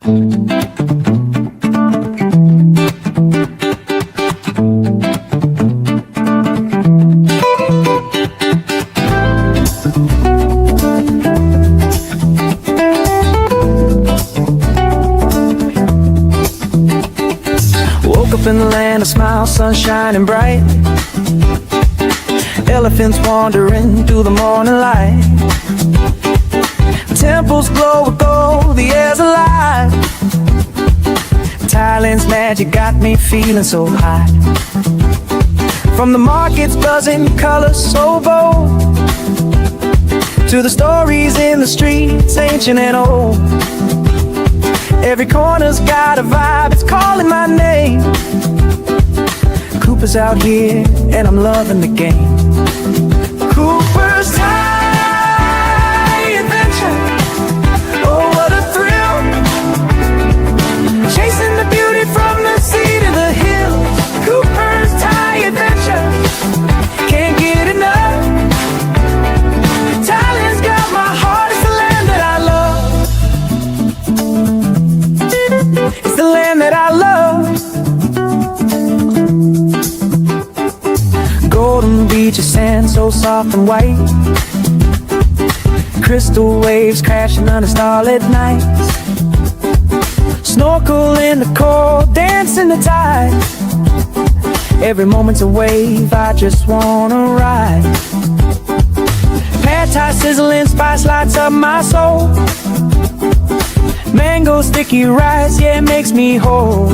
Woke up in the land of smiles, sun shining bright. Elephants wandering through the morning light. Temples glow with gold, the air's alive. Thailand's magic got me feeling so high. From the markets buzzing, colors so bold, to the stories in the streets, ancient and old. Every corner's got a vibe, it's calling my name. Cooper's out here, and I'm loving the game. Coopersthaiadventure, oh what a thrill. Chasing the beauty from the sea to the hills. Coopersthaiadventure, can't get enough. Thailand's got my heart, it's the land that I love. It's the land that I love. Golden beaches, sand so soft and white. Crystal waves crashing under starlit nights. Snorkel in the cold, dance in the tide. Every moment's a wave, I just wanna ride. Pad thai sizzling, spice lights up my soul. Mango sticky rice, yeah, it makes me whole.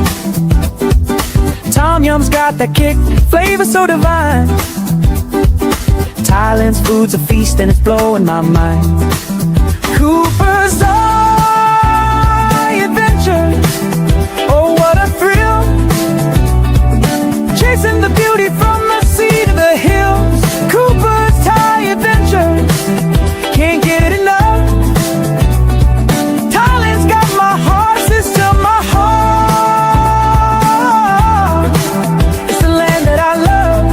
Tom Yum's got that kick, flavor so divine. Thailand's food's a feast and it's blowing my mind. Cooper's adventures, oh what a thrill. Chasing the beauty from the sea to the hills. Cooper's Thai adventures, can't get enough. Thailand's got my heart, sister, my heart. It's the land that I love.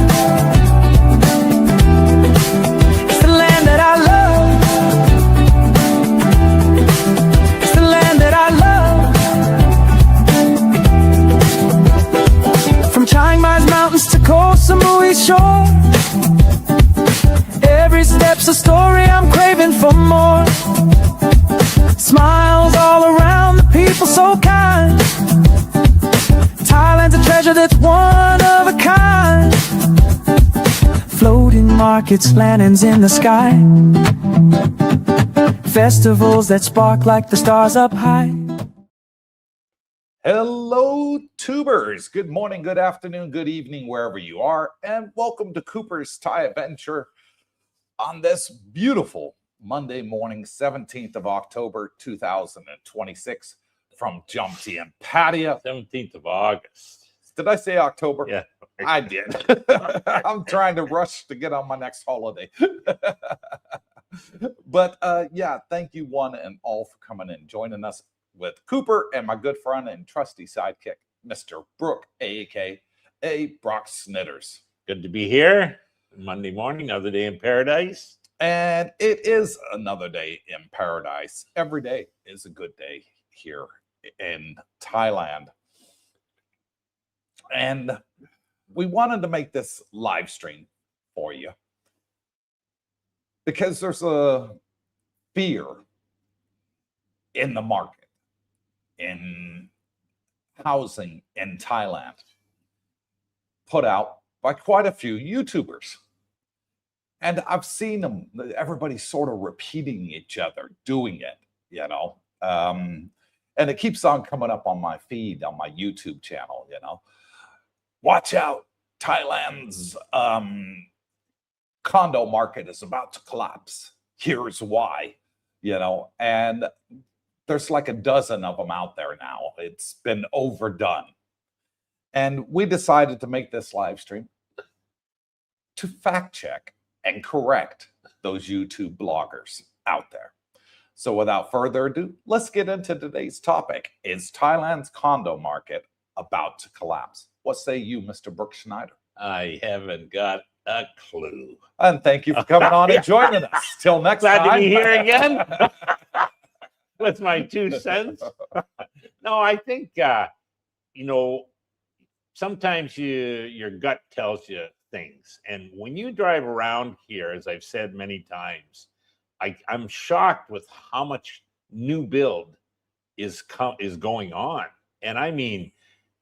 It's the land that I love. It's the land that I love. From Chiang Mai's mountains to Koh Samui's shore, every step's a story, I'm craving for more. Smiles all around, the people so kind. Thailand's a treasure that's one of a kind. Floating markets, lanterns in the sky. Festivals that spark like the stars up high. Hello, tubers. Good morning, good afternoon, good evening, wherever you are, and welcome to Cooper's Thai Adventure on this beautiful Monday morning, 17th of October, 2026, from Jumpty and Pattaya. 17th of August. Did I say October? Yeah. I did. I'm trying to rush to get on my next holiday. But yeah, thank you one and all for coming in, joining us with Cooper and my good friend and trusty sidekick, Mr. Brooke, a.k.a. Brock Snitters. Good to be here. Monday morning, another day in paradise. And it is another day in paradise. Every day is a good day here in Thailand. And we wanted to make this live stream for you because there's a fear in the market, in housing in Thailand, put out by quite a few YouTubers. And I've seen them, everybody sort of repeating each other, doing it, you know. And it keeps on coming up on my feed, on my YouTube channel, you know. Watch out, Thailand's condo market is about to collapse. Here's why, you know. And there's like a dozen of them out there now. It's been overdone. And we decided to make this live stream to fact check and correct those YouTube bloggers out there. So without further ado, let's get into today's topic. Is Thailand's condo market about to collapse? What say you, Mr. Brooke Schneider? I haven't got a clue. And thank you for coming on and joining us. Till next time. Glad to be here again with my 2 cents. No, I think you know, sometimes your gut tells you things, and when you drive around here, as I've said many times, I'm shocked with how much new build is going on. And I mean,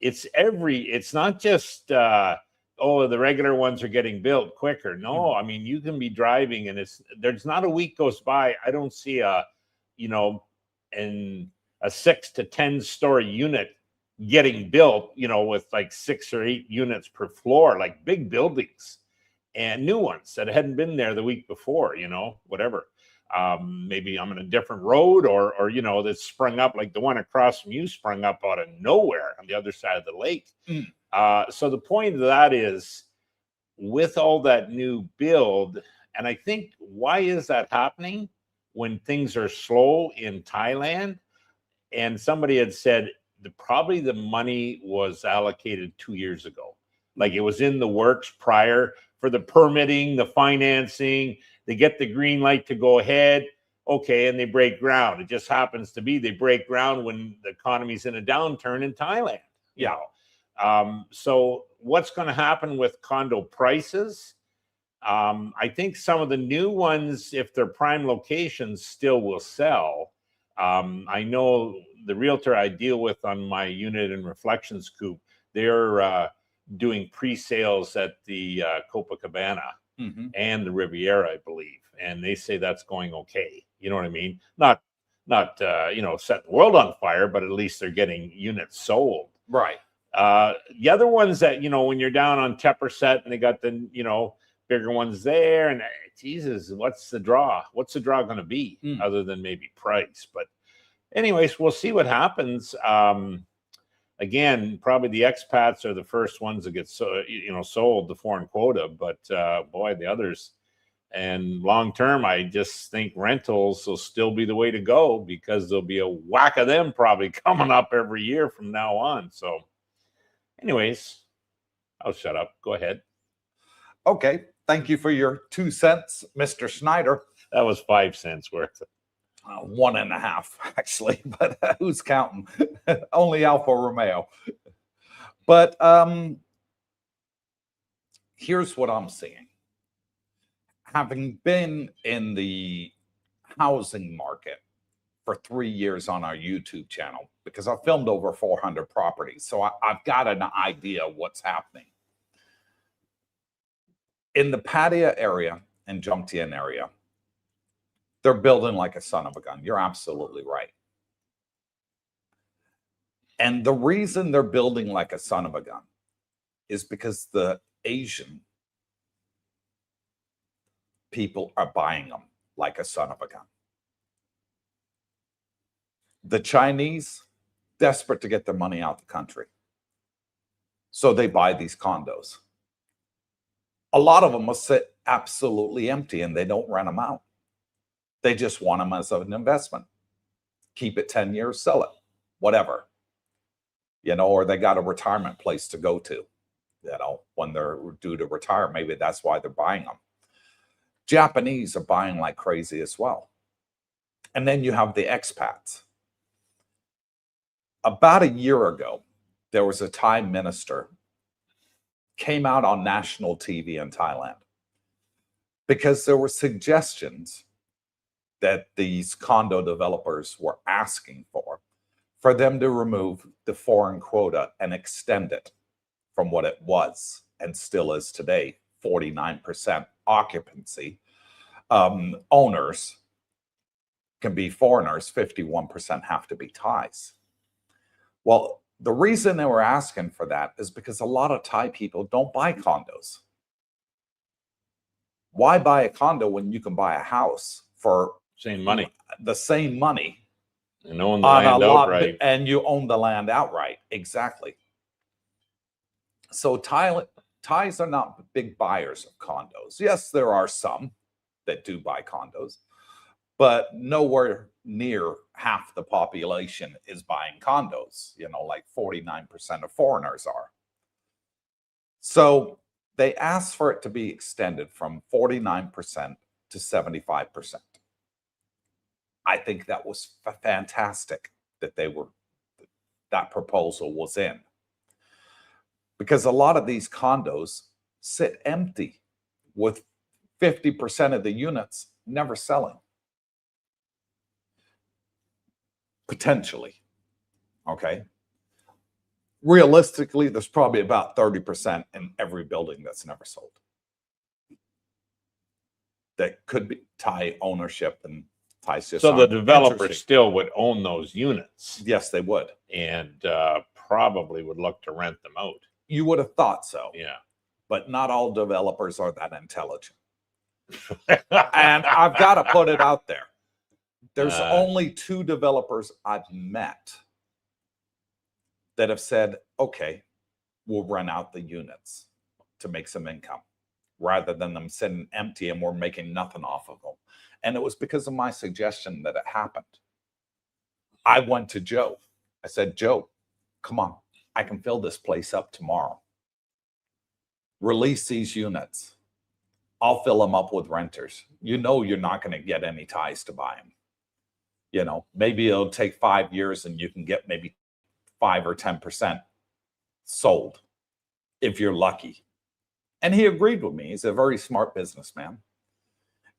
it's not just oh, the regular ones are getting built quicker. No, I mean, you can be driving and there's not a week goes by I don't see you know and a 6 to 10 story unit getting built, with like 6 or 8 units per floor, like big buildings, and new ones that hadn't been there the week before, whatever. Maybe I'm in a different road, or that sprung up, like the one across from you sprung up out of nowhere on the other side of the lake. So the point of that is, with all that new build, and I think, why is that happening when things are slow in Thailand? And somebody had said probably the money was allocated 2 years ago. Like, it was in the works prior for the permitting, the financing. They get the green light to go ahead. Okay, and they break ground. It just happens to be they break ground when the economy's in a downturn in Thailand. Yeah. So what's going to happen with condo prices? I think some of the new ones, if they're prime locations, still will sell. I know the realtor I deal with on my unit in Reflections Coop, they're doing pre-sales at the Copacabana and the Riviera, I believe. And they say that's going okay. You know what I mean? Not setting the world on fire, but at least they're getting units sold. Right. The other ones that, when you're down on Tepperset and they got the, bigger ones there, and Jesus, what's the draw? What's the draw going to be other than maybe price? But anyways, we'll see what happens. Again, probably the expats are the first ones that get sold the foreign quota, but boy, the others. And long term, I just think rentals will still be the way to go, because there'll be a whack of them probably coming up every year from now on. So anyways, I'll shut up. Go ahead. Okay. Thank you for your 2 cents, Mr. Schneider. That was 5 cents worth. 1.5, actually, but who's counting? Only Alfa Romeo. But here's what I'm seeing. Having been in the housing market for 3 years on our YouTube channel, because I've filmed over 400 properties, so I've got an idea of what's happening. In the Pattaya area and Jungtien area, they're building like a son of a gun. You're absolutely right. And the reason they're building like a son of a gun is because the Asian people are buying them like a son of a gun. The Chinese, desperate to get their money out the country, so they buy these condos. A lot of them will sit absolutely empty and they don't rent them out. They just want them as an investment. Keep it 10 years, sell it, whatever. Or they got a retirement place to go to, when they're due to retire. Maybe that's why they're buying them. Japanese are buying like crazy as well. And then you have the expats. About a year ago, there was a Thai minister came out on national TV in Thailand because there were suggestions that these condo developers were asking for them to remove the foreign quota and extend it from what it was and still is today, 49% occupancy. Owners can be foreigners, 51% have to be Thais. Well, the reason they were asking for that is because a lot of Thai people don't buy condos. Why buy a condo when you can buy a house for the same money and own the land outright? And you own the land outright. Exactly. So Thais are not big buyers of condos. Yes, there are some that do buy condos, but nowhere near half the population is buying condos, like 49% of foreigners are. So they asked for it to be extended from 49% to 75%. I think that was fantastic that they were that proposal was in. Because a lot of these condos sit empty with 50% of the units never selling. Potentially. Okay. Realistically, there's probably about 30% in every building that's never sold. That could be Thai ownership and Thai's just So the aren't developer interested. still would own those units Yes, they would. and probably would look to rent them out. You would have thought so. Yeah. But not all developers are that intelligent. And I've got to put it out there. There's only 2 developers I've met that have said, okay, we'll rent out the units to make some income rather than them sitting empty and we're making nothing off of them. And it was because of my suggestion that it happened. I went to Joe. I said, Joe, come on, I can fill this place up tomorrow. Release these units. I'll fill them up with renters. You know you're not going to get any Thais to buy them. You know, maybe it'll take 5 years and you can get maybe 5 or 10% sold if you're lucky. And he agreed with me. He's a very smart businessman.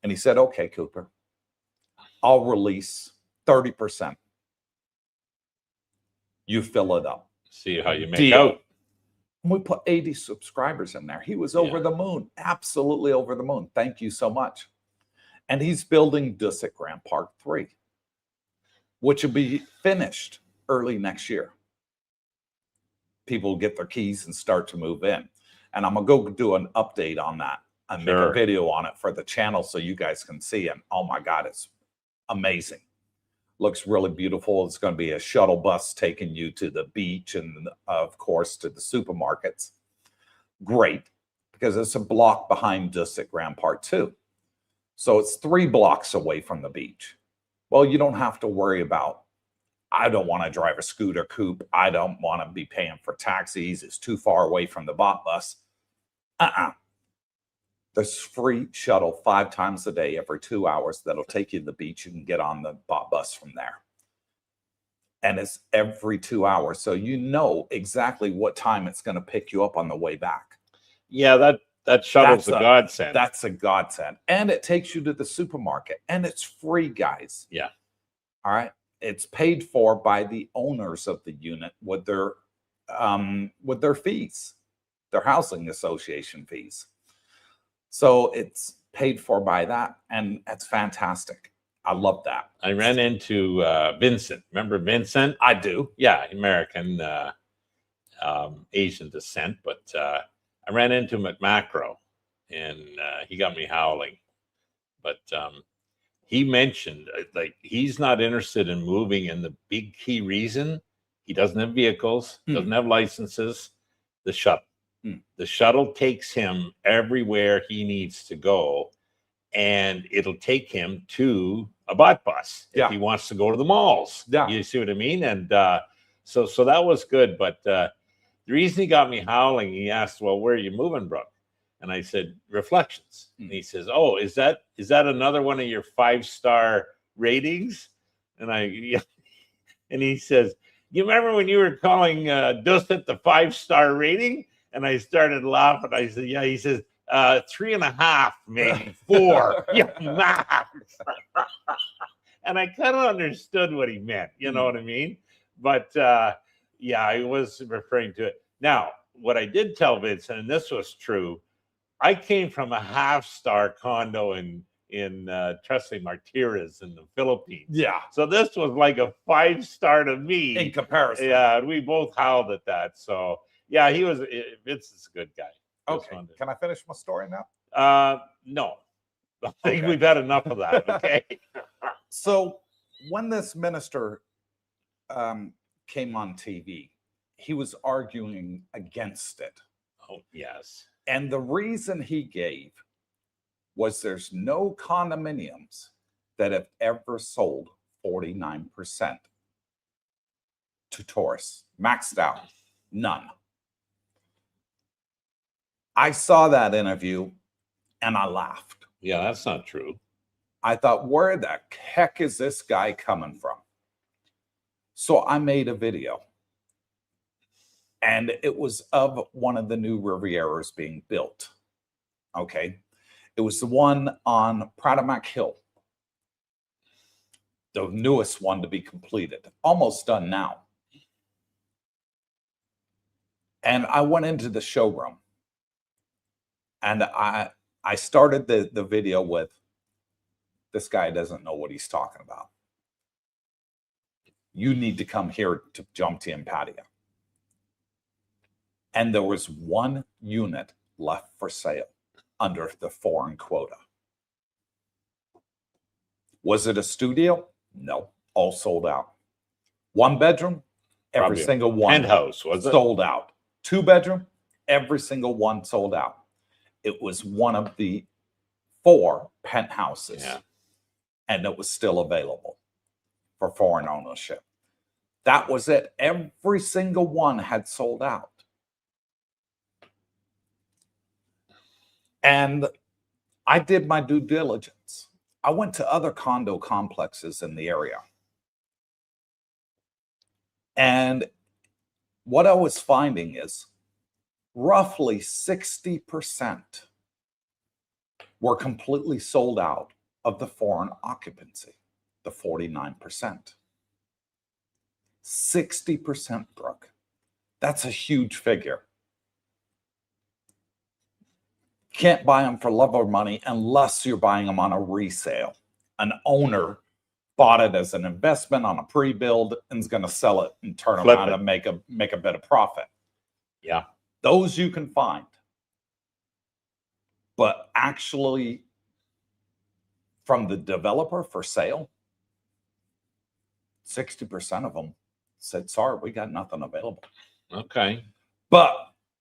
And he said, okay, Cooper, I'll release 30%. You fill it up. See how you make Deal. out. And we put 80 subscribers in there. He was over the moon, absolutely over the moon. Thank you so much. And he's building Dusit Grand Park 3, which will be finished early next year. People will get their keys and start to move in. And I'm going to go do an update on that and make a video on it for the channel so you guys can see. And oh my God, it's amazing. Looks really beautiful. It's going to be a shuttle bus taking you to the beach and, of course, to the supermarkets. Great, because it's a block behind Dusit Grand Park 2. So it's 3 blocks away from the beach. Well, you don't have to worry about, I don't want to drive a scooter coupe. I don't want to be paying for taxis. It's too far away from the bot bus. There's free shuttle 5 times a day, every 2 hours, that'll take you to the beach. You can get on the bot bus from there. And it's every 2 hours. So you know exactly what time it's going to pick you up on the way back. Yeah, that shuttle's a godsend. That's a godsend. And it takes you to the supermarket. And it's free, guys. Yeah. All right. It's paid for by the owners of the unit with their fees, their housing association fees. So it's paid for by that, and that's fantastic. I love that. I ran into Vincent. Remember Vincent? I do. Yeah, American, Asian descent, but I ran into him at Macro, and he got me howling. But he mentioned, like, he's not interested in moving, and the big key reason, he doesn't have vehicles, doesn't have licenses, the shuttle. The shuttle takes him everywhere he needs to go, and it'll take him to a bot bus if he wants to go to the malls. Yeah. You see what I mean? And so that was good. But the reason he got me howling, he asked, well, where are you moving, Brooke? And I said, Reflections. And he says, oh, is that another one of your 5-star ratings? And and he says, you remember when you were calling Dusit the 5-star rating? And I started laughing. I said, yeah. He says, 3.5, maybe 4. Yeah, max. And I kind of understood what he meant. You know what I mean? But yeah, I was referring to it. Now, what I did tell Vincent, and this was true, I came from a half-star condo in Tres Martires in the Philippines. Yeah. So this was like a 5-star to me. In comparison. Yeah, we both howled at that. So yeah, Vince is a good guy. Okay. Can I finish my story now? No. I think we've had enough of that. Okay. So when this minister came on TV, he was arguing against it. Oh, yes. And the reason he gave was there's no condominiums that have ever sold 49% to tourists. Maxed out. None. I saw that interview and I laughed. Yeah, that's not true. I thought, where the heck is this guy coming from? So I made a video And it was of one of the new Rivieras being built. Okay. It was the one on Pratamac Hill, the newest one to be completed, almost done now. And I went into the showroom, and I started the video with, this guy doesn't know what he's talking about. You need to come here to Coopersthaiadventure. And there was one unit left for sale under the foreign quota. Was it a studio? No, all sold out. One bedroom, every Probably a single one penthouse, was it? sold out. Two bedroom, every single one sold out. It was one of the 4 penthouses, Yeah. and it was still available for foreign ownership. That was it. Every single one had sold out. And I did my due diligence. I went to other condo complexes in the area. And what I was finding is roughly 60% were completely sold out of the foreign occupancy, the 49%. 60%, Brooke. That's a huge figure. Can't buy them for love or money unless you're buying them on a resale. An owner bought it as an investment on a pre-build and is going to sell it and turn Flip around it. and make a bit of profit. Yeah. Those you can find. But actually, from the developer for sale, 60% of them said, sorry, we got nothing available. Okay. But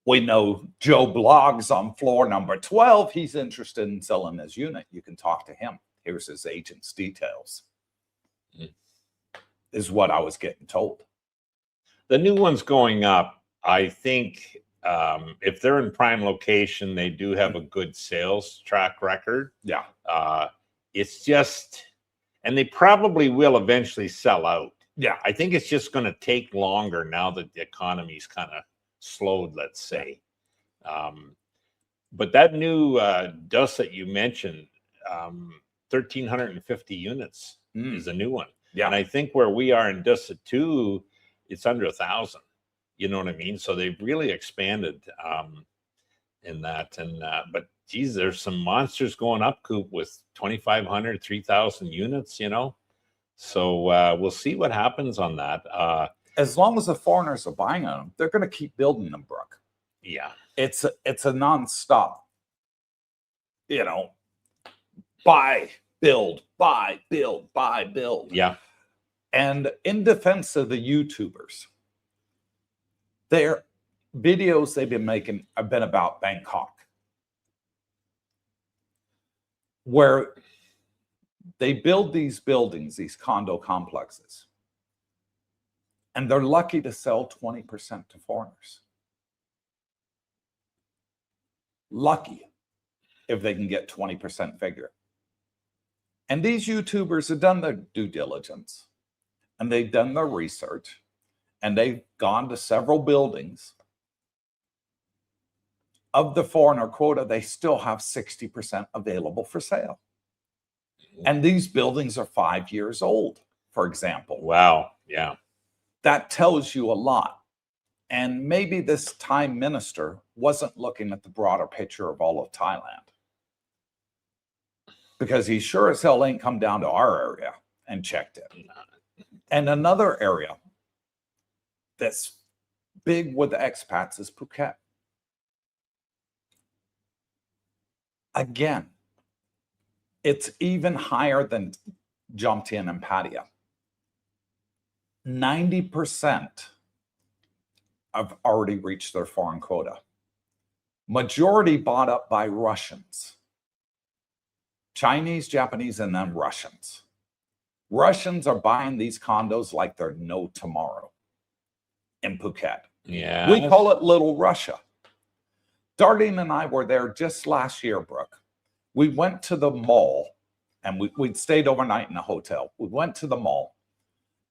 we know Joe Blogs on floor number 12. He's interested in selling his unit. You can talk to him. Here's his agent's details. Is what I was getting told. The new one's going up. I think if they're in prime location, they do have a good sales track record. Yeah. It's just, and they probably will eventually sell out. Yeah. I think it's just going to take longer now that the economy's kind of slowed, let's say. But that new DUS that you mentioned, 1,350 units is a new one. Yeah. And I think where we are in DUSA 2, it's under 1,000. You know what I mean? So they've really expanded in that. And but geez, there's some monsters going up, Coop, with 2,500, 3,000 units, you know. So we'll see what happens on that. As long as the foreigners are buying them, they're going to keep building them, Brooke. Yeah. It's a nonstop, you know, buy, build, buy, build, buy, build. Yeah. And in defense of the YouTubers, their videos they've been making have been about Bangkok, where they build these buildings, these condo complexes, and they're lucky to sell 20% to foreigners. Lucky if they can get 20% figure. And these YouTubers have done their due diligence, and they've done their research, and they've gone to several buildings. Of the foreigner quota, they still have 60% available for sale. And these buildings are 5 years old, for example. Wow. Yeah. That tells you a lot. And maybe this Thai minister wasn't looking at the broader picture of all of Thailand, because he sure as hell ain't come down to our area and checked it. And another area that's big with the expats is Phuket. Again, it's even higher than Jomtien and Pattaya. 90% have already reached their foreign quota. Majority bought up by Russians. Chinese, Japanese, and then Russians. Russians are buying these condos like they're no tomorrow in Phuket. Yeah. We call it Little Russia. Dardine and I were there just last year, Brooke. We went to the mall, and we'd stayed overnight in a hotel. We went to the mall,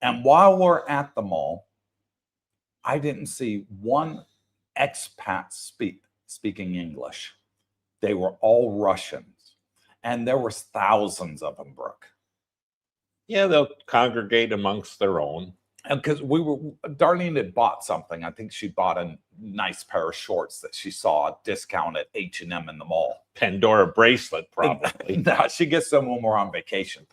and while we're at the mall, I didn't see one expat speaking English. They were all Russians, and there was thousands of them, Brooke. Yeah, they'll congregate amongst their own. And because Darlene had bought something. I think she bought a nice pair of shorts that she saw a discount at H&M in the mall. Pandora bracelet, probably. No, she gets them when we're on vacation.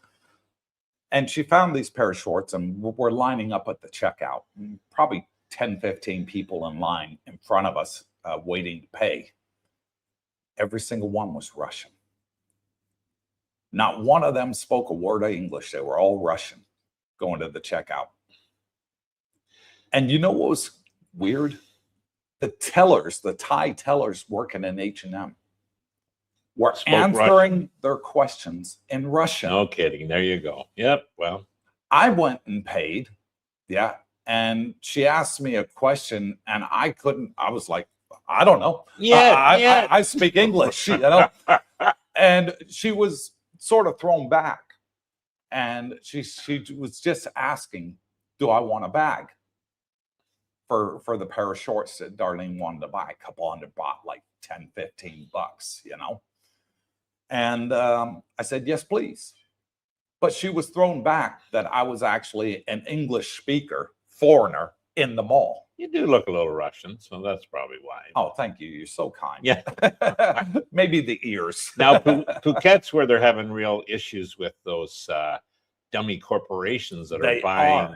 And she found these pair of shorts, and we're lining up at the checkout. Probably 10, 15 people in line in front of us waiting to pay. Every single one was Russian. Not one of them spoke a word of English. They were all Russian going to the checkout. And you know what was weird? The tellers, the Thai tellers working in H&M were answering their questions in Russian. No kidding. There you go. Yep. Well, I went and paid. Yeah. And she asked me a question, and I was like, I don't know. Yeah. I speak English, you know? And she was sort of thrown back. And she was just asking, do I want a bag? For the pair of shorts that Darlene wanted to buy. A couple hundred bought like 10, 15 bucks, you know? And I said, yes, please. But she was thrown back that I was actually an English speaker, foreigner in the mall. You do look a little Russian, so that's probably why. Oh, thank you. You're so kind. Yeah. Maybe the ears. Now, Phuket's where they're having real issues with those dummy corporations that are buying.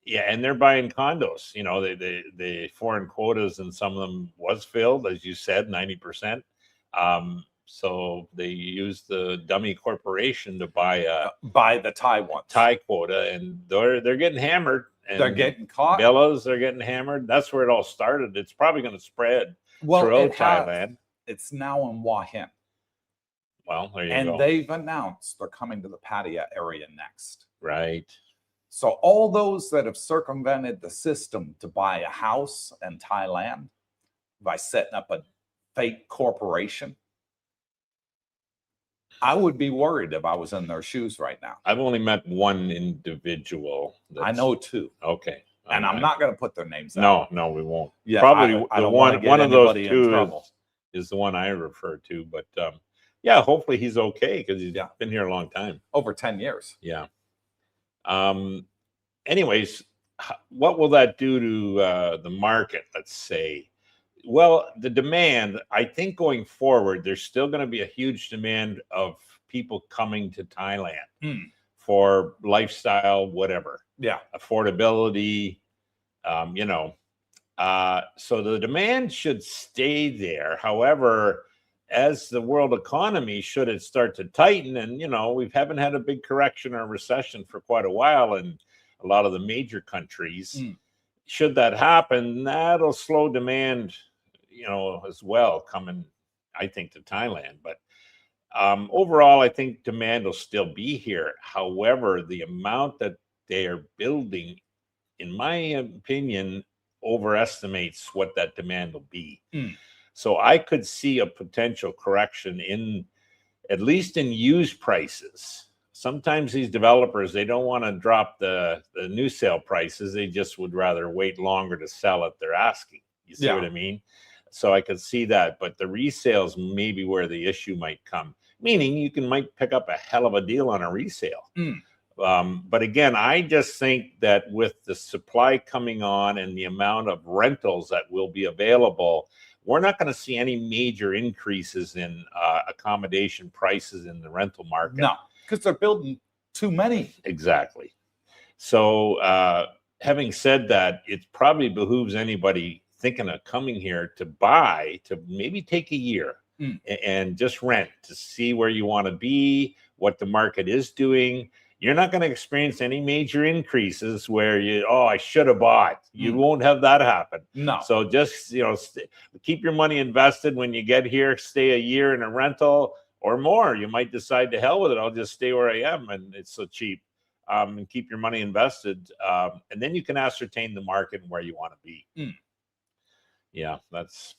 Yeah, and they're buying condos. You know, the foreign quotas in some of them was filled, as you said, 90%. So they used the dummy corporation to buy the Thai one. Thai quota, and they're getting hammered. And they're getting caught. Villas are getting hammered. That's where it all started. It's probably going to spread throughout Thailand. It's now in Hua Hin. Well, there you go. And they've announced they're coming to the Pattaya area next. Right. So all those that have circumvented the system to buy a house in Thailand by setting up a fake corporation, I would be worried if I was in their shoes right now. I've only met one individual. I know two. Okay. And I'm not going to put their names out. No, we won't. Yeah, probably I don't one of those two is is the one I refer to. But yeah, hopefully he's okay because he's been here a long time. Over 10 years. Yeah. Anyways, what will that do to the market, let's say? Well, the demand, I think going forward, there's still going to be a huge demand of people coming to Thailand for lifestyle, whatever. Yeah. Affordability, you know. So the demand should stay there. However, as the world economy, should it start to tighten, and, you know, we haven't had a big correction or recession for quite a while in a lot of the major countries. Should that happen, that'll slow demand, you know, as well, coming, I think, to Thailand. But overall, I think demand will still be here. However, the amount that they are building, in my opinion, overestimates what that demand will be. So I could see a potential correction in, at least in used prices. Sometimes these developers, they don't want to drop the new sale prices. They just would rather wait longer to sell at their asking. You see what I mean? So I could see that. But the resales may be where the issue might come, meaning you might pick up a hell of a deal on a resale. But again, I just think that with the supply coming on and the amount of rentals that will be available, we're not going to see any major increases in accommodation prices in the rental market. No, because they're building too many. Exactly. So having said that, it probably behooves anybody thinking of coming here to buy, to maybe take a year and just rent to see where you want to be, what the market is doing. You're not going to experience any major increases where I should have bought. You won't have that happen. No. So just, you know, keep your money invested. When you get here, stay a year in a rental or more. You might decide to hell with it. I'll just stay where I am, and it's so cheap. And keep your money invested. And then you can ascertain the market and where you want to be. Yeah, that's.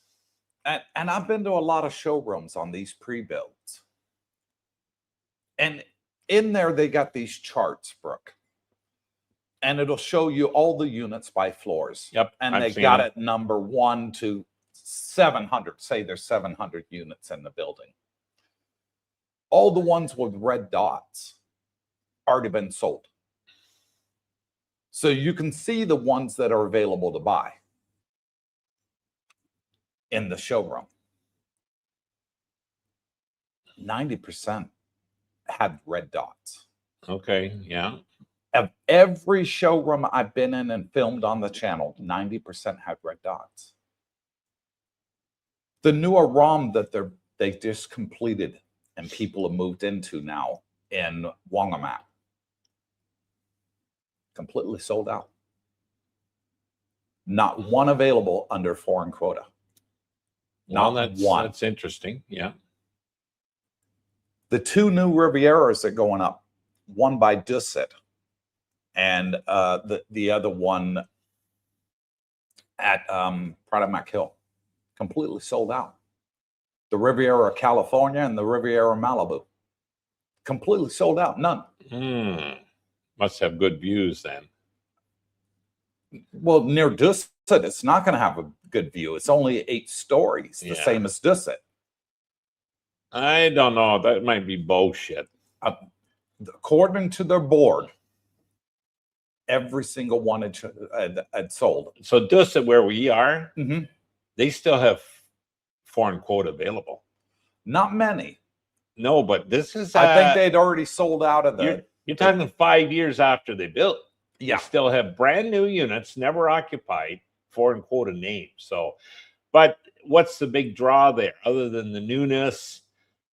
And I've been to a lot of showrooms on these pre-builds. And in there, they got these charts, Brooke. and it'll show you all the units by floors. Yep. And I've they seen got it. it number 1 to 700. Say there's 700 units in the building. All the ones with red dots already been sold. So you can see the ones that are available to buy in the showroom. 90% had red dots. Okay. Yeah. Of every showroom I've been in and filmed on the channel, 90% had red dots. The newer ROM that they just completed and people have moved into now in Wongamat, completely sold out. Not one available under foreign quota. Well, Not one. That's interesting. Yeah. The 2 new Rivieras are going up, one by Dusit and the other one at Pradamak Hill, completely sold out. The Riviera California and the Riviera Malibu, completely sold out, none. Must have good views then. Well, near Dusit, it's not going to have a good view. It's only 8 stories, the same as Dusit. I don't know. That might be bullshit. According to their board, every single one had sold. So Dusit, where we are, Mm-hmm. they still have foreign quota available. Not many. No, but this is. I think they'd already sold out of the. You're talking 5 years after they built. Yeah. They still have brand new units, never occupied, foreign quota names. So, but what's the big draw there other than the newness?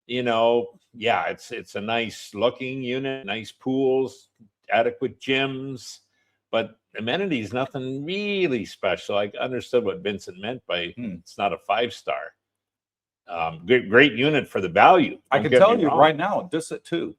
You know, yeah, it's a nice looking unit, nice pools, adequate gyms, but amenities, nothing really special. I understood what Vincent meant by it's not a 5-star. Great unit for the value. I can tell you right now, Dusit 2,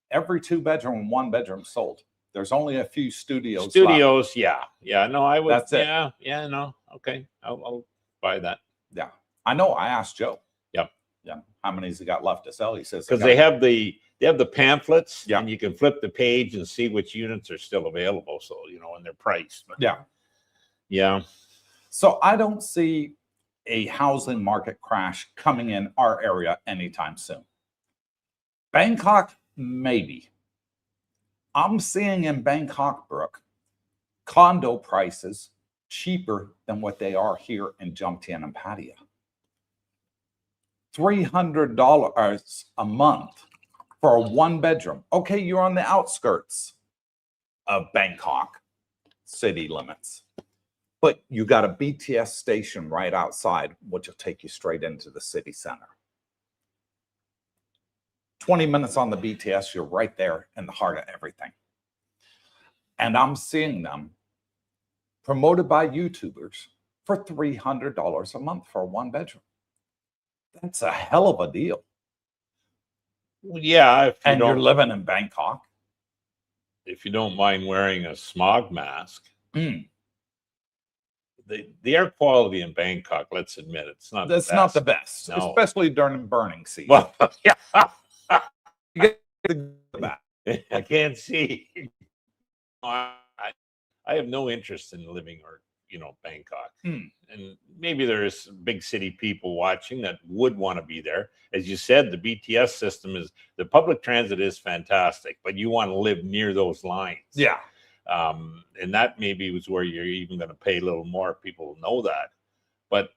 every 2-bedroom, 1-bedroom sold. There's only a few studios left. Yeah. No, I would. That's it. Yeah. No, okay, I'll buy that. Yeah, I know. I asked Joe. Yep. Yeah, how many's he got left to sell? He says because they have the pamphlets, yeah, and you can flip the page and see which units are still available. So and they're priced. But yeah. So I don't see a housing market crash coming in our area anytime soon. Bangkok, maybe. I'm seeing in Bangkok, Brooke, condo prices cheaper than what they are here in Jomtien and Pattaya. $300 a month for a 1-bedroom. Okay, you're on the outskirts of Bangkok city limits, but you got a BTS station right outside, which will take you straight into the city center. 20 minutes on the BTS, you're right there in the heart of everything. And I'm seeing them promoted by YouTubers for $300 a month for a 1-bedroom. That's a hell of a deal. Yeah, and you're living in Bangkok. If you don't mind wearing a smog mask. The air quality in Bangkok, let's admit, it's not the best. Not the best, no. Especially during burning season. Well, yeah. I can't see. I have no interest in living Bangkok. And maybe there's big city people watching that would want to be there. As you said, the BTS system the public transit is fantastic, but you want to live near those lines. Yeah. And that maybe was where you're even going to pay a little more. People know that, but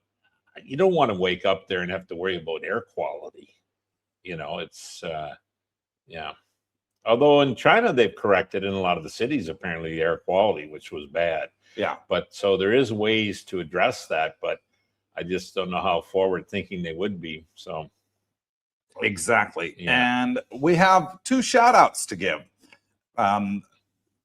you don't want to wake up there and have to worry about air quality. It's yeah. Although in China, they've corrected in a lot of the cities, apparently, air quality, which was bad. Yeah. But so there is ways to address that, but I just don't know how forward thinking they would be. So. Exactly. Yeah. And we have 2 shout outs to give.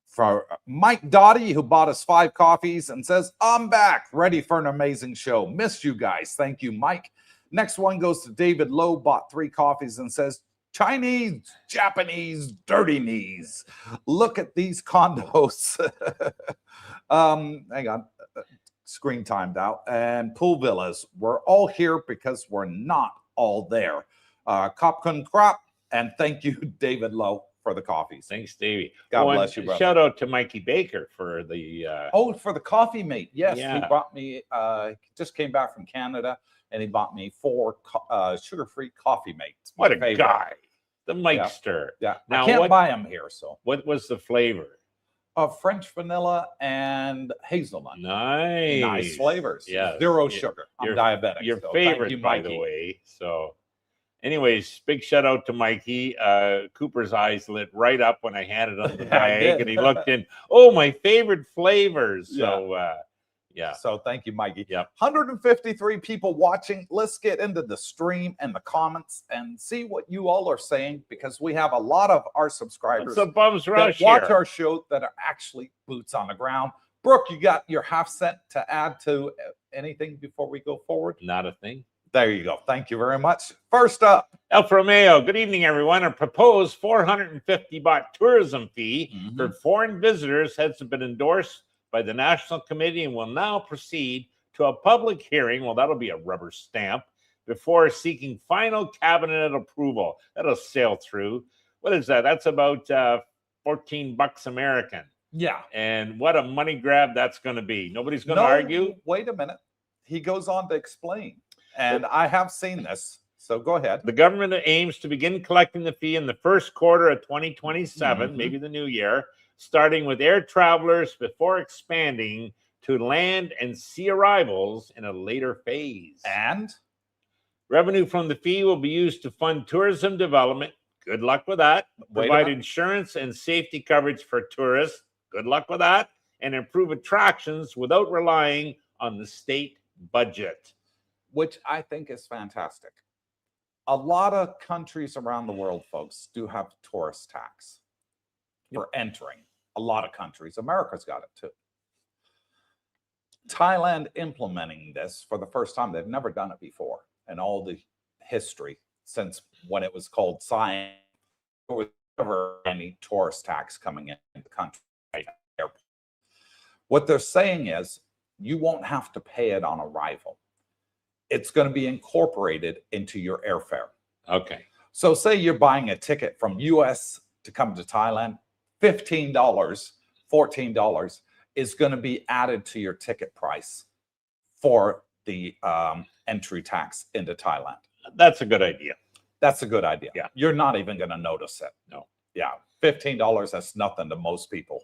For Mike Dottie, who bought us 5 coffees and says, I'm back, ready for an amazing show. Missed you guys. Thank you, Mike. Next one goes to David Lowe, bought 3 coffees and says, Chinese, Japanese, dirty knees. Look at these condos. Hang on. Screen timed out. And pool villas. We're all here because we're not all there. Kopkun Krop. And thank you, David Lowe, for the coffees. Thanks, Davey. God and bless you, brother. Shout out to Mikey Baker for the Oh, for the coffee mate. Yes, he Yeah. brought me, just came back from Canada, and he bought me 4 sugar-free coffee mates. what My a favorite. guy. The Mikester. Yeah, Now, I can't what- buy them here, so. What was the flavor? French vanilla and hazelnut. Nice. Nice flavors. Yes. Zero Your- sugar. I'm your- diabetic. Your so thank favorite, you, by Mikey. the way. So, anyways, big shout out to Mikey. Cooper's eyes lit right up when I handed him the I bag, did. and he looked in. Oh, my favorite flavors. So, yeah. So thank you, Mikey. Yep. 153 people watching. Let's get into the stream and the comments and see what you all are saying, because we have a lot of our subscribers It's a bum's that rush watch here. our show that are actually boots on the ground. Brooke, you got your half cent to add to anything before we go forward? Not a thing. There you go. Thank you very much. First up. Alfa Romeo, good evening, everyone. A proposed 450 baht tourism fee for foreign visitors has been endorsed by the National Committee and will now proceed to a public hearing. Well, that'll be a rubber stamp before seeking final cabinet approval. That'll sail through. What is that? That's about $14 American. Yeah. And what a money grab that's going to be. Nobody's going to argue. Wait a minute. He goes on to explain. And I have seen this. So go ahead. The government aims to begin collecting the fee in the first quarter of 2027, maybe the new year, starting with air travelers before expanding to land and sea arrivals in a later phase. And revenue from the fee will be used to fund tourism development. Good luck with that. Provide insurance and safety coverage for tourists. Good luck with that. And improve attractions without relying on the state budget. Which I think is fantastic. A lot of countries around the world, folks, do have tourist tax for entering. A lot of countries. America's got it too. Thailand implementing this for the first time. They've never done it before in all the history since when it was called Siam. There was never any tourist tax coming in the country. What they're saying is you won't have to pay it on arrival. It's going to be incorporated into your airfare. Okay. So say you're buying a ticket from US to come to Thailand, $15, $14 is going to be added to your ticket price for the entry tax into Thailand. That's a good idea. That's a good idea. Yeah. You're not even going to notice it. No. Yeah. $15, that's nothing to most people.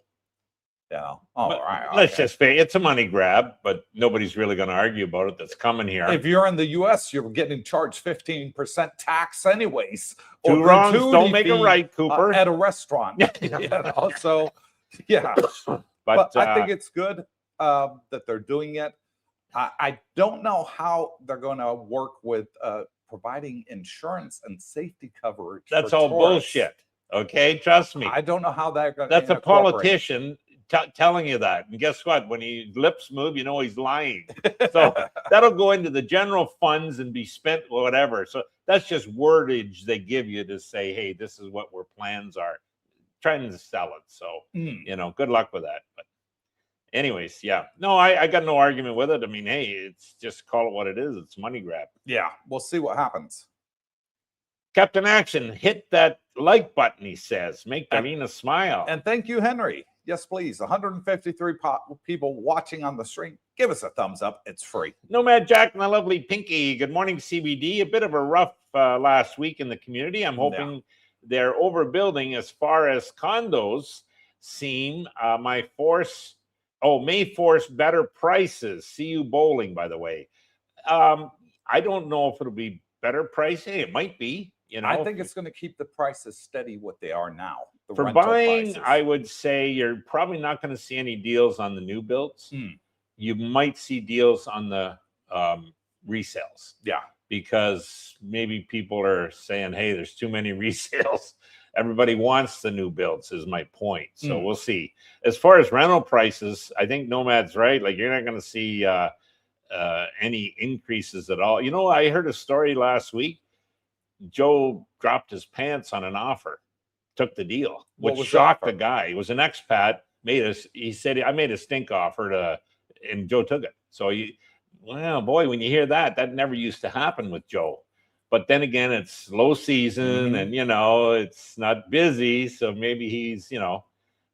You know, all right. Let's just say it's a money grab, but nobody's really going to argue about it that's coming here. If you're in the US, you're getting charged 15% tax anyways. Two wrongs don't make a right, Cooper. At a restaurant. You know, so, yeah. But I think it's good that they're doing it. I don't know how they're going to work with providing insurance and safety coverage. That's for all tourists. bullshit. Okay, trust me. I don't know how they're going. That's a politician telling you that. And guess what? When his lips move, you know he's lying. So that'll go into the general funds and be spent whatever. So that's just wordage they give you to say, hey, this is what our plans are. Trying to sell it. So, you know, good luck with that. But anyways, yeah. No, I got no argument with it. I mean, hey, it's just call it what it is. It's money grab. Yeah, we'll see what happens. Captain Action, hit that like button, he says. Make Darina smile. And thank you, Henry. Yes, please. 153 people watching on the stream. Give us a thumbs up. It's free. Nomad Jack, my lovely Pinky. Good morning, CBD. A bit of a rough last week in the community. I'm hoping they're overbuilding as far as condos seem. May force better prices. See you bowling, by the way. I don't know if it'll be better pricing. It might be. You know, I think it's going to keep the prices steady what they are now. For buying, I would say you're probably not going to see any deals on the new builds. You might see deals on the resales. Yeah. Because maybe people are saying, hey, there's too many resales. Everybody wants the new builds is my point. So we'll see. As far as rental prices, I think Nomad's right. Like you're not going to see any increases at all. You know, I heard a story last week. Joe dropped his pants on an offer, took the deal, which shocked the guy. He was an expat. He said, I made a stink offer and Joe took it. So well, boy, when you hear that, that never used to happen with Joe. But then again, it's low season, and it's not busy, so maybe he's,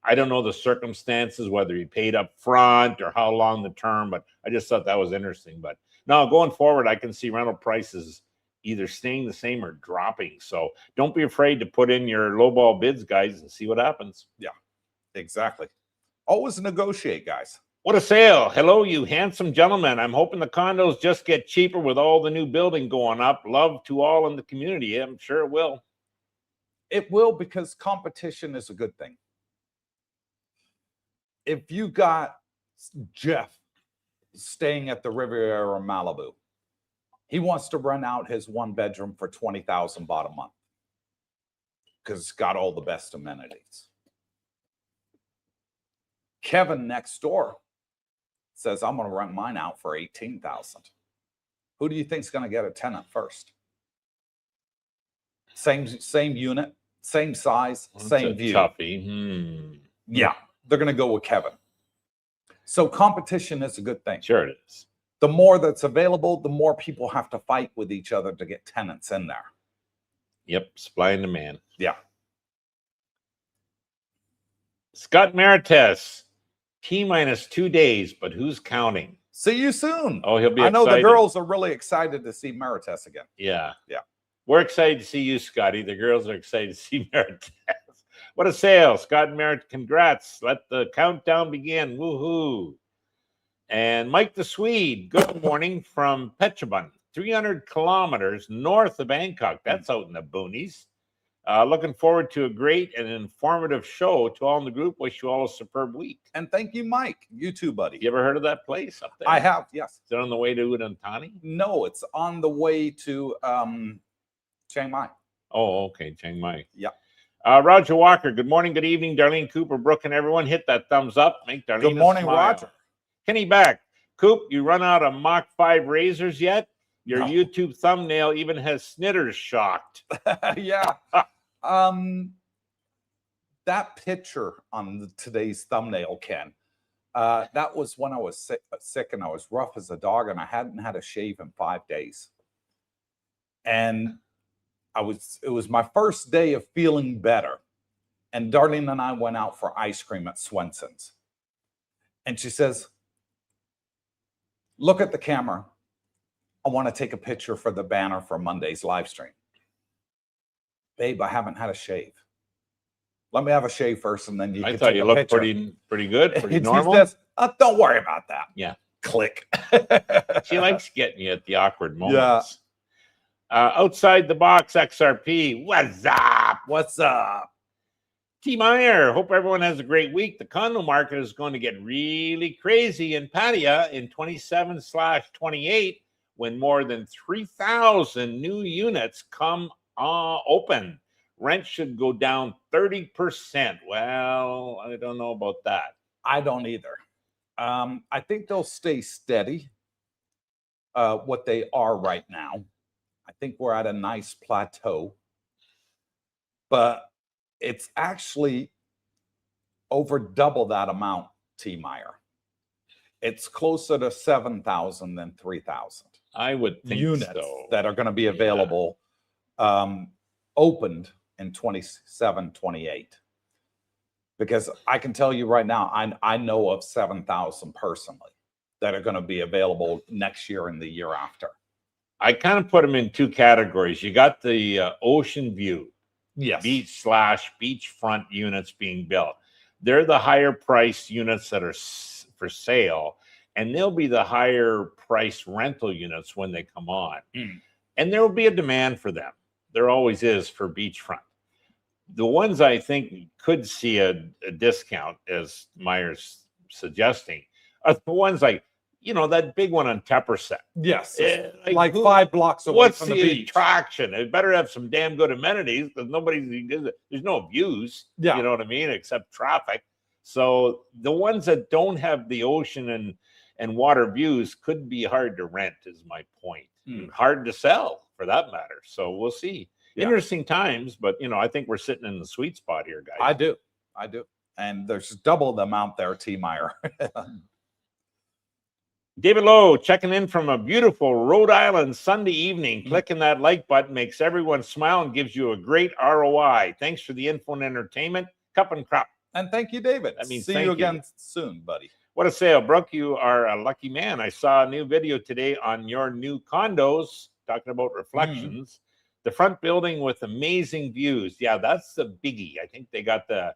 I don't know the circumstances, whether he paid up front or how long the term, but I just thought that was interesting. But no, going forward, I can see rental prices either staying the same or dropping. So don't be afraid to put in your lowball bids, guys, and see what happens. Yeah, exactly. Always negotiate, guys. What a sale. Hello, you handsome gentlemen. I'm hoping the condos just get cheaper with all the new building going up. Love to all in the community. I'm sure it will. It will, because competition is a good thing. If you got Jeff staying at the Riviera Malibu, he wants to rent out his 1-bedroom for $20,000 baht a month because it's got all the best amenities. Kevin next door says, I'm going to rent mine out for $18,000. Who do you think is going to get a tenant first? Same unit, same size, same view. Toughie. Yeah, they're going to go with Kevin. So competition is a good thing. Sure it is. The more that's available, the more people have to fight with each other to get tenants in there. Yep, supply and demand. Yeah. Scott Marites, T-minus 2 days, but who's counting? See you soon. Oh, he'll be I know excited. the girls are really excited to see Marites again. Yeah. Yeah. We're excited to see you, Scotty. The girls are excited to see Marites. What a sale. Scott and Merit, congrats. Let the countdown begin. Woohoo. And Mike the Swede, good morning from Phetchabun, 300 kilometers north of Bangkok. That's out in the boonies. Looking forward to a great and informative show. To all in the group, wish you all a superb week. And thank you, Mike. You too, buddy. You ever heard of that place up there? I have, yes. Is it on the way to Udantani? No, it's on the way to Chiang Mai. Oh, okay, Chiang Mai. Yeah. Roger Walker, good morning, good evening, Darlene, Cooper, Brooke, and everyone. Hit that thumbs up. Make Darlene Good morning, smile. Roger. Kenny back. Coop, you run out of Mach 5 razors yet? Your No. YouTube thumbnail even has snitters shocked. Yeah. That picture on today's thumbnail, Ken, that was when I was sick and I was rough as a dog and I hadn't had a shave in 5 days. And it was my first day of feeling better. And Darlene and I went out for ice cream at Swenson's. And she says, look at the camera. I want to take a picture for the banner for Monday's live stream. Babe, I haven't had a shave. Let me have a shave first, and then you can take a picture. I thought you looked pretty good, pretty normal. Says, don't worry about that. Yeah. Click. She likes getting you at the awkward moments. Yeah. Outside the box, XRP. What's up? What's up? T. Meyer, hope everyone has a great week. The condo market is going to get really crazy in Pattaya in 27/28 when more than 3,000 new units come open. Rent should go down 30%. Well, I don't know about that. I don't either. I think they'll stay steady what they are right now. I think we're at a nice plateau. But it's actually over double that amount, T. Meyer. It's closer to 7,000 than 3,000. I would think units so. That are going to be available, opened in 27/28. Because I can tell you right now, I know of 7,000 personally that are going to be available next year and the year after. I kind of put them in two categories. You got the ocean view. Yes. Beachfront units being built. They're the higher price units that are for sale, and they'll be the higher price rental units when they come on. And there will be a demand for them. There always is for beachfront. The ones I think could see a discount, as Meyer's suggesting, are the ones like, that big one on Tepperset. Yes. Like 5 blocks away What's from the the beach. attraction? It better have some damn good amenities because there's no views. Yeah. You know what I mean? Except traffic. So the ones that don't have the ocean and water views could be hard to rent, is my point. And hard to sell for that matter. So we'll see. Yeah. Interesting times, but I think we're sitting in the sweet spot here, guys. I do. And there's double the amount there, T. Meyer. David Lowe checking in from a beautiful Rhode Island Sunday evening. Clicking that like button makes everyone smile and gives you a great ROI. Thanks for the info and entertainment. Cup and crop. And thank you, David. That means see thank you you. again soon, buddy. What a sale. Brooke, you are a lucky man. I saw a new video today on your new condos, talking about reflections. The front building with amazing views. Yeah, that's the biggie. I think they got the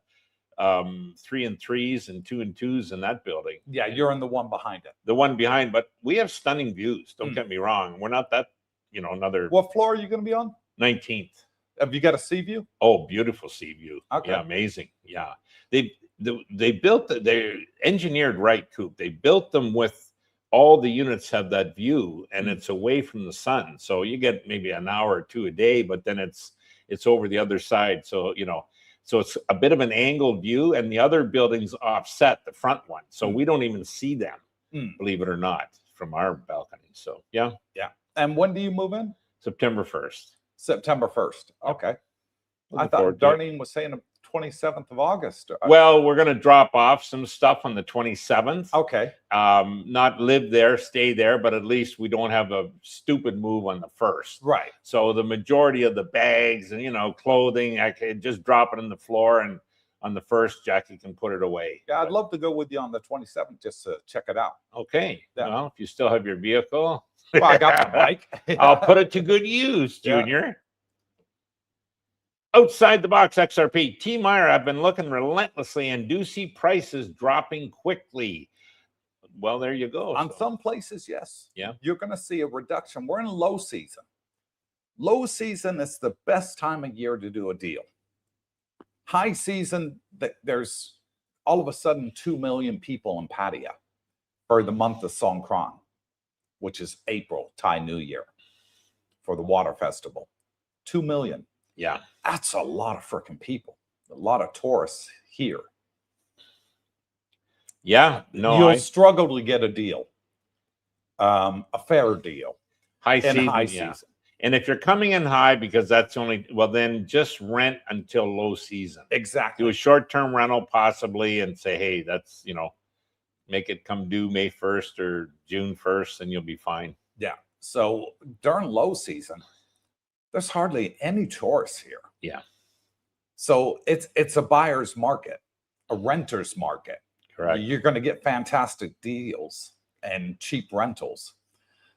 3 and 3s and 2 and 2s in that building. Yeah, you're in the one behind it. The one behind, but we have stunning views. Don't get me wrong. We're not that, another. What floor are you going to be on? 19th. Have you got a sea view? Oh, beautiful sea view. Okay. Yeah, amazing. Yeah. They built they're engineered right, Coop. They built them with all the units have that view, and it's away from the sun. So you get maybe an hour or two a day, but then it's over the other side. So, so it's a bit of an angled view, and the other buildings offset the front one. So we don't even see them, believe it or not, from our balcony. So yeah. Yeah. And when do you move in? September 1st. September 1st. Okay. I Looking thought forward to it. Darlene was saying 27th of August. Well, we're going to drop off some stuff on the 27th. Okay. Not live there, stay there, but at least we don't have a stupid move on the 1st. Right. So the majority of the bags and, clothing, I can just drop it on the floor, and on the 1st, Jackie can put it away. Yeah, I'd love to go with you on the 27th just to check it out. Okay. Yeah. Well, if you still have your vehicle. Well, I got my bike. I'll put it to good use, Yeah. Junior. Outside the box XRP. T. Meyer, I've been looking relentlessly and do see prices dropping quickly. Well, there you go. On some places, yes. Yeah. You're going to see a reduction. We're in low season. Low season is the best time of year to do a deal. High season, there's all of a sudden 2 million people in Pattaya for the month of Songkran, which is April, Thai New Year, for the water festival. 2 million. Yeah. That's a lot of freaking people. A lot of tourists here. Yeah. No, You'll struggle to get a deal, a fair deal high in season. high Yeah. season. And if you're coming in high, because that's then just rent until low season. Exactly. Do a short-term rental possibly and say, hey, that's, make it come due May 1st or June 1st and you'll be fine. Yeah. So during low season, there's hardly any tourists here. Yeah. So it's a buyer's market, a renter's market. Correct. You're going to get fantastic deals and cheap rentals.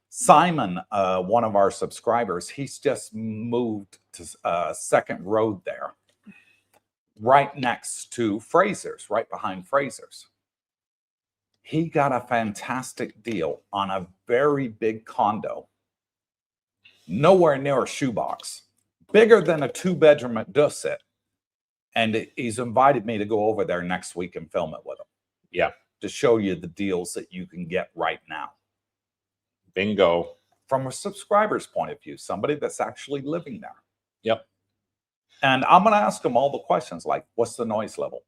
Simon, one of our subscribers, he's just moved to Second Road there, right next to Fraser's, right behind Fraser's. He got a fantastic deal on a very big condo, nowhere near a shoebox, bigger than a 2-bedroom at Dusset. And he's invited me to go over there next week and film it with him. Yeah. To show you the deals that you can get right now. Bingo. From a subscriber's point of view, somebody that's actually living there. Yep. And I'm going to ask them all the questions like, what's the noise level?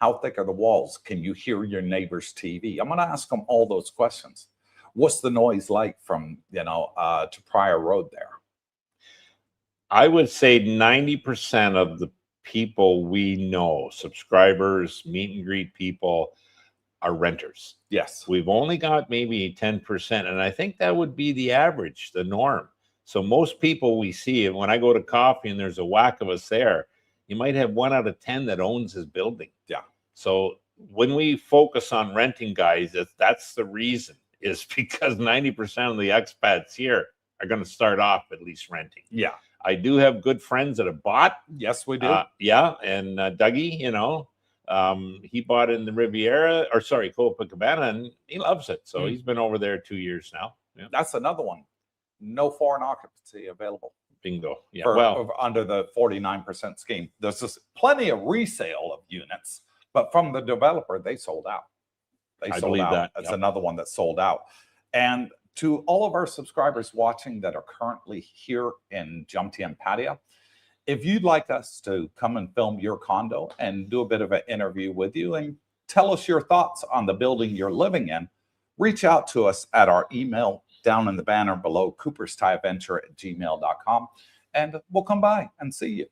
How thick are the walls? Can you hear your neighbor's TV? I'm going to ask them all those questions. What's the noise like from, to Prior Road there? I would say 90% of the people we know, subscribers, meet and greet people, are renters. Yes. We've only got maybe 10%. And I think that would be the average, the norm. So most people we see, and when I go to coffee and there's a whack of us there, you might have 1 out of 10 that owns his building. Yeah. So when we focus on renting, guys, that's the reason, is because 90% of the expats here are going to start off at least renting. Yeah. I do have good friends that have bought. Yes, we do. Yeah. And Dougie, he bought in the Riviera, or sorry, Copacabana, and he loves it. So he's been over there 2 years now. Yeah. That's another one. No foreign occupancy available. Bingo. Yeah. Under the 49% scheme. There's just plenty of resale of units, but from the developer, they sold out. I believe that. That's another one that sold out. And to all of our subscribers watching that are currently here in Jomtien Pattaya, if you'd like us to come and film your condo and do a bit of an interview with you and tell us your thoughts on the building you're living in, reach out to us at our email down in the banner below, Coopersthaiadventure@gmail.com, and we'll come by and see you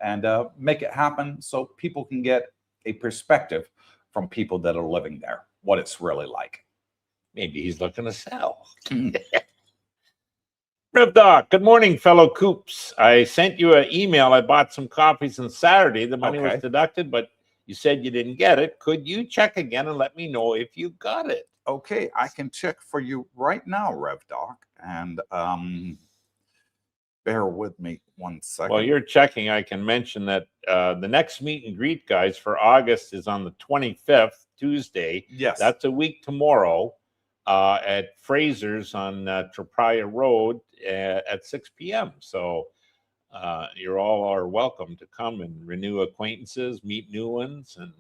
and make it happen so people can get a perspective from people that are living there, what it's really like. Maybe he's looking to sell. Rev Doc, good morning, fellow Coops. I sent you an email. I bought some coffees on Saturday. The money was deducted, but you said you didn't get it. Could you check again and let me know if you got it? Okay, I can check for you right now, Rev Doc. And bear with me 1 second. While you're checking, I can mention that the next meet and greet, guys, for August is on the 25th, Tuesday. Yes. That's a week tomorrow at Fraser's on Trapraya Road at 6 p.m. So you all are welcome to come and renew acquaintances, meet new ones, and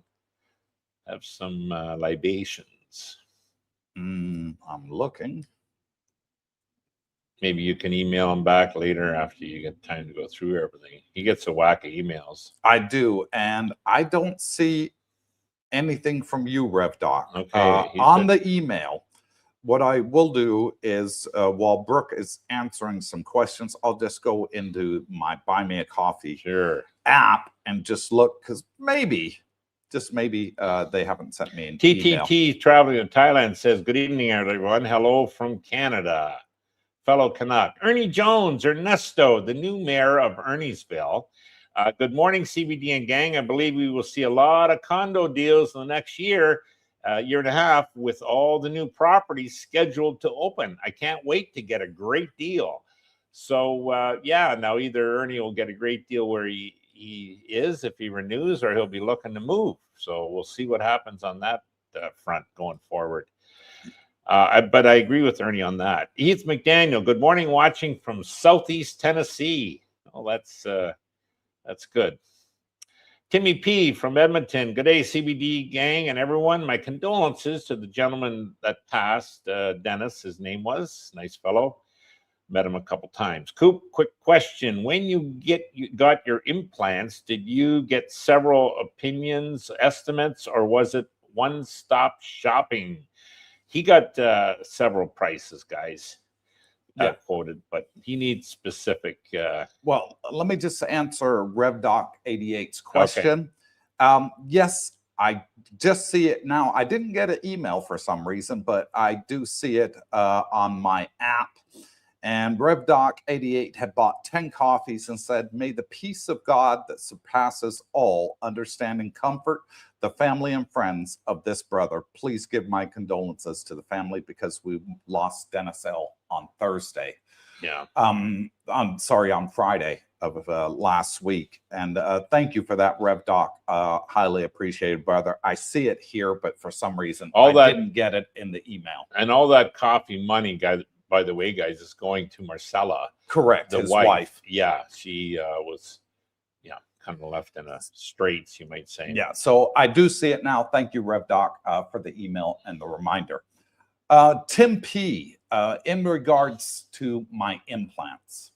have some libations. I'm looking. Maybe you can email him back later after you get time to go through everything. He gets a whack of emails. I do, and I don't see anything from you, Rev Doc. Okay. On the email, what I will do is, while Brooke is answering some questions, I'll just go into my Buy Me a Coffee app and just look, because maybe, just maybe, they haven't sent me an email. TTT Traveling to Thailand says, good evening, everyone. Hello from Canada. Fellow Canuck. Ernie Jones, Ernesto, the new mayor of Erniesville. Good morning, CBD and gang. I believe we will see a lot of condo deals in the next year and a half, with all the new properties scheduled to open. I can't wait to get a great deal. So, yeah, now either Ernie will get a great deal where he is if he renews, or he'll be looking to move. So we'll see what happens on that front going forward. But I agree with Ernie on that. Heath McDaniel, good morning, watching from Southeast Tennessee. Oh, that's good. Timmy P from Edmonton. Good day, CBD gang and everyone. My condolences to the gentleman that passed, Dennis, his name was. Nice fellow. Met him a couple times. Coop, quick question. When you got your implants, did you get several opinions, estimates, or was it one-stop shopping? He got several prices, guys, quoted, but he needs specific. Well, let me just answer Rev Doc 88's question. Yes, I just see it now. I didn't get an email for some reason, but I do see it on my app. And Rev Doc 88 had bought 10 coffees and said, may the peace of God that surpasses all understanding comfort the family and friends of this brother. Please give my condolences to the family, because we lost Dennis L. on Thursday. Yeah. I'm sorry, on Friday of last week. And thank you for that, Rev Doc. Highly appreciated, brother. I see it here, but for some reason, I didn't get it in the email. And all that coffee money, guys, by the way, guys, is going to Marcella. Correct. The his wife. Yeah, she was, kind of left in a straits, you might say. Yeah, so I do see it now. Thank you, Rev Doc, for the email and the reminder. Tim P, in regards to my implants,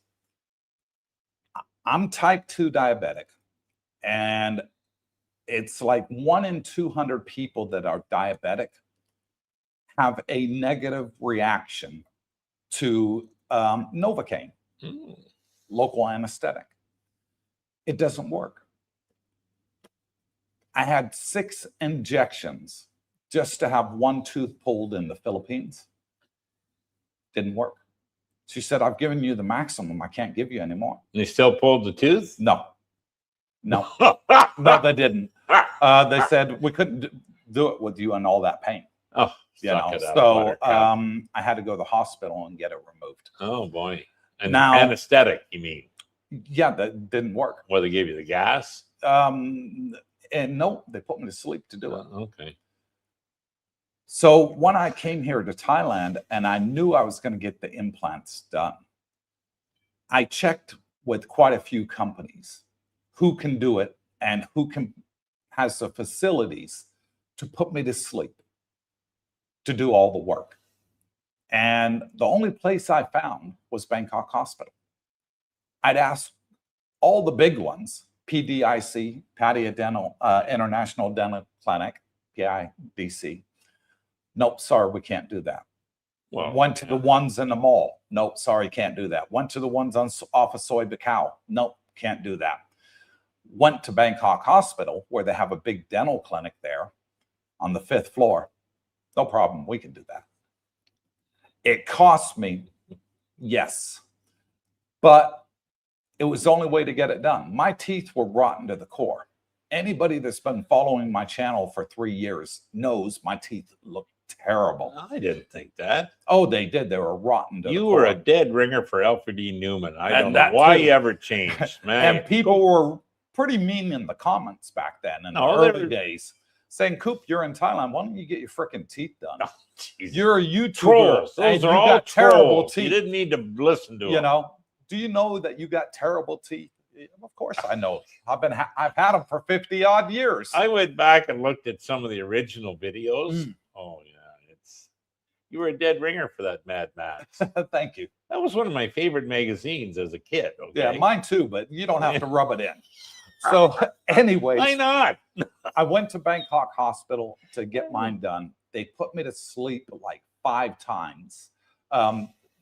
I'm type 2 diabetic, and it's like 1 in 200 people that are diabetic have a negative reaction to Novocaine, local anesthetic. It doesn't work. I had 6 injections just to have 1 tooth pulled in the Philippines. Didn't work. She said, I've given you the maximum. I can't give you any more. And they still pulled the tooth? No. No, they didn't. They said we couldn't do it with you in all that pain. Oh, so I had to go to the hospital and get it removed. Oh boy. And now, anesthetic, you mean? Yeah, that didn't work. Well, they gave you the gas? And no, they put me to sleep to do it. Okay. So when I came here to Thailand and I knew I was going to get the implants done, I checked with quite a few companies who can do it and who has the facilities to put me to sleep, to do all the work. And the only place I found was Bangkok Hospital. I'd asked all the big ones, PDIC, Pattaya Dental, International Dental Clinic, PIDC. Nope, sorry, we can't do that. Well, went to the ones in the mall. Nope, sorry, can't do that. Went to the ones off of Soy Bacau. Nope, can't do that. Went to Bangkok Hospital, where they have a big dental clinic there on the 5th floor. No problem, we can do that. It cost me, yes, but it was the only way to get it done. My teeth were rotten to the core. Anybody that's been following my channel for 3 years knows my teeth look terrible. I didn't think that. Oh, they did. They were rotten to the You core. were a dead ringer for Alfred E. Newman. I And don't know that why too. you ever changed, man. And people were pretty mean in the comments back then in the early days, saying, Coop, you're in Thailand. Why don't you get your freaking teeth done? Oh, Jesus. You're a YouTuber. Trolls. Those and are you all got terrible trolls. teeth. You didn't need to listen to them. You know, do you know that you got terrible teeth? Of course I know. I've had them for 50 odd years. I went back and looked at some of the original videos. Oh yeah, you were a dead ringer for that Mad Max. Thank you. That was one of my favorite magazines as a kid. Okay? Yeah, mine too, but you don't have to rub it in. So anyways, why not? I went to Bangkok Hospital to get mine done. They put me to sleep like 5 times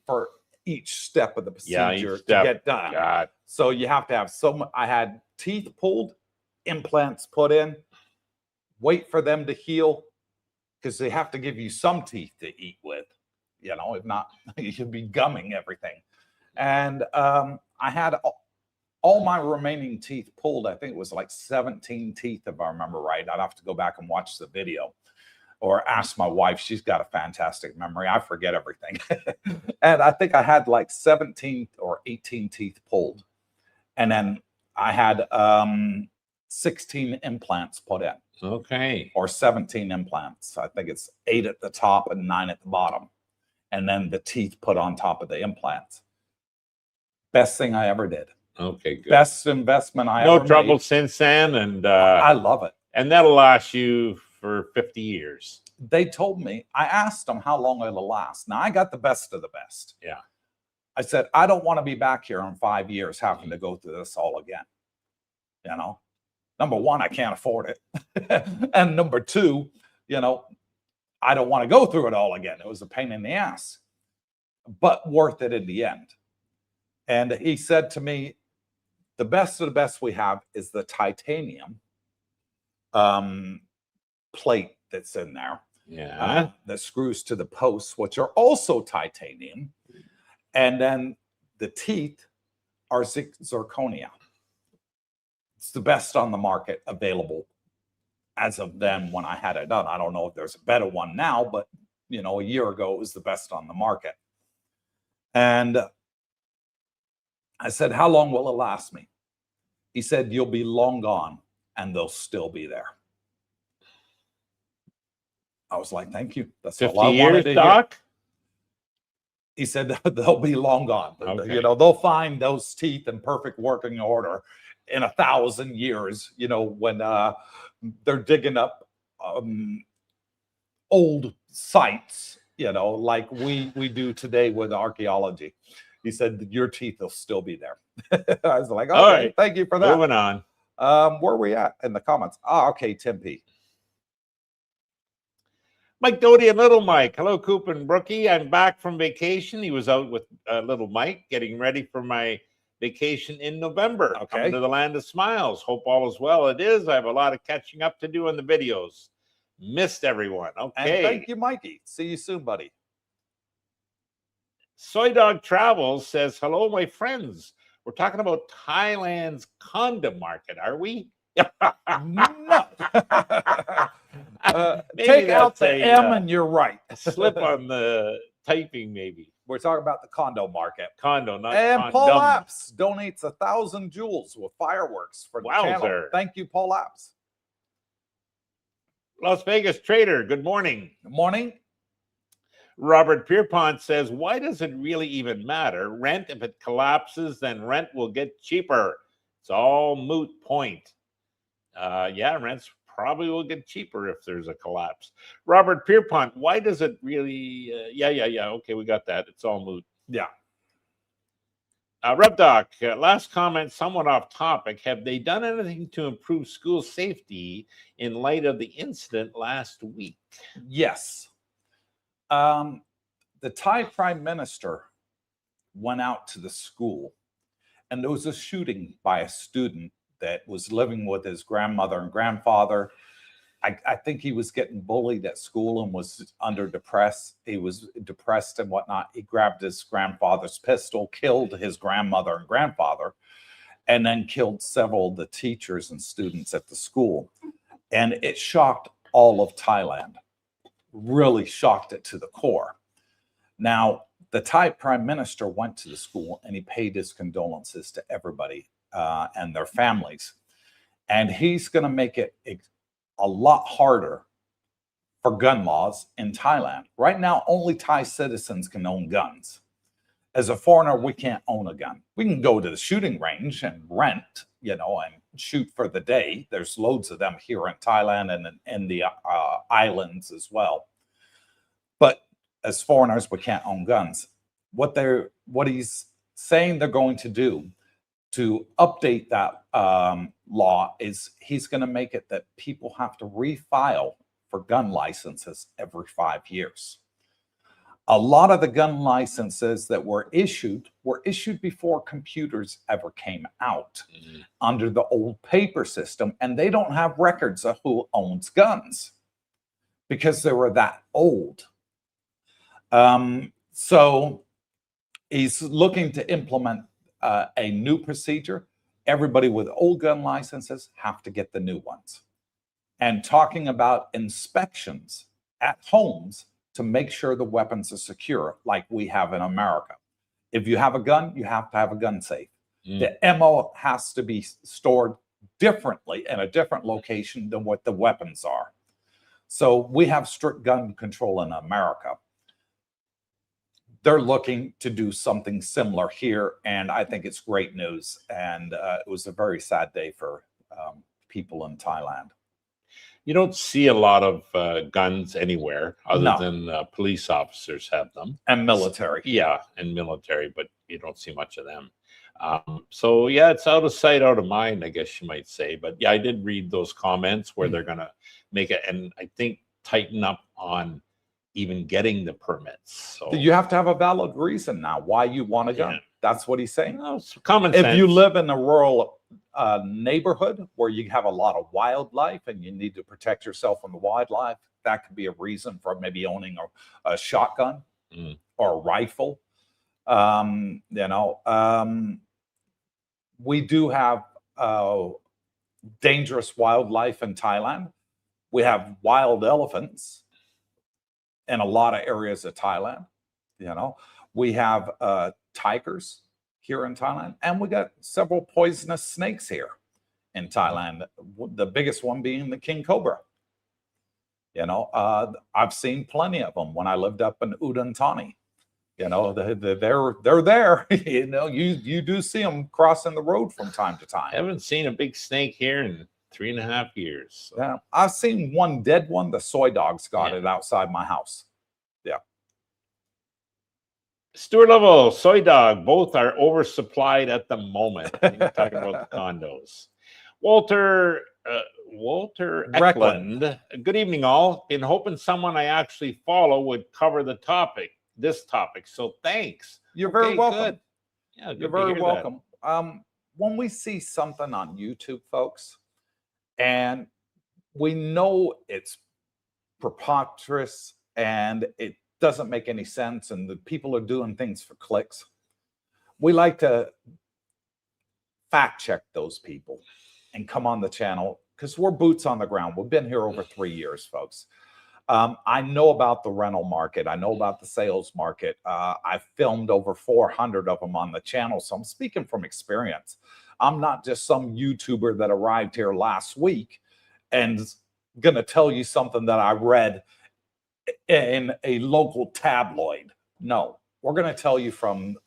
for each step of the procedure to get done. God. So you have to have I had teeth pulled, implants put in, wait for them to heal, because they have to give you some teeth to eat with. You know, if not, you should be gumming everything. And I had all my remaining teeth pulled. I think it was like 17 teeth, if I remember right. I'd have to go back and watch the video or ask my wife. She's got a fantastic memory. I forget everything. And I think I had like 17 or 18 teeth pulled. And then I had 16 implants put in. Okay. Or 17 implants. I think it's 8 at the top and 9 at the bottom. And then the teeth put on top of the implants. Best thing I ever did. Okay, good. Best investment I ever No made. trouble since then. And I love it. And that'll last you for 50 years. They told me, I asked them how long it'll last. Now I got the best of the best. Yeah. I said, I don't want to be back here in 5 years having to go through this all again. You know, number one, I can't afford it. And number two, you know, I don't want to go through it all again. It was a pain in the ass, but worth it in the end. And he said to me, the best of the best we have is the titanium plate that's in there. Yeah. That screws to the posts, which are also titanium. And then the teeth are zirconia. It's the best on the market available as of then when I had it done. I don't know if there's a better one now, but you know, a year ago it was the best on the market. And I said, how long will it last me? He said, you'll be long gone and they'll still be there. I was like, thank you. That's 50 all I wanted to years, Doc? hear. He said they'll be long gone. Okay. You know, they'll find those teeth in perfect working order in 1,000 years, you know, when they're digging up old sites, you know, like we do today with archaeology. He said your teeth will still be there. I was like, okay, all right, thank you for that. Moving on. Where are we at in the comments? Oh, okay, Tim P. Mike Doty and Little Mike. Hello, Coop and Brookie. I'm back from vacation. He was out with Little Mike getting ready for my vacation in November. Okay. Coming to the land of smiles. Hope all is well. It is. I have a lot of catching up to do on the videos. Missed everyone. Okay. And thank you, Mikey. See you soon, buddy. Soy Dog Travels says, hello, my friends. We're talking about Thailand's condo market, are we? No. Take out the M and you're right. Slip on the typing, maybe. We're talking about the condo market. Condo, not and condom. Paul Apps donates 1,000 joules with fireworks for the channel. Thank you, Paul Apps. Las Vegas Trader, good morning. Good morning. Robert Pierpont says, why does it really even matter? Rent, if it collapses, then rent will get cheaper. It's all moot point. Yeah, rents probably will get cheaper if there's a collapse. Robert Pierpont, why does it really? Yeah. Okay, we got that. It's all moot. Yeah. Rev Doc, last comment, somewhat off topic. Have they done anything to improve school safety in light of the incident last week? Yes. The Thai Prime Minister went out to the school, and there was a shooting by a student that was living with his grandmother and grandfather. I think he was getting bullied at school and was depressed. He was depressed and whatnot. He grabbed his grandfather's pistol, killed his grandmother and grandfather, and then killed several of the teachers and students at the school. And it shocked all of Thailand, really shocked it to the core. Now, the Thai prime minister went to the school and he paid his condolences to everybody and their families. And he's going to make it a lot harder for gun laws in Thailand. Right now, only Thai citizens can own guns. As a foreigner, we can't own a gun. We can go to the shooting range and rent, and shoot for the day. There's loads of them here in Thailand and in the islands as well. But as foreigners, we can't own guns. What he's saying they're going to do to update that law is he's going to make it that people have to refile for gun licenses every 5 years. A lot of the gun licenses that were issued before computers ever came out under the old paper system, and they don't have records of who owns guns because they were that old. So he's looking to implement a new procedure. Everybody with old gun licenses have to get the new ones. And talking about inspections at homes to make sure the weapons are secure, like we have in America. If you have a gun, you have to have a gun safe. The ammo has to be stored differently in a different location than what the weapons are. So we have strict gun control in America. They're looking to do something similar here, and I think it's great news. And it was a very sad day for people in Thailand. You don't see a lot of guns anywhere other than police officers have them. And military. Yeah, and military, but you don't see much of them. So, yeah, it's out of sight, out of mind, I guess you might say. But, yeah, I did read those comments where they're going to make it, and I think tighten up on even getting the permits. So you have to have a valid reason now why you want a gun. Yeah. That's what he's saying. No, it's common sense. If you live in a rural neighborhood where you have a lot of wildlife and you need to protect yourself from the wildlife, that could be a reason for maybe owning a shotgun or a rifle. We do have dangerous wildlife in Thailand. We have wild elephants in a lot of areas of Thailand. We have tigers here in Thailand, and we got several poisonous snakes here in Thailand. The biggest one being the king cobra. I've seen plenty of them when I lived up in Udon Thani. They're there. You do see them crossing the road from time to time. I haven't seen a big snake here in 3.5 years. So. Yeah, I've seen one dead one. The soy dogs got it outside my house. Yeah. Stuart Level, Soy Dog, both are oversupplied at the moment. You're talking about the condos. Walter Eklund, good evening all. Been hoping someone I actually follow would cover this topic. So thanks. You're very welcome. Good. Yeah, good. You're very welcome. When we see something on YouTube, folks, and we know it's preposterous and it doesn't make any sense and the people are doing things for clicks, we like to fact check those people and come on the channel because we're boots on the ground. We've been here over 3 years, folks. I know about the rental market. I know about the sales market. I've filmed over 400 of them on the channel, so I'm speaking from experience. I'm not just some YouTuber that arrived here last week and going to tell you something that I read in a local tabloid. No, we're going to tell you from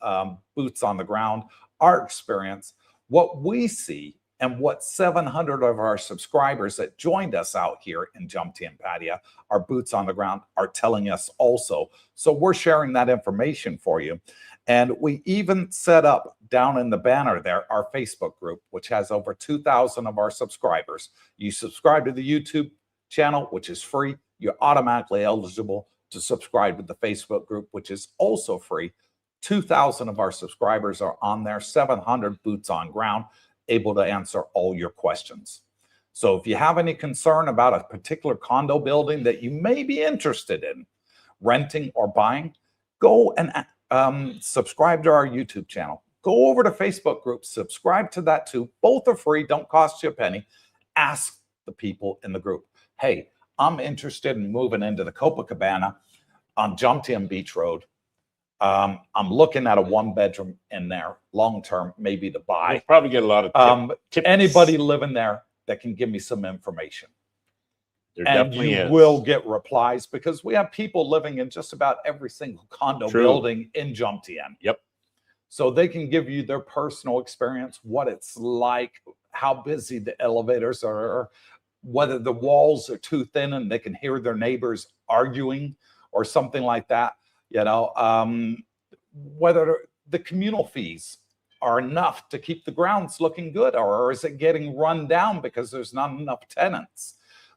boots on the ground, our experience, what we see, and what 700 of our subscribers that joined us out here in Coopersthaiadventure, our boots on the ground, are telling us also. So we're sharing that information for you. And we even set up down in the banner there our Facebook group, which has over 2,000 of our subscribers. You subscribe to the YouTube channel, which is free. You're automatically eligible to subscribe to the Facebook group, which is also free. 2,000 of our subscribers are on there, 700 boots on ground, able to answer all your questions. So if you have any concern about a particular condo building that you may be interested in renting or buying, go and subscribe to our YouTube channel. Go over to Facebook group, subscribe to that too. Both are free, don't cost you a penny. Ask the people in the group, hey, I'm interested in moving into the Copacabana on Jomtien Beach Road. I'm looking at a 1-bedroom in there, long-term, maybe to buy. You'll probably get a lot of tips. Anybody living there that can give me some information. There And definitely you is. will get replies because we have people living in just about every single condo True. building in Jomtien. Yep. So they can give you their personal experience, what it's like, how busy the elevators are, whether the walls are too thin and they can hear their neighbors arguing or something like that. You know, whether the communal fees are enough to keep the grounds looking good, or is it getting run down because there's not enough tenants?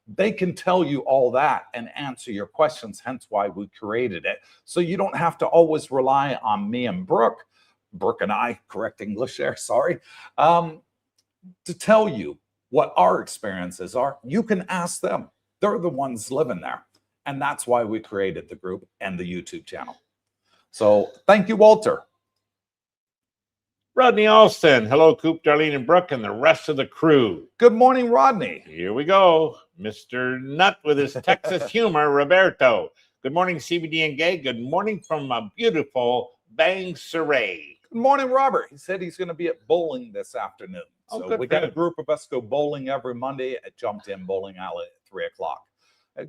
They can tell you all that and answer your questions, hence why we created it. So you don't have to always rely on me and Brooke and I, correct English there, sorry, to tell you what our experiences are. You can ask them. They're the ones living there. And that's why we created the group and the YouTube channel. So thank you, Walter. Rodney Alston. Hello, Coop, Darlene, and Brooke, and the rest of the crew. Good morning, Rodney. Here we go. Mr. Nut with his Texas humor, Roberto. Good morning, CBD and Gay. Good morning from a beautiful Bang Saray. Good morning, Robert. He said he's going to be at bowling this afternoon. Oh, So good we for got a him. group of us go bowling every Monday at Jomtien Bowling Alley at 3 o'clock.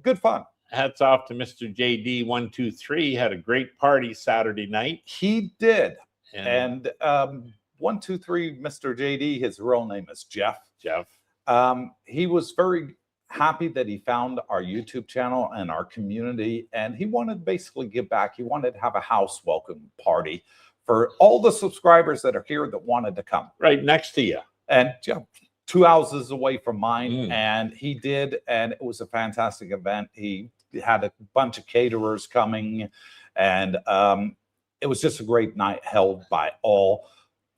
Good fun. Hats off to Mr. JD123. Had a great party Saturday night. He did. And And 123, Mr. JD, his real name is Jeff. Jeff. He was very happy that he found our YouTube channel and our community, and he wanted to basically give back. He wanted to have a house welcome party for all the subscribers that are here that wanted to come. Right next to you. And you know, 2 houses away from mine, Mm. and he did, and it was a fantastic event. He had a bunch of caterers coming, and it was just a great night held by all.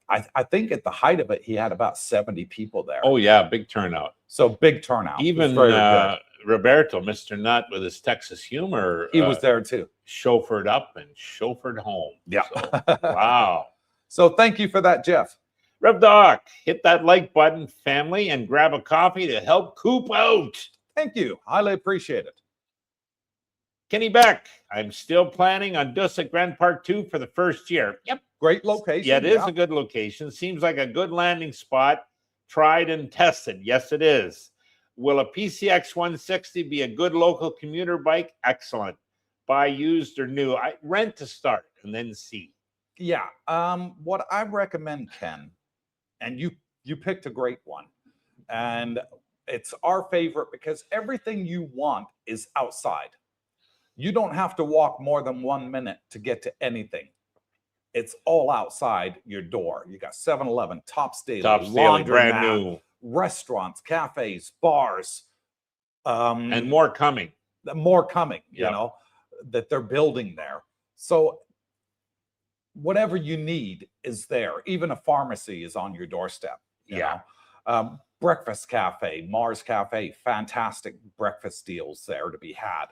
I think at the height of it, he had about 70 people there. Oh, yeah, big turnout. So big turnout. It was Even very good. Roberto, Mr. Nut with his Texas humor, He was there too. chauffeured up and chauffeured home. Yeah. So, wow. So thank you for that, Jeff. Rev Doc, hit that like button, family, and grab a coffee to help Coop out. Thank you. Highly appreciate it. Kenny Beck, I'm still planning on Dusick Grand Park 2 for the first year. Yep. Great location. Yeah, it is a good location. Seems like a good landing spot. Tried and tested. Yes, it is. Will a PCX 160 be a good local commuter bike? Excellent. Buy used or new? I rent to start and then see. Yeah. What I recommend, Ken, and you picked a great one, and it's our favorite because everything you want is outside. You don't have to walk more than 1 minute to get to anything. It's all outside your door. You got 7-Eleven, Tops Daily, Tops Daily, brand laundromat, new. restaurants, cafes, bars, And more coming. more coming, you Yep. know, that they're building there. So whatever you need is there. Even a pharmacy is on your doorstep. You Yeah. know? Breakfast cafe, Mars Cafe, fantastic breakfast deals there to be had.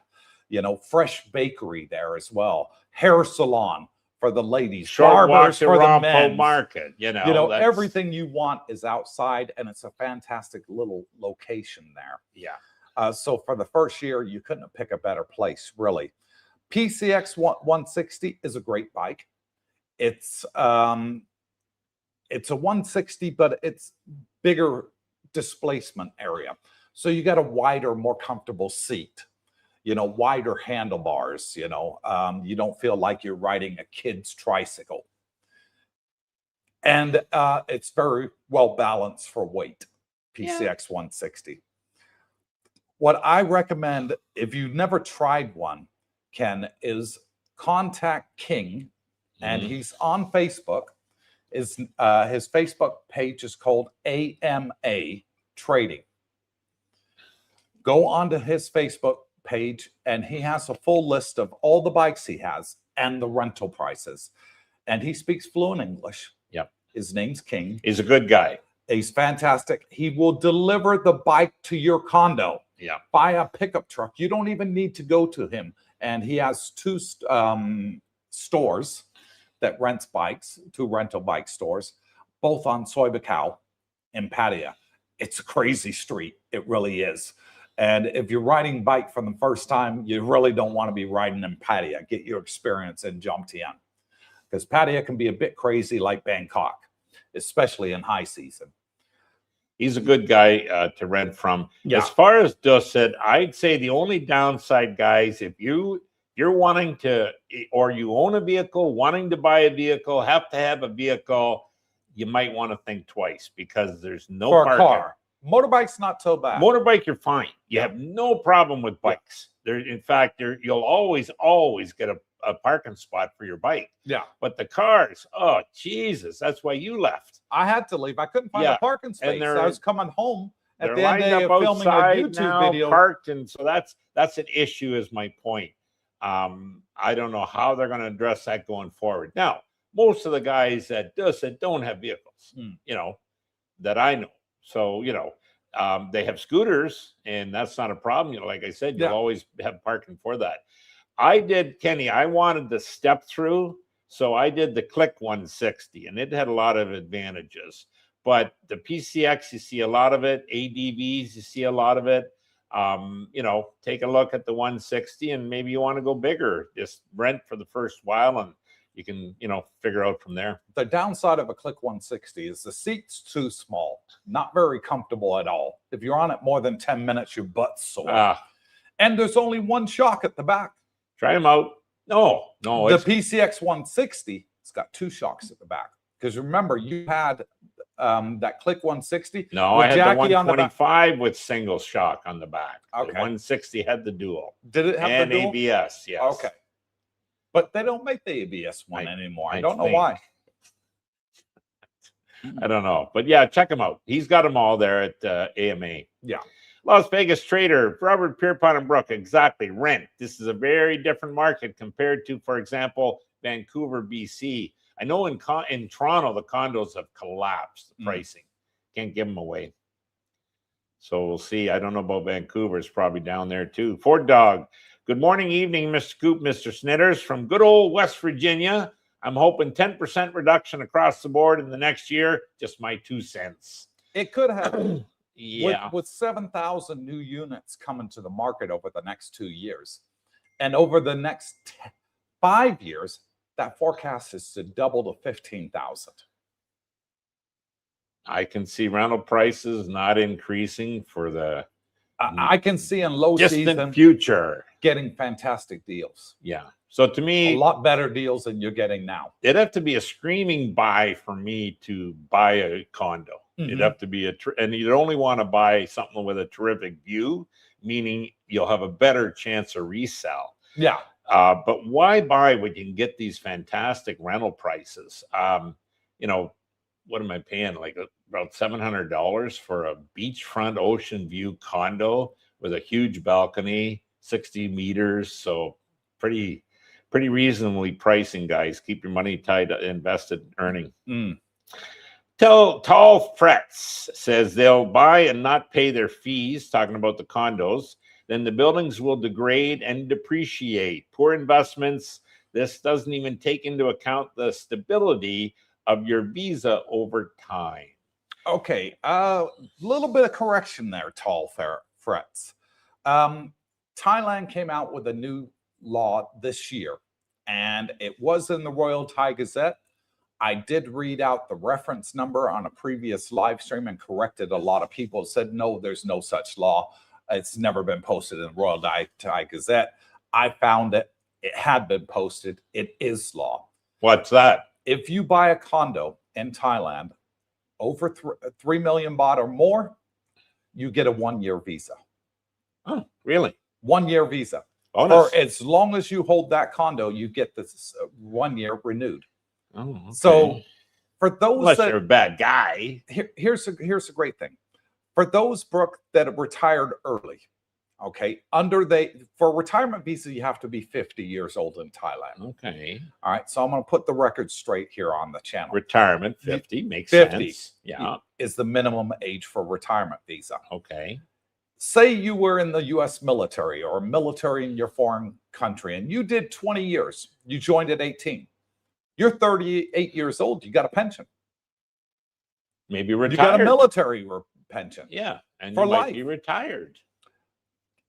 You know, fresh bakery there as well. Hair salon for the ladies, Short walk barbers to for the Rompo men. Market. You know, that's- Everything you want is outside, and it's a fantastic little location there. Yeah. So for the first year, you couldn't have picked a better place, really. PCX 160 is a great bike. It's a 160, but it's bigger displacement area. So you got a wider, more comfortable seat, you know, wider handlebars, you know, you don't feel like you're riding a kid's tricycle. And it's very well balanced for weight, PCX 160. What I recommend, if you've never tried one, Ken, is contact King, and Mhm. he's on Facebook. His Facebook page is called AMA Trading. Go onto his Facebook page, and he has a full list of all the bikes he has and the rental prices. And he speaks fluent English. Yep. His name's King. He's a good guy. He's fantastic. He will deliver the bike to your condo. Yeah. Buy a pickup truck. You don't even need to go to him. And he has two stores that rents bikes, two rental bike stores, both on Soibakau and Pattaya. It's a crazy street. It really is. And if you're riding bike for the first time, you really don't want to be riding in Pattaya. Get your experience in Jomtien, because Pattaya can be a bit crazy like Bangkok, especially in high season. He's a good guy to rent from. Yeah. As far as Dus said, I'd say the only downside, guys, if you're wanting to, or you own a vehicle, wanting to buy a vehicle, have to have a vehicle, you might want to think twice, because there's no For a parking. car. Motorbike's not so bad. Motorbike, you're fine. You have no problem with bikes. There, in fact, you'll always get a parking spot for your bike. Yeah. But the cars, oh Jesus, that's why you left. I had to leave. I couldn't find a parking space. I was coming home at the end of filming a YouTube video. Parked, and so that's an issue, is my point. I don't know how they're going to address that going forward. Now, most of the guys that don't have vehicles, that I know. So, they have scooters, and that's not a problem. Like I said, you'll always have parking for that. I did, Kenny, I wanted the step through, so I did the Click 160, and it had a lot of advantages. But the PCX, you see a lot of it. ADVs, you see a lot of it. Take a look at the 160, and maybe you want to go bigger. Just rent for the first while, and you can, figure out from there. The downside of a Click 160 is the seat's too small, not very comfortable at all. If you're on it more than 10 minutes, your butt's sore. And there's only one shock at the back. Try them out. No. The PCX 160, it's got two shocks at the back. Because remember, you had that Click 160. No, I had the 125 with single shock on the back. Okay. The 160 had the dual. Did it have the dual? And ABS, yes. Okay. But they don't make the ABS one anymore. I don't know why. I don't know. But yeah, check him out. He's got them all there at AMA. Yeah. Las Vegas Trader, Robert Pierpont and Brooke. Exactly. Rent. This is a very different market compared to, for example, Vancouver, BC. I know in Toronto, the condos have collapsed the pricing. Can't give them away. So we'll see. I don't know about Vancouver. It's probably down there too. Ford Dog. Good morning, evening, Mr. Scoop, Mr. Snitters from good old West Virginia. I'm hoping 10% reduction across the board in the next year. Just my 2 cents. It could happen. Yeah. With 7,000 new units coming to the market over the next 2 years. And over the next 5 years, that forecast is to double to 15,000. I can see rental prices not increasing for the I can see in low distant season future getting fantastic deals. Yeah. So to me, a lot better deals than you're getting now. It'd have to be a screaming buy for me to buy a condo. It'd have to be and you'd only want to buy something with a terrific view, meaning you'll have a better chance of resell. Yeah. But why buy when you can get these fantastic rental prices? What am I paying? Like about $700 for a beachfront ocean view condo with a huge balcony, 60 meters. So pretty reasonably pricing, guys. Keep your money tied, invested, earning. Tall Frets says they'll buy and not pay their fees, talking about the condos. Then the buildings will degrade and depreciate. Poor investments. This doesn't even take into account the stability of your visa over time. Okay, a little bit of correction there, Tall Frets. Thailand came out with a new law this year, and it was in the Royal Thai Gazette. I did read out the reference number on a previous live stream and corrected a lot of people. Said, no, there's no such law. It's never been posted in the Royal Thai Gazette. I found it. It had been posted. It is law. What's that? If you buy a condo in Thailand over 3 million baht or more, you get a 1-year visa. Oh, really? 1-year visa. Bonus. For as long as you hold that condo, you get this 1 year renewed. Oh, okay. So for those unless you're a bad guy. Here's a great thing. For those, Brooke, that retired early Okay. For retirement visa, you have to be 50 years old in Thailand. Okay. All right. So I'm going to put the record straight here on the channel. Retirement 50 makes 50 sense. Yeah. is the minimum age for retirement visa. Okay. Say you were in the US military or military in your foreign country and you did 20 years. You joined at 18. You're 38 years old. You got a pension. Maybe retired. You got a military pension. Yeah. And for you might life. be retired.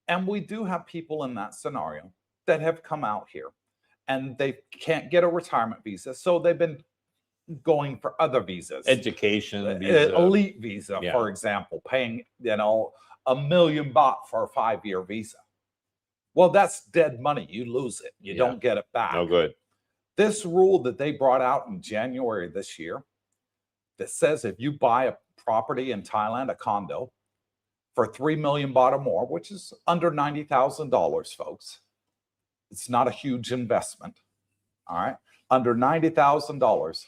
And we do have people in that scenario that have come out here and they can't get a retirement visa. So they've been going for other visas. Education visa. Elite visa, Yeah. for example, paying, $1 million baht for a 5-year visa. Well, that's dead money. You lose it. You don't get it back. No good. This rule that they brought out in January this year that says if you buy a property in Thailand, a condo, for 3 million baht or more, which is under $90,000, folks. It's not a huge investment. All right. Under $90,000,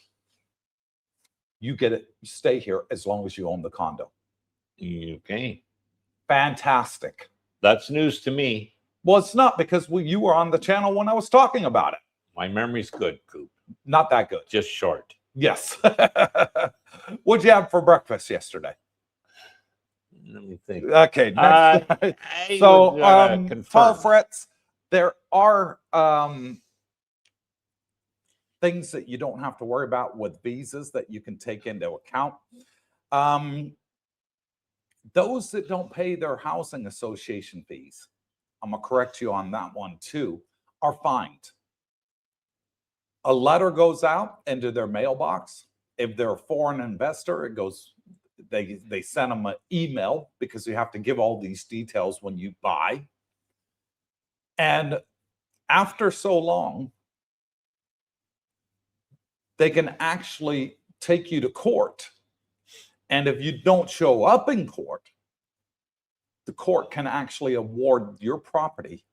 you get it, you stay here as long as you own the condo. Okay. Fantastic. That's news to me. Well, it's not because you were on the channel when I was talking about it. My memory's good, Coop. Not that good. Just short. Yes. What'd you have for breakfast yesterday? Let me think. Okay. Next. So, tall frets, there are things that you don't have to worry about with visas that you can take into account. Those that don't pay their housing association fees, I'm going to correct you on that one too, are fined. A letter goes out into their mailbox. If they're a foreign investor, it goes, they send them an email because you have to give all these details when you buy. And after so long, they can actually take you to court. And if you don't show up in court, the court can actually award your property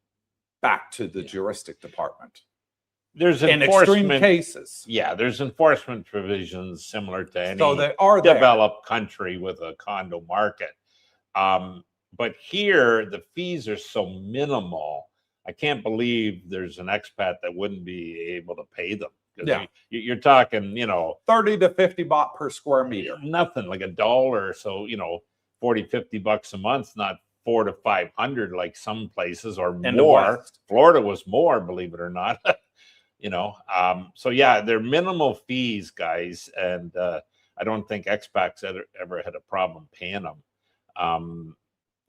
back to the juristic department. There's in enforcement extreme cases. Yeah, there's enforcement provisions similar to any So they are developed country with a condo market. But here, the fees are so minimal. I can't believe there's an expat that wouldn't be able to pay them. Yeah. You're talking, 30 to 50 baht per square meter. Nothing like $1. So, 40, 50 bucks a month, not 400 to 500 like some places or more. Florida was more, believe it or not. So yeah, they're minimal fees, guys. And I don't think expats ever had a problem paying them.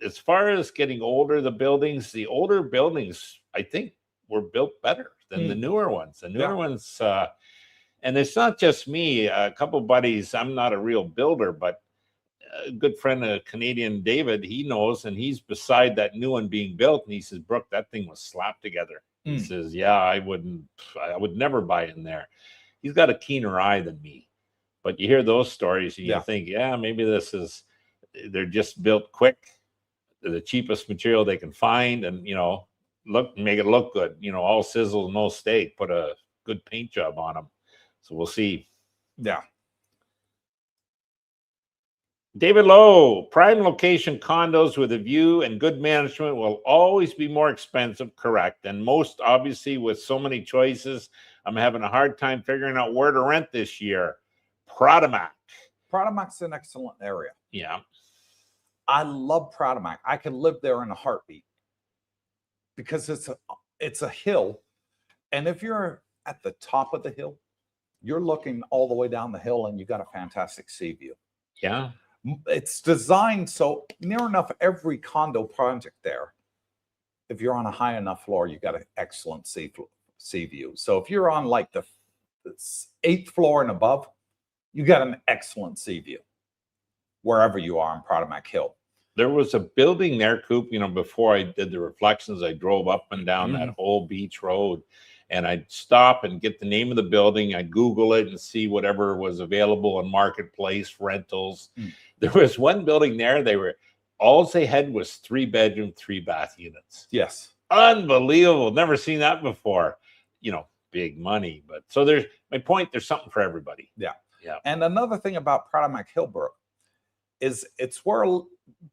As far as getting older, the older buildings, I think, were built better than the newer ones. The newer ones, and it's not just me. A couple buddies, I'm not a real builder, but a good friend, a Canadian, David, he knows, and he's beside that new one being built. And he says, Brooke, that thing was slapped together. He says, yeah, I would never buy in there. He's got a keener eye than me. But you hear those stories and you think, yeah, maybe they're just built quick, the cheapest material they can find, and, make it look good, all sizzle, no steak, put a good paint job on them. So we'll see. Yeah. David Lowe, prime location condos with a view and good management will always be more expensive, correct? And most obviously with so many choices, I'm having a hard time figuring out where to rent this year. Pradamak. Pradamac's an excellent area. Yeah. I love Pradamak. I could live there in a heartbeat because it's a hill. And if you're at the top of the hill, you're looking all the way down the hill and you got a fantastic sea view. Yeah. It's designed so near enough every condo project there, if you're on a high enough floor, you got an excellent sea view. So if you're on like the 8th floor and above, you got an excellent sea view wherever you are on Pradamak Hill. There was a building there, Coop, before I did the reflections, I drove up and down that whole beach road. And I'd stop and get the name of the building. I'd Google it and see whatever was available in marketplace, rentals. There was one building there. All they had was 3-bedroom, 3-bath units. Yes. Unbelievable. Never seen that before. Big money. But so there's something for everybody. Yeah. Yeah. And another thing about Pradamak Hill, Brooke, is it's where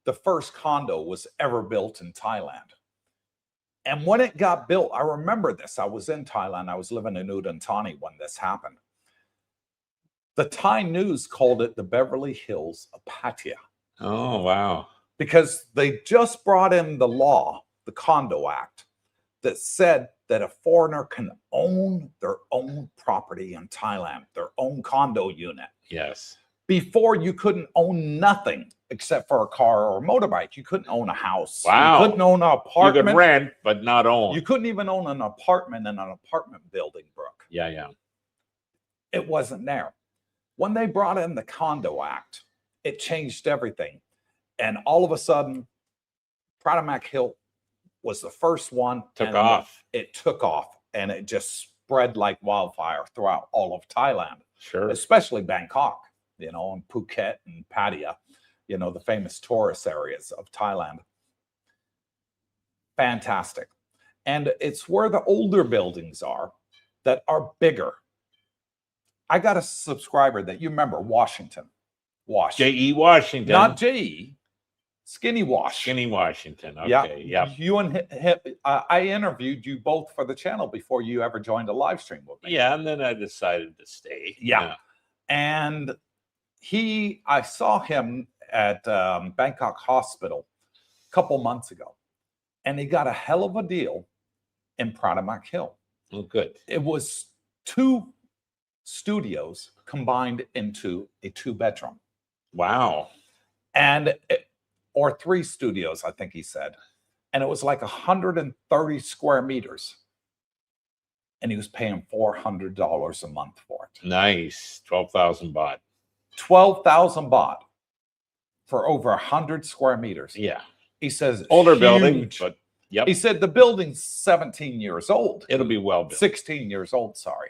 the first condo was ever built in Thailand. And when it got built, I remember this. I was in Thailand. I was living in Udon Thani when this happened. The Thai news called it the Beverly Hills of Pattaya. Oh, wow. Because they just brought in the law, the Condo Act, that said that a foreigner can own their own property in Thailand, their own condo unit. Yes. Before, you couldn't own nothing except for a car or a motorbike. You couldn't own a house. Wow. You couldn't own an apartment. You could rent, but not own. You couldn't even own an apartment in an apartment building, Brooke. Yeah, yeah. It wasn't there. When they brought in the Condo Act, it changed everything. And all of a sudden, Pradamak Hill was the first one. Took off. It took off, and it just spread like wildfire throughout all of Thailand. Sure. Especially Bangkok, you know, and Phuket and Pattaya, you know, the famous tourist areas of Thailand. Fantastic. And it's where the older buildings are that are bigger. I got a subscriber that you remember, Washington. J.E. Washington. Not J.E. Skinny Wash. Skinny Washington. Okay. Yeah. You and him, I interviewed you both for the channel before you ever joined a live stream with me. Yeah, and then I decided to stay. Yeah. And I saw him at Bangkok Hospital a couple months ago, and he got a hell of a deal in Pradamak Hill. Oh, good. It was 2 studios combined into a 2-bedroom. Wow. And or 3 studios, I think he said. And it was like 130 square meters. And he was paying $400 a month for it. Nice. 12,000 baht. 12,000 baht for over 100 square meters. Yeah. He says Older huge. building, but yep. He said the building's 17 years old. It'll be well built. 16 years old, sorry.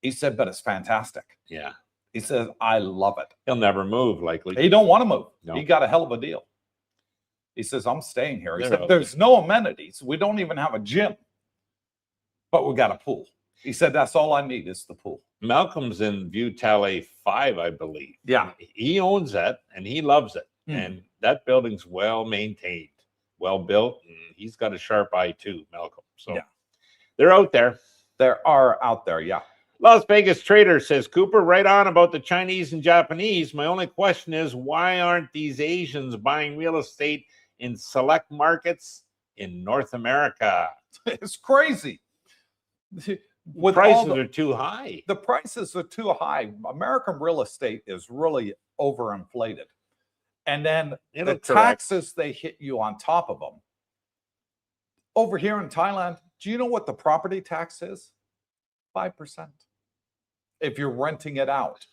He said, but it's fantastic. Yeah. He says, I love it. He'll never move, likely. He don't want to move. No. He got a hell of a deal. He says, I'm staying here. He They're said, okay. there's no amenities. We don't even have a gym, but we got a pool. He said, that's all I need is the pool. Malcolm's in View Talley 5, I believe. Yeah. He owns that, and he loves it. And that building's well maintained, well built, and he's got a sharp eye too, Malcolm. So yeah. They're out there. There are out there, yeah. Las Vegas Trader says, Cooper, right on about the Chinese and Japanese. My only question is, why aren't these Asians buying real estate in select markets in North America? It's crazy. With prices are too high. The prices are too high. American real estate is really overinflated. And then the taxes they hit you on top of them. Over here in Thailand, do you know what the property tax is? 5%. If you're renting it out.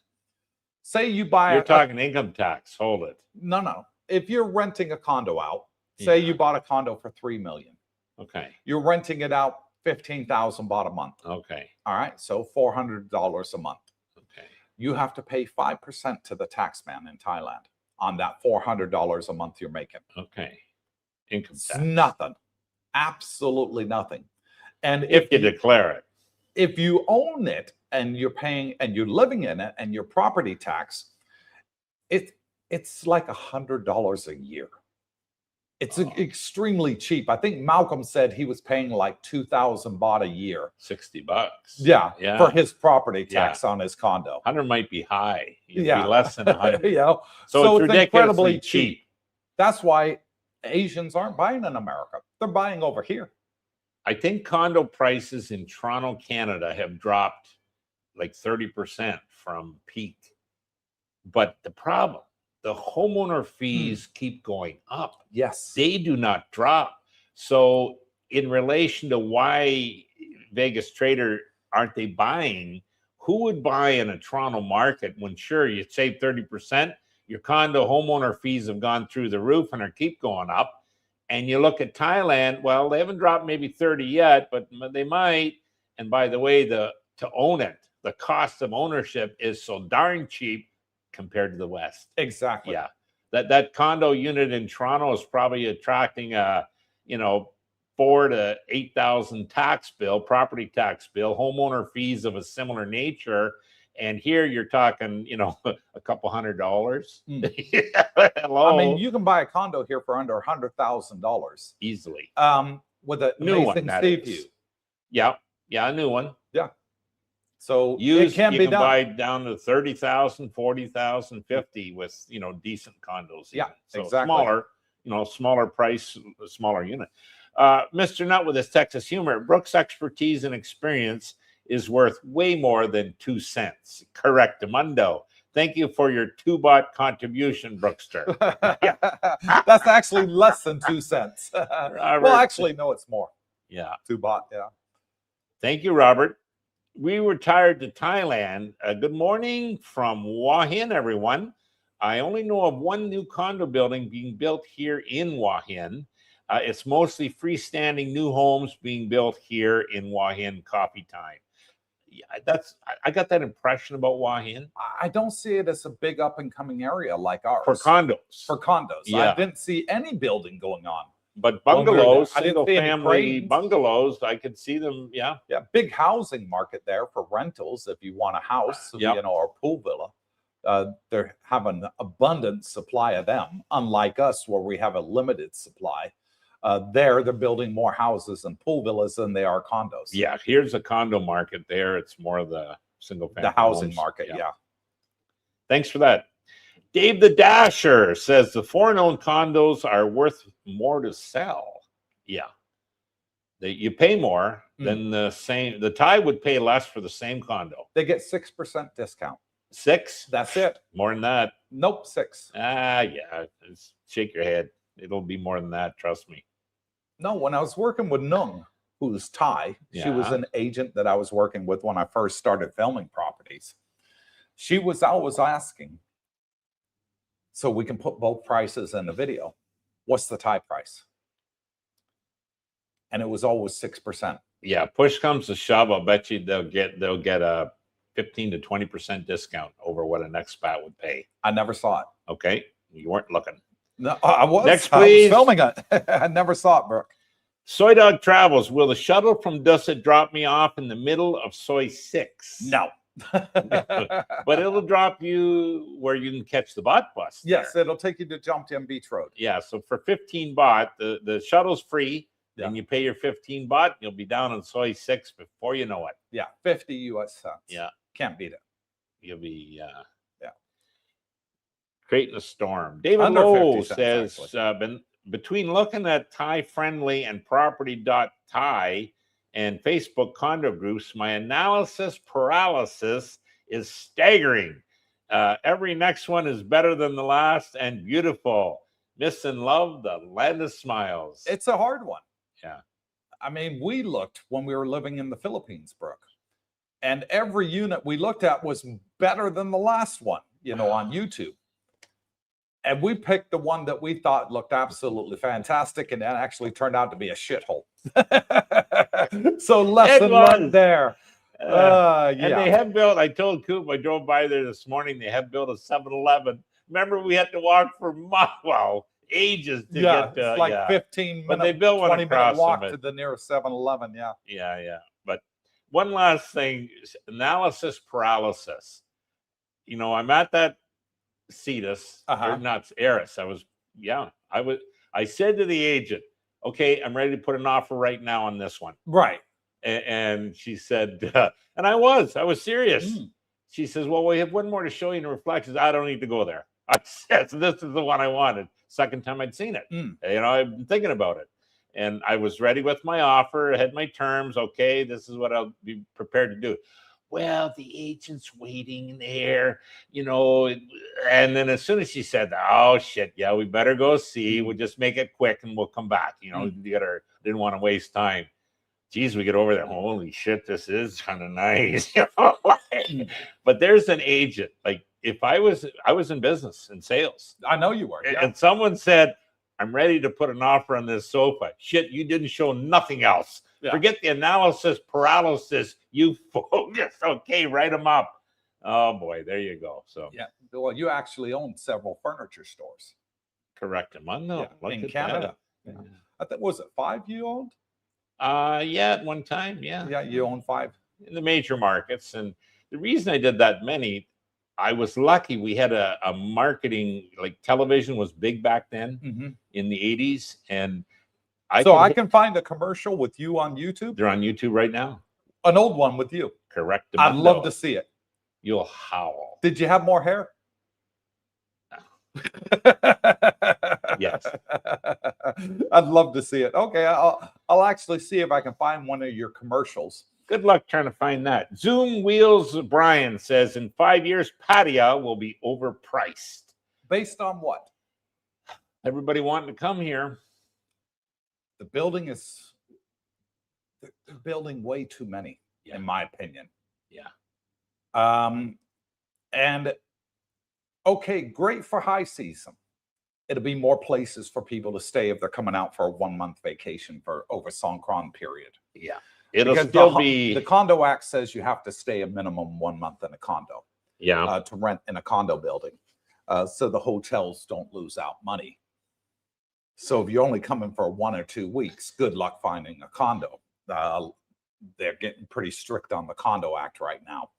Say you buy You're talking income tax. Hold it. No. If you're renting a condo out, say you bought a condo for 3 million. Okay. You're renting it out 15,000 baht a month. Okay. All right. So $400 a month. Okay. You have to pay 5% to the tax man in Thailand on that $400 a month you're making. Okay. Income tax. It's nothing. Absolutely nothing. And if you declare it. If you own it and you're paying and you're living in it and your property tax, it's like $100 a year. It's extremely cheap. I think Malcolm said he was paying like 2,000 baht a year. $60. Yeah, for his property tax on his condo. 100 might be high. It'd be less than 100. So it's incredibly cheap. That's why Asians aren't buying in America. They're buying over here. I think condo prices in Toronto, Canada have dropped like 30% from peak. But the problem, the homeowner fees keep going up. Yes. They do not drop. So in relation to why Vegas Trader aren't they buying, who would buy in a Toronto market when sure you save 30%, your condo homeowner fees have gone through the roof and are keep going up. And you look at Thailand, well, they haven't dropped maybe 30 yet, but they might. And by the way, to own it, the cost of ownership is so darn cheap compared to the West. Exactly. Yeah. That condo unit in Toronto is probably attracting 4,000 to 8,000 tax bill, property tax bill, homeowner fees of a similar nature. And here you're talking, you know, a couple $100. Hello. I mean, you can buy a condo here for under $100,000 easily. With an New one, amazing that sea is. view. Yeah, a new one. Yeah. So Used, it can you be can done. buy down to 30,000, 40,000, 50 with, you know, decent condos. Yeah, even. So exactly. smaller, you know, smaller price, smaller unit. Mr. Nutt with his Texas humor, Brooke's expertise and experience is worth way more than 2 cents. Correct, Mundo. Thank you for your 2-bot contribution, Brookster. That's actually less than 2 cents. Well, actually, no, it's more. Yeah. 2-bot, yeah. Thank you, Robert. We retired to Thailand. Good morning from Hua Hin, everyone. I only know of one new condo building being built here in Hua Hin. It's mostly freestanding new homes being built here in Hua Hin. Coffee time. Yeah, I got that impression about Hua Hin. I don't see it as a big up and coming area like ours. For condos. For condos. Yeah. I didn't see any building going on. But bungalows, I didn't single see any family cranes. bungalows, I could see them. Yeah. Yeah, big housing market there for rentals if you want a house, Yep. you know, or pool villa. They have an abundant supply of them, unlike us where we have a limited supply. They're building more houses and pool villas than they are condos. Yeah, here's a condo market there. It's more of the single family. The housing homes. market, yeah. Thanks for that. Dave the Dasher says the foreign-owned condos are worth more to sell. Yeah. You pay more than the same. The Thai would pay less for the same condo. They get 6% discount. 6? That's it. More than that. Nope, 6. Yeah. Just shake your head. It'll be more than that. Trust me. No, when I was working with Nung, who's Thai, she was Yeah. an agent that I was working with when I first started filming properties. She was always asking, so we can put both prices in the video, what's the Thai price? And it was always 6%. Yeah, push comes to shove, I'll bet you they'll get a 15 to 20% discount over what an expat would pay. I never saw it. Okay, you weren't looking. No, I was. Next, I was please. filming it. I never saw it, Brooke. Soy Dog Travels. Will the shuttle from Dusset drop me off in the middle of Soy 6? No. But it'll drop you where you can catch the bot bus. Yes, there. it'll take you to Jomtien Beach Road. Yeah, so for 15 baht, the shuttle's free. Yeah. And you pay your 15 baht, you'll be down on Soy 6 before you know it. Yeah, 50 US cents. Yeah. Can't beat it. You'll be Yeah. creating a storm. David Under Lowe 50 cents, says, between looking at Thai Friendly and Property.Thai and Facebook condo groups, my analysis paralysis is staggering. Every next one is better than the last and beautiful. Miss and love the land of smiles. It's a hard one. Yeah. I mean, we looked when we were living in the Philippines, Brooke, and every unit we looked at was better than the last one, you know, on YouTube. And we picked the one that we thought looked absolutely fantastic, and that actually turned out to be a shithole. So lesson learned there. Yeah. And they have built, I told Coop, I drove by there this morning, they have built a 7-Eleven. Remember, we had to walk for ages to get to, it's like 15 minutes, but they built one 20-minute across walk from it. to the nearest 7-Eleven. Yeah. Yeah. But one last thing, analysis paralysis. You know, I'm at that Cetus, or not Eris. I said to the agent, okay, I'm ready to put an offer right now on this one. Right. And she said, and I was serious. She says, well, we have one more to show you in reflections. I don't need to go there. I said, so this is the one I wanted. Second time I'd seen it. You know, I've been thinking about it. And I was ready with my offer. I had my terms. Okay, this is what I'll be prepared to do. Well, the agent's waiting there, you know. And then as soon as she said, oh, shit, yeah, we better go see. We'll just make it quick and we'll come back. You know, didn't want to waste time. Geez, we get over there. Holy shit, this is kind of nice. But there's an agent. Like, if I was in business and sales. I know you were. Yeah. And someone said, I'm ready to put an offer on this sofa. Shit, you didn't show nothing else. Yeah. Forget the analysis paralysis. You focus. Okay, write them up. Oh boy, there you go. So yeah. Well, you actually own several furniture stores. Correct. In Canada. Yeah. I think, was it 5 you owned? Yeah, at one time, yeah. Yeah, you own 5. In the major markets. And the reason I did that many, I was lucky. We had a marketing, like television was big back then in the 80s. And I can find a commercial with you on YouTube. They're on YouTube right now. An old one with you. Correct. I'd love to see it. You'll howl. Did you have more hair? Yes. I'd love to see it. Okay, I'll actually see if I can find one of your commercials. Good luck trying to find that. Zoom Wheels Brian says in 5 years, patio will be overpriced. Based on what? Everybody wanting to come here. The building is, they're building way too many, in my opinion. Yeah. And okay, great for high season. It'll be more places for people to stay if they're coming out for a 1-month vacation for over Songkran period. Yeah. It'll because still be the Condo Act says you have to stay a minimum 1 month in a condo. Yeah. To rent in a condo building. So the hotels don't lose out money. So if you're only coming for 1 or 2 weeks, good luck finding a condo. They're getting pretty strict on the Condo Act right now.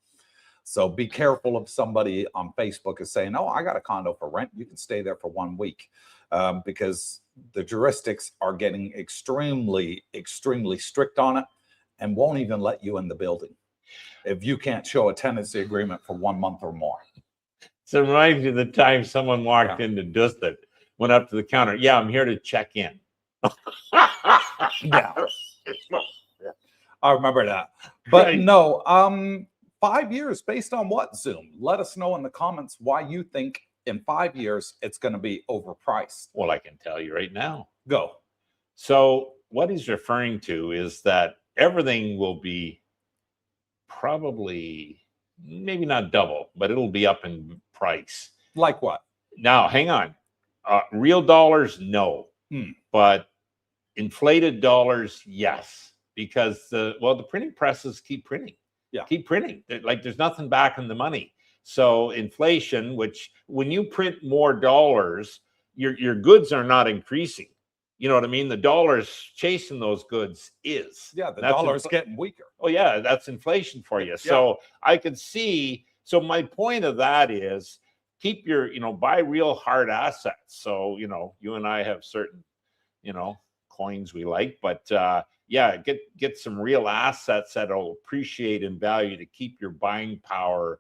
So be careful if somebody on Facebook is saying, oh, I got a condo for rent. You can stay there for 1 week, because the juristics are getting extremely, extremely strict on it and won't even let you in the building if you can't show a tenancy agreement for 1 month or more. So it reminds me of the time someone walked into Dustin, went up to the counter. Yeah, I'm here to check in. Yeah. I remember that. But Right. no, 5 years based on what, Zoom? Let us know in the comments why you think in 5 years it's going to be overpriced. Well, I can tell you right now. Go. So what he's referring to is that everything will be probably, maybe not double, but it'll be up in price. Like what? Now, hang on. Real dollars, no. But inflated dollars, yes. Because the printing presses keep printing. Yeah. Keep printing. Like there's nothing back in the money. So inflation, which when you print more dollars, your goods are not increasing. You know what I mean? The dollars chasing those goods is. Yeah, the dollar's getting weaker. Oh, yeah, that's inflation for you. So I could see. So my point of that is keep your, buy real hard assets. So, you and I have certain, coins we like, but get some real assets that'll appreciate in value to keep your buying power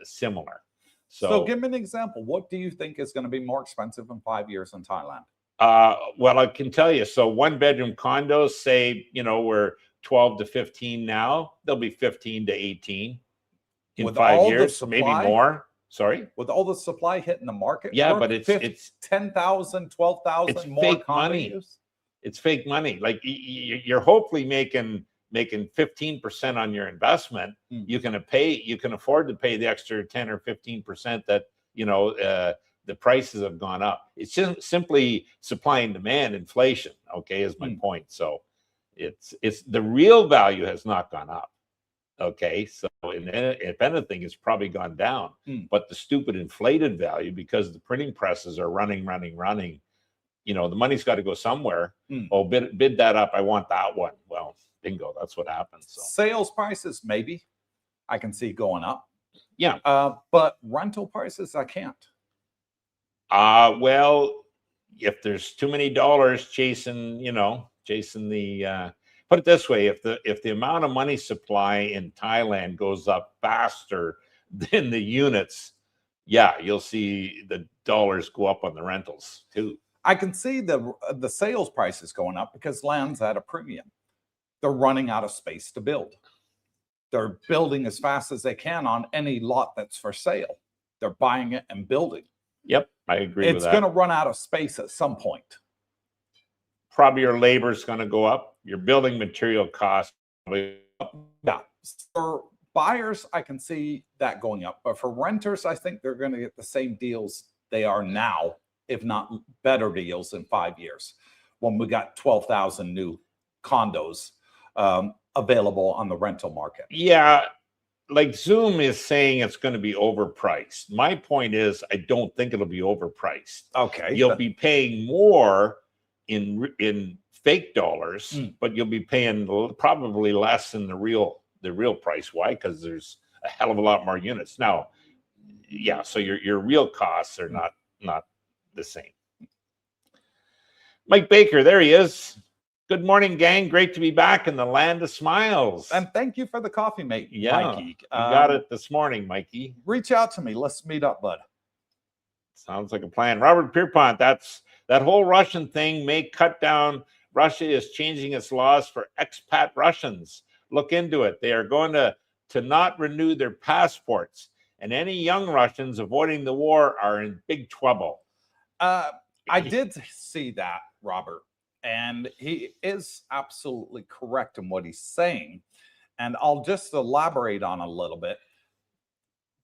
similar. So give me an example. What do you think is going to be more expensive in 5 years in Thailand? Well, I can tell you. So 1-bedroom condos, say, we're 12 to 15 now. They'll be 15 to 18 in With 5 all the years, supply? maybe more. Sorry. With all the supply hitting the market? Yeah, but it's 10,000, 12,000 more fake money. condos? It's fake money. Like you're hopefully making 15% on your investment. You can afford to pay the extra 10 or 15% that the prices have gone up. It's just simply supply and demand, inflation. Okay, is my point. So it's the real value has not gone up. Okay, so if anything, it's probably gone down. But the stupid inflated value, because the printing presses are running. The money's got to go somewhere. Oh, bid that up. I want that one. Well, bingo. That's what happens. So. Sales prices, maybe I can see going up. Yeah. But rental prices, I can't. Well, if there's too many dollars chasing the, put it this way, if the amount of money supply in Thailand goes up faster than the units, you'll see the dollars go up on the rentals too. I can see the sales prices going up because land's at a premium. They're running out of space to build. They're building as fast as they can on any lot that's for sale. They're buying it and building. Yep, I agree with that. It's going to run out of space at some point. Probably your labor is going to go up. Your building material costs probably up. Yeah. For buyers, I can see that going up. But for renters, I think they're going to get the same deals they are now, if not better deals in 5 years, when we got 12,000 new condos available on the rental market. Yeah, like Zoom is saying it's going to be overpriced. My point is, I don't think it'll be overpriced. Okay. You'll be paying more in fake dollars, but you'll be paying probably less than the real price. Why? Because there's a hell of a lot more units now. Yeah, so your real costs are not the same. Mike Baker, there he is. Good morning, gang. Great to be back in the land of smiles. And thank you for the coffee, mate, Yeah, Mikey. you got it this morning, Mikey. Reach out to me. Let's meet up, bud. Sounds like a plan. Robert Pierpont, that whole Russian thing may cut down. Russia is changing its laws for expat Russians. Look into it. They are going to not renew their passports. And any young Russians avoiding the war are in big trouble. I did see that, Robert. And he is absolutely correct in what he's saying. And I'll just elaborate on a little bit.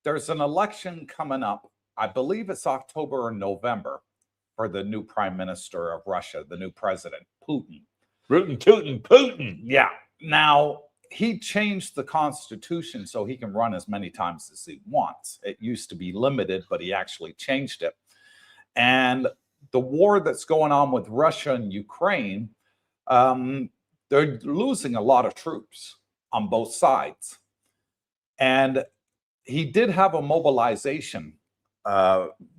There's an election coming up. I believe it's October or November for the new prime minister of Russia, the new president, Putin. Rootin' tootin' Putin. Yeah. Now, he changed the constitution so he can run as many times as he wants. It used to be limited, but he actually changed it. And the war that's going on with Russia and Ukraine, they're losing a lot of troops on both sides. And he did have a mobilization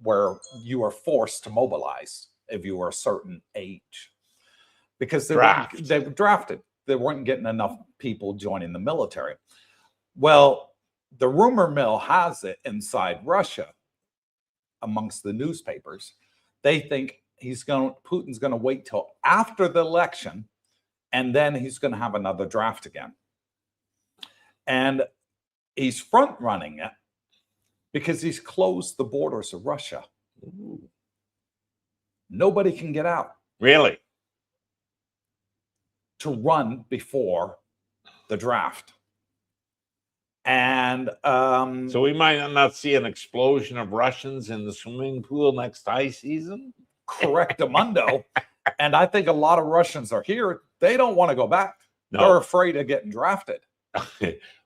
where you are forced to mobilize if you were a certain age. Because they were drafted. They weren't getting enough people joining the military. Well, the rumor mill has it inside Russia, amongst the newspapers. They think Putin's going to wait till after the election, and then he's going to have another draft again. And he's front running it because he's closed the borders of Russia. Ooh. Nobody can get out. Really? To run before the draft. And so we might not see an explosion of Russians in the swimming pool next high season. Correctamundo. And I think a lot of Russians are here. They don't want to go back. No. They're afraid of getting drafted.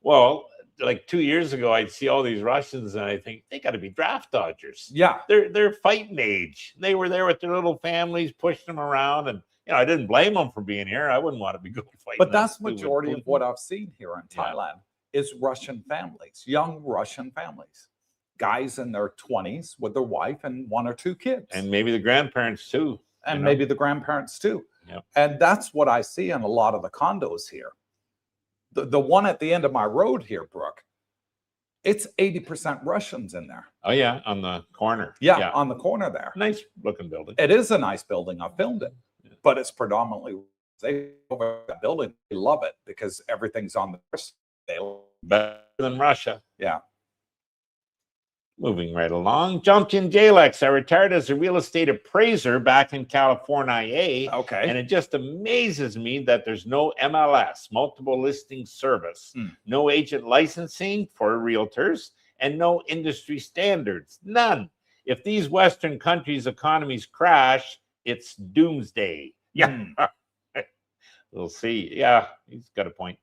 Well, like 2 years ago, I'd see all these Russians and I think they got to be draft dodgers. Yeah. They're fighting age. They were there with their little families, pushing them around. And, you know, I didn't blame them for being here. I wouldn't want to be going fighting. But that's majority of what I've seen here in Thailand is Russian families, young Russian families. Guys in their 20s with their wife and 1 or 2 kids. And maybe the grandparents too. And maybe the grandparents too. Yep. And that's what I see in a lot of the condos here. The one at the end of my road here, Brooke, it's 80% Russians in there. Oh, yeah, on the corner. Yeah, on the corner there. Nice looking building. It is a nice building. I filmed it. Yeah. But it's predominantly, they over that building. They love it because everything's on the first. Better than Russia. Yeah. Moving right along. Jumpin Jalex. I retired as a real estate appraiser back in California. Okay. And it just amazes me that there's no MLS, multiple listing service, no agent licensing for realtors, and no industry standards. None. If these Western countries' economies crash, it's doomsday. Yeah. We'll see. Yeah, he's got a point.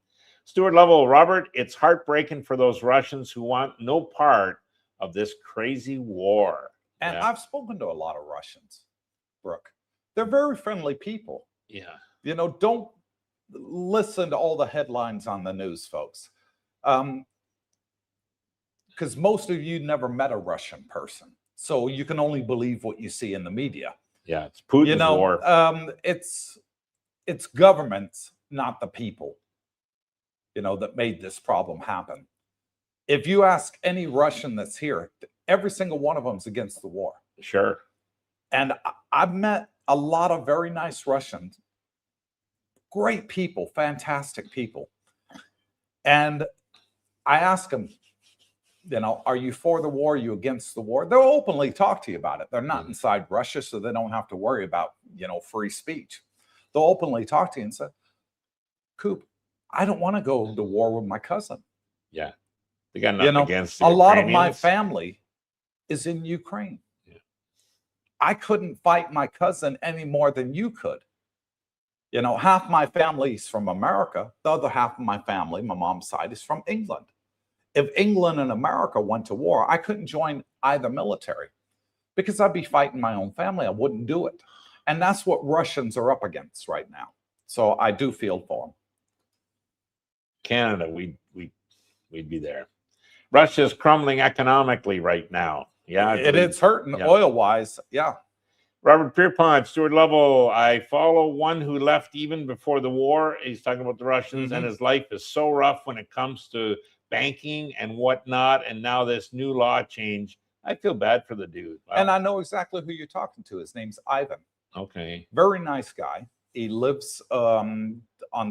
Stuart Lovell, Robert, it's heartbreaking for those Russians who want no part of this crazy war. And I've spoken to a lot of Russians, Brooke. They're very friendly people. Yeah. You know, don't listen to all the headlines on the news, folks. Because most of you never met a Russian person. So you can only believe what you see in the media. Yeah, it's Putin's war. It's governments, not the people, you know, that made this problem happen. If you ask any Russian that's here, every single one of them is against the war. Sure. And I've met a lot of very nice Russians, great people, fantastic people. And I ask them, you know, are you for the war? Are you against the war? They'll openly talk to you about it. They're not inside Russia, so they don't have to worry about, you know, free speech. They'll openly talk to you and say, Coop, I don't want to go to war with my cousin. Yeah. They got nothing against the a lot of my family is in Ukraine. Yeah. I couldn't fight my cousin any more than you could. You know, half my family's from America. The other half of my family, my mom's side, is from England. If England and America went to war, I couldn't join either military because I'd be fighting my own family. I wouldn't do it. And that's what Russians are up against right now. So I do feel for them. Canada, we'd be there. Russia's crumbling economically right now. Yeah, It's hurting oil-wise. Yeah. Robert Pierpont, Stuart Lovell, I follow one who left even before the war. He's talking about the Russians, and his life is so rough when it comes to banking and whatnot. And now this new law change. I feel bad for the dude. Wow. And I know exactly who you're talking to. His name's Ivan. Okay. Very nice guy. He lives on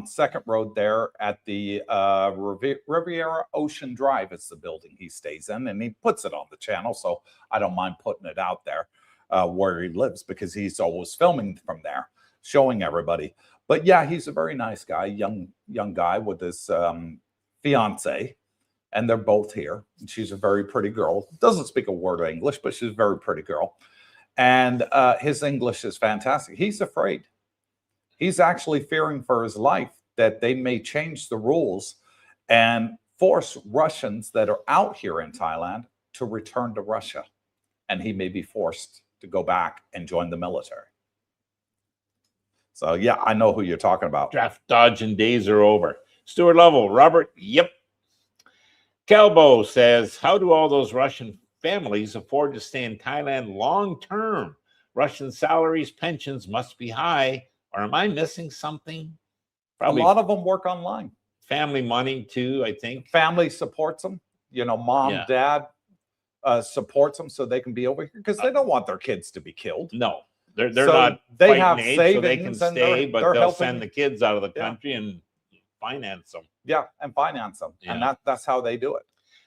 Second Road there at the Riviera Ocean Drive. It's the building he stays in, and he puts it on the channel, so I don't mind putting it out there where he lives, because he's always filming from there, showing everybody. But yeah, he's a very nice guy, young guy with his fiance, and they're both here. And she's a very pretty girl. Doesn't speak a word of English, but she's a very pretty girl. And his English is fantastic. He's afraid. He's actually fearing for his life that they may change the rules and force Russians that are out here in Thailand to return to Russia. And he may be forced to go back and join the military. So yeah, I know who you're talking about. Draft dodging days are over. Stuart Lovell, Robert, yep. Calbo says, how do all those Russian families afford to stay in Thailand long term? Russian salaries, pensions must be high. Or am I missing something? Probably a lot of them work online. Family money too, I think. Family supports them. You know, mom, dad supports them so they can be over here, because they don't want their kids to be killed. No, they're not. They have age, savings, so they can stay, but they'll send the kids out of the country and finance them. Yeah, and finance them, and that's how they do it.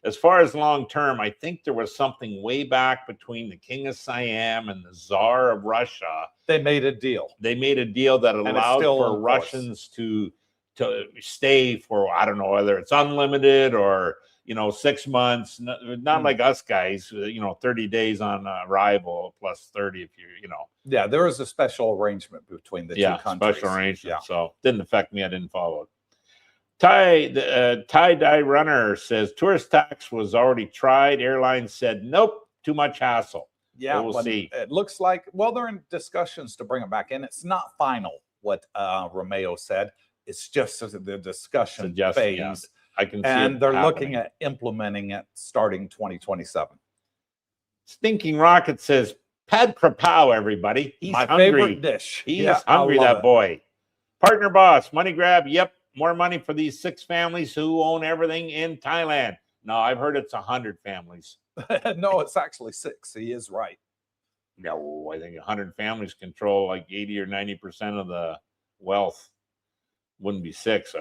As far as long term, I think there was something way back between the King of Siam and the Tsar of Russia. They made a deal. They made a deal that allowed for Russians to stay for, I don't know, whether it's unlimited or, 6 months. Not like us guys, 30 days on arrival plus 30 if you. Yeah, there was a special arrangement between the two countries. Special arrangement. Yeah. So didn't affect me. I didn't follow it. Tie-dye runner says tourist tax was already tried. Airlines said nope, too much hassle. Yeah, we'll see. It looks like, well, they're in discussions to bring it back in. It's not final what Romeo said. It's just the discussion phase. Yeah, I can see and they're looking at implementing it starting 2027. Stinking Rocket says pad krapow, everybody. He's my hungry. Favorite dish. He's hungry, that boy. Partner boss, money grab. Yep. More money for these 6 families who own everything in Thailand. No, I've heard it's 100 families. No, it's actually 6. He is right. No, I think 100 families control like 80 or 90% of the wealth. Wouldn't be 6.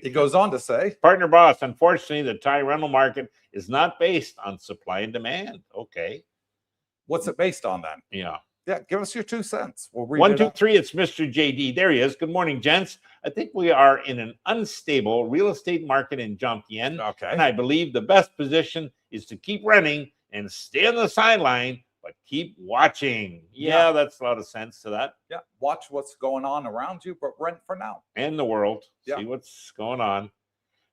He goes on to say, partner boss, unfortunately, the Thai rental market is not based on supply and demand. Okay. What's it based on then? Yeah. Yeah, give us your 2 cents. We'll read 1, 2, 3. It's Mr. JD. There he is. Good morning, gents. I think we are in an unstable real estate market in Jomtien. Okay. And I believe the best position is to keep renting and stay on the sideline, but keep watching. Yeah, that's a lot of sense to that. Yeah. Watch what's going on around you, but rent for now. And the world. Yeah. See what's going on.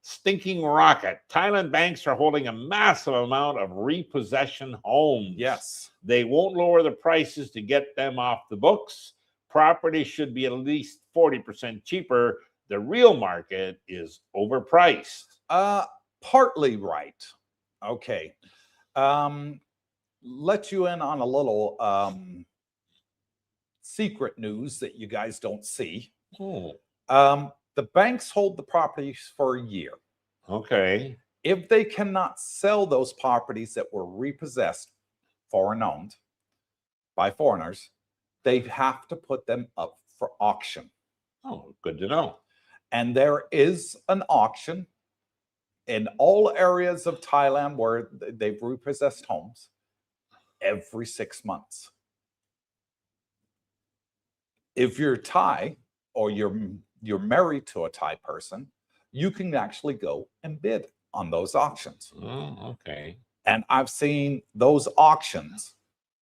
Stinking Rocket. Thailand banks are holding a massive amount of repossession homes. Yes. They won't lower the prices to get them off the books. Property should be at least 40% cheaper. The real market is overpriced. Partly right. Okay. Let you in on a little secret news that you guys don't see. The banks hold the properties for a year. Okay. If they cannot sell those properties that were repossessed, foreign owned, by foreigners, they have to put them up for auction. Oh, good to know. And there is an auction in all areas of Thailand where they've repossessed homes every 6 months. If you're Thai or you're married to a Thai person, you can actually go and bid on those auctions. Oh, okay. And I've seen those auctions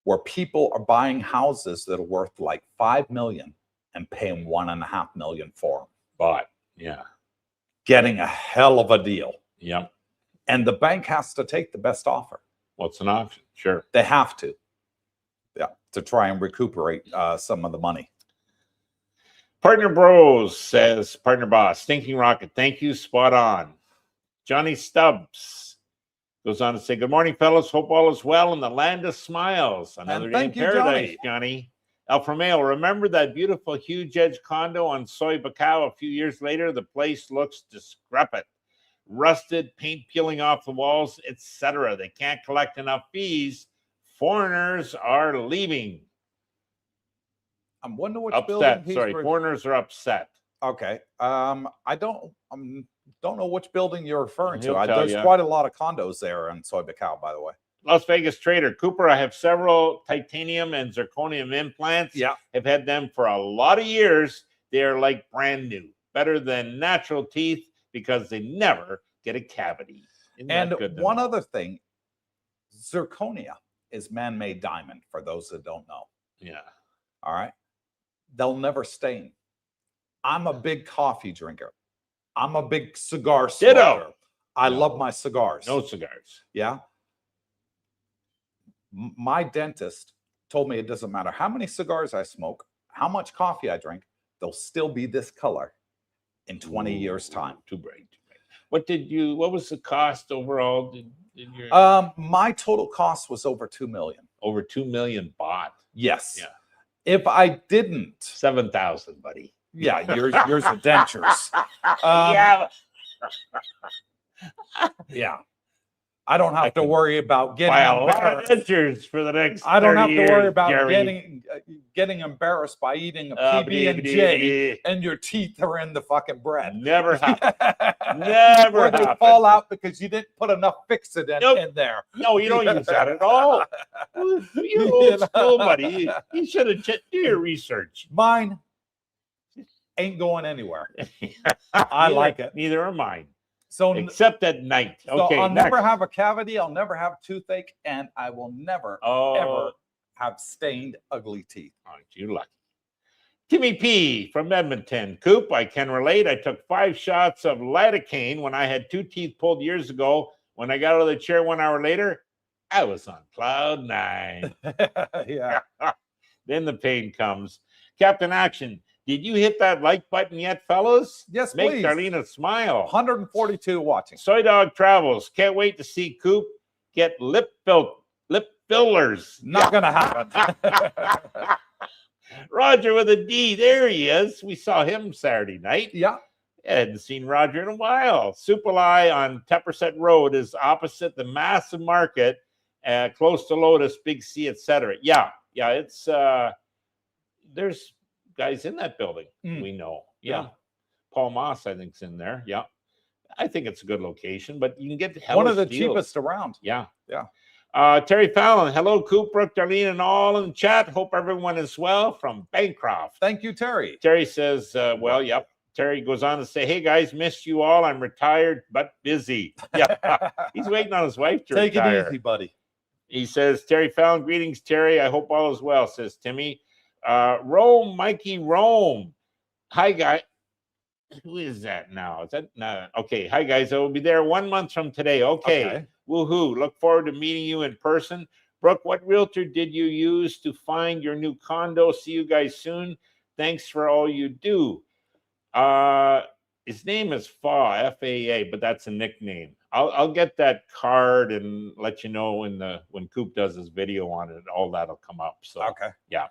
where people are buying houses that are worth like 5 million and paying 1.5 million for them. Bought, yeah. Getting a hell of a deal. Yep. And the bank has to take the best offer. What's an option? Sure. They have to. Yeah, to try and recuperate some of the money. Partner Bros says, Partner Boss, Stinking Rocket, thank you, spot on. Johnny Stubbs goes on to say, good morning, fellas. Hope all is well in the land of smiles. Another And day in thank you, paradise, Johnny. Alpha Male, remember that beautiful huge edge condo on Soy Bacau? A few years later, the place looks decrepit. Rusted, paint peeling off the walls, etc. They can't collect enough fees. Foreigners are leaving. I'm wondering which building Upset. he's Sorry, foreigners are upset. Okay. I don't know which building you're referring He'll to. tell There's ya. quite a lot of condos there in Soy Bacau, by the way. Las Vegas Trader. Cooper, I have several titanium and zirconium implants. Yeah. I've had them for a lot of years. They're like brand new. Better than natural teeth because they never get a cavity. Isn't And that good to one know? other thing, zirconia is man-made diamond, for those that don't know. Yeah. All right. They'll never stain. I'm a big coffee drinker. I'm a big cigar smoker. Ditto. I No. love my cigars. No cigars. Yeah. My dentist told me it doesn't matter how many cigars I smoke, how much coffee I drink, they'll still be this color in 20 years' time. Too bright. What was the cost overall? Did your My total cost was over 2 million. over 2 million baht? Yes. Yeah. If I didn't, 7,000, buddy. yeah, yours are dentures. Yeah. Yeah. I don't have to worry about getting Buy a lot of embarrassed. dentures for the next I don't have 30 to worry years, about Jerry. getting embarrassed by eating a PB&J and your teeth are in the fucking bread. Never happened. Never Where they happened. fall out because you didn't put enough fixidant Nope. in there. No, you don't use that at all. You old school, buddy. You should have do your research. Mine ain't going anywhere. I like it. Neither are mine, So, except at night. so Okay, I'll next. never have a cavity. I'll never have toothache, and I will never ever have stained, ugly teeth. Aren't you lucky? Timmy P from Edmonton. Coop, I can relate. I took 5 shots of lidocaine when I had 2 teeth pulled years ago. When I got out of the chair 1 hour later, I was on cloud 9. Yeah. Then the pain comes. Captain Action, did you hit that like button yet, fellas? Yes, Make please. Darlene smile. 142 watching. Soy Dog Travels. Can't wait to see Coop get lip fillers. Not gonna happen. Roger with a D. There he is. We saw him Saturday night. Yeah. I hadn't seen Roger in a while. Supalai on Tepperset Road is opposite the massive market, close to Lotus, Big C, etc. Yeah. It's there's guys in that building. We know. Yeah. Paul Moss, I think, is in there. Yeah. I think it's a good location, but you can get One of the deals. cheapest around. Yeah. Yeah. Terry Fallon, hello, Coop, Brooke, Darlene, and all in the chat. Hope everyone is well from Bancroft. Thank you, Terry. Terry says, well, yep. Terry goes on to say, hey, guys, missed you all. I'm retired but busy. Yeah. He's waiting on his wife to Take retire. it easy, buddy. He says, Terry Fallon, greetings, Terry. I hope all is well, says Timmy. Rome, Mikey Rome. Hi, guy. Who is that now? Is that no? Okay. Hi, guys. I will be there 1 month from today. Okay. Woohoo. Look forward to meeting you in person. Brooke, what realtor did you use to find your new condo? See you guys soon. Thanks for all you do. His name is Fa, F-A-A, but that's a nickname. I'll get that card and let you know when Coop does his video on it. All that'll come up. So yeah.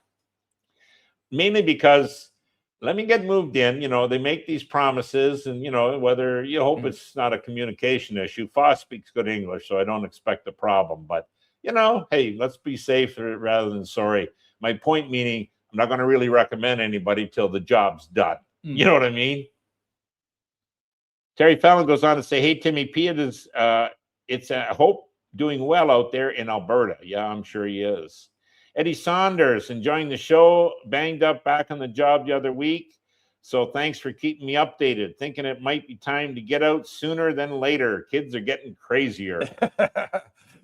Mainly because let me get moved in. They make these promises, and whether you hope it's not a communication issue. Fa speaks good English, so I don't expect a problem. But hey, let's be safe rather than sorry. My point meaning, I'm not going to really recommend anybody till the job's done. You know what I mean? Terry Fallon goes on to say, hey, Timmy P, it's Hope doing well out there in Alberta. Yeah, I'm sure he is. Eddie Saunders, enjoying the show, banged up back on the job the other week. So thanks for keeping me updated. Thinking it might be time to get out sooner than later. Kids are getting crazier.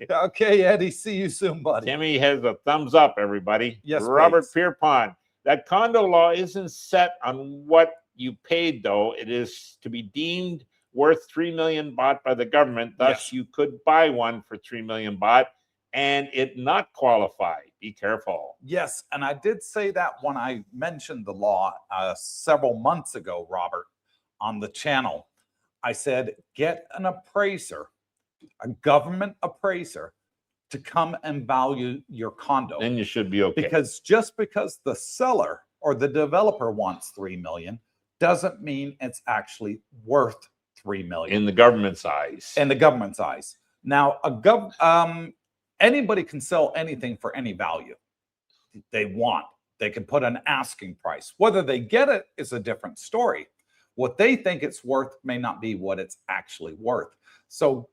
Okay, Eddie. See you soon, buddy. Timmy has a thumbs up, everybody. Yes, Robert please. Pierpont. That condo law isn't set on what you paid, though. It is to be deemed worth 3 million baht by the government. Thus, you could buy one for 3 million baht and it not qualify. Be careful. Yes, and I did say that when I mentioned the law several months ago, Robert, on the channel. I said, get an appraiser, a government appraiser, to come and value your condo. Then you should be okay. Because just because the seller or the developer wants $3 million doesn't mean it's actually worth $3 million. In the government's eyes. In the government's eyes. Now, anybody can sell anything for any value they want. They can put an asking price. Whether they get it is a different story. What they think it's worth may not be what it's actually worth. So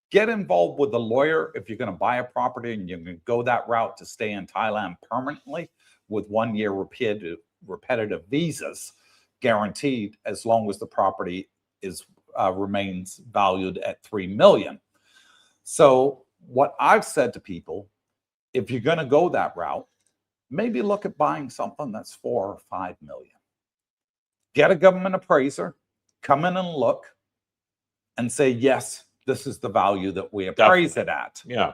get involved with a lawyer if you're going to buy a property and you're going to go that route to stay in Thailand permanently with 1 year repetitive visas guaranteed, as long as the property is remains valued at $3 million. So what I've said to people, if you're going to go that route, maybe look at buying something that's $4 or $5 million. Get a government appraiser, come in and look and say, yes, this is the value that we appraise it at. Yeah.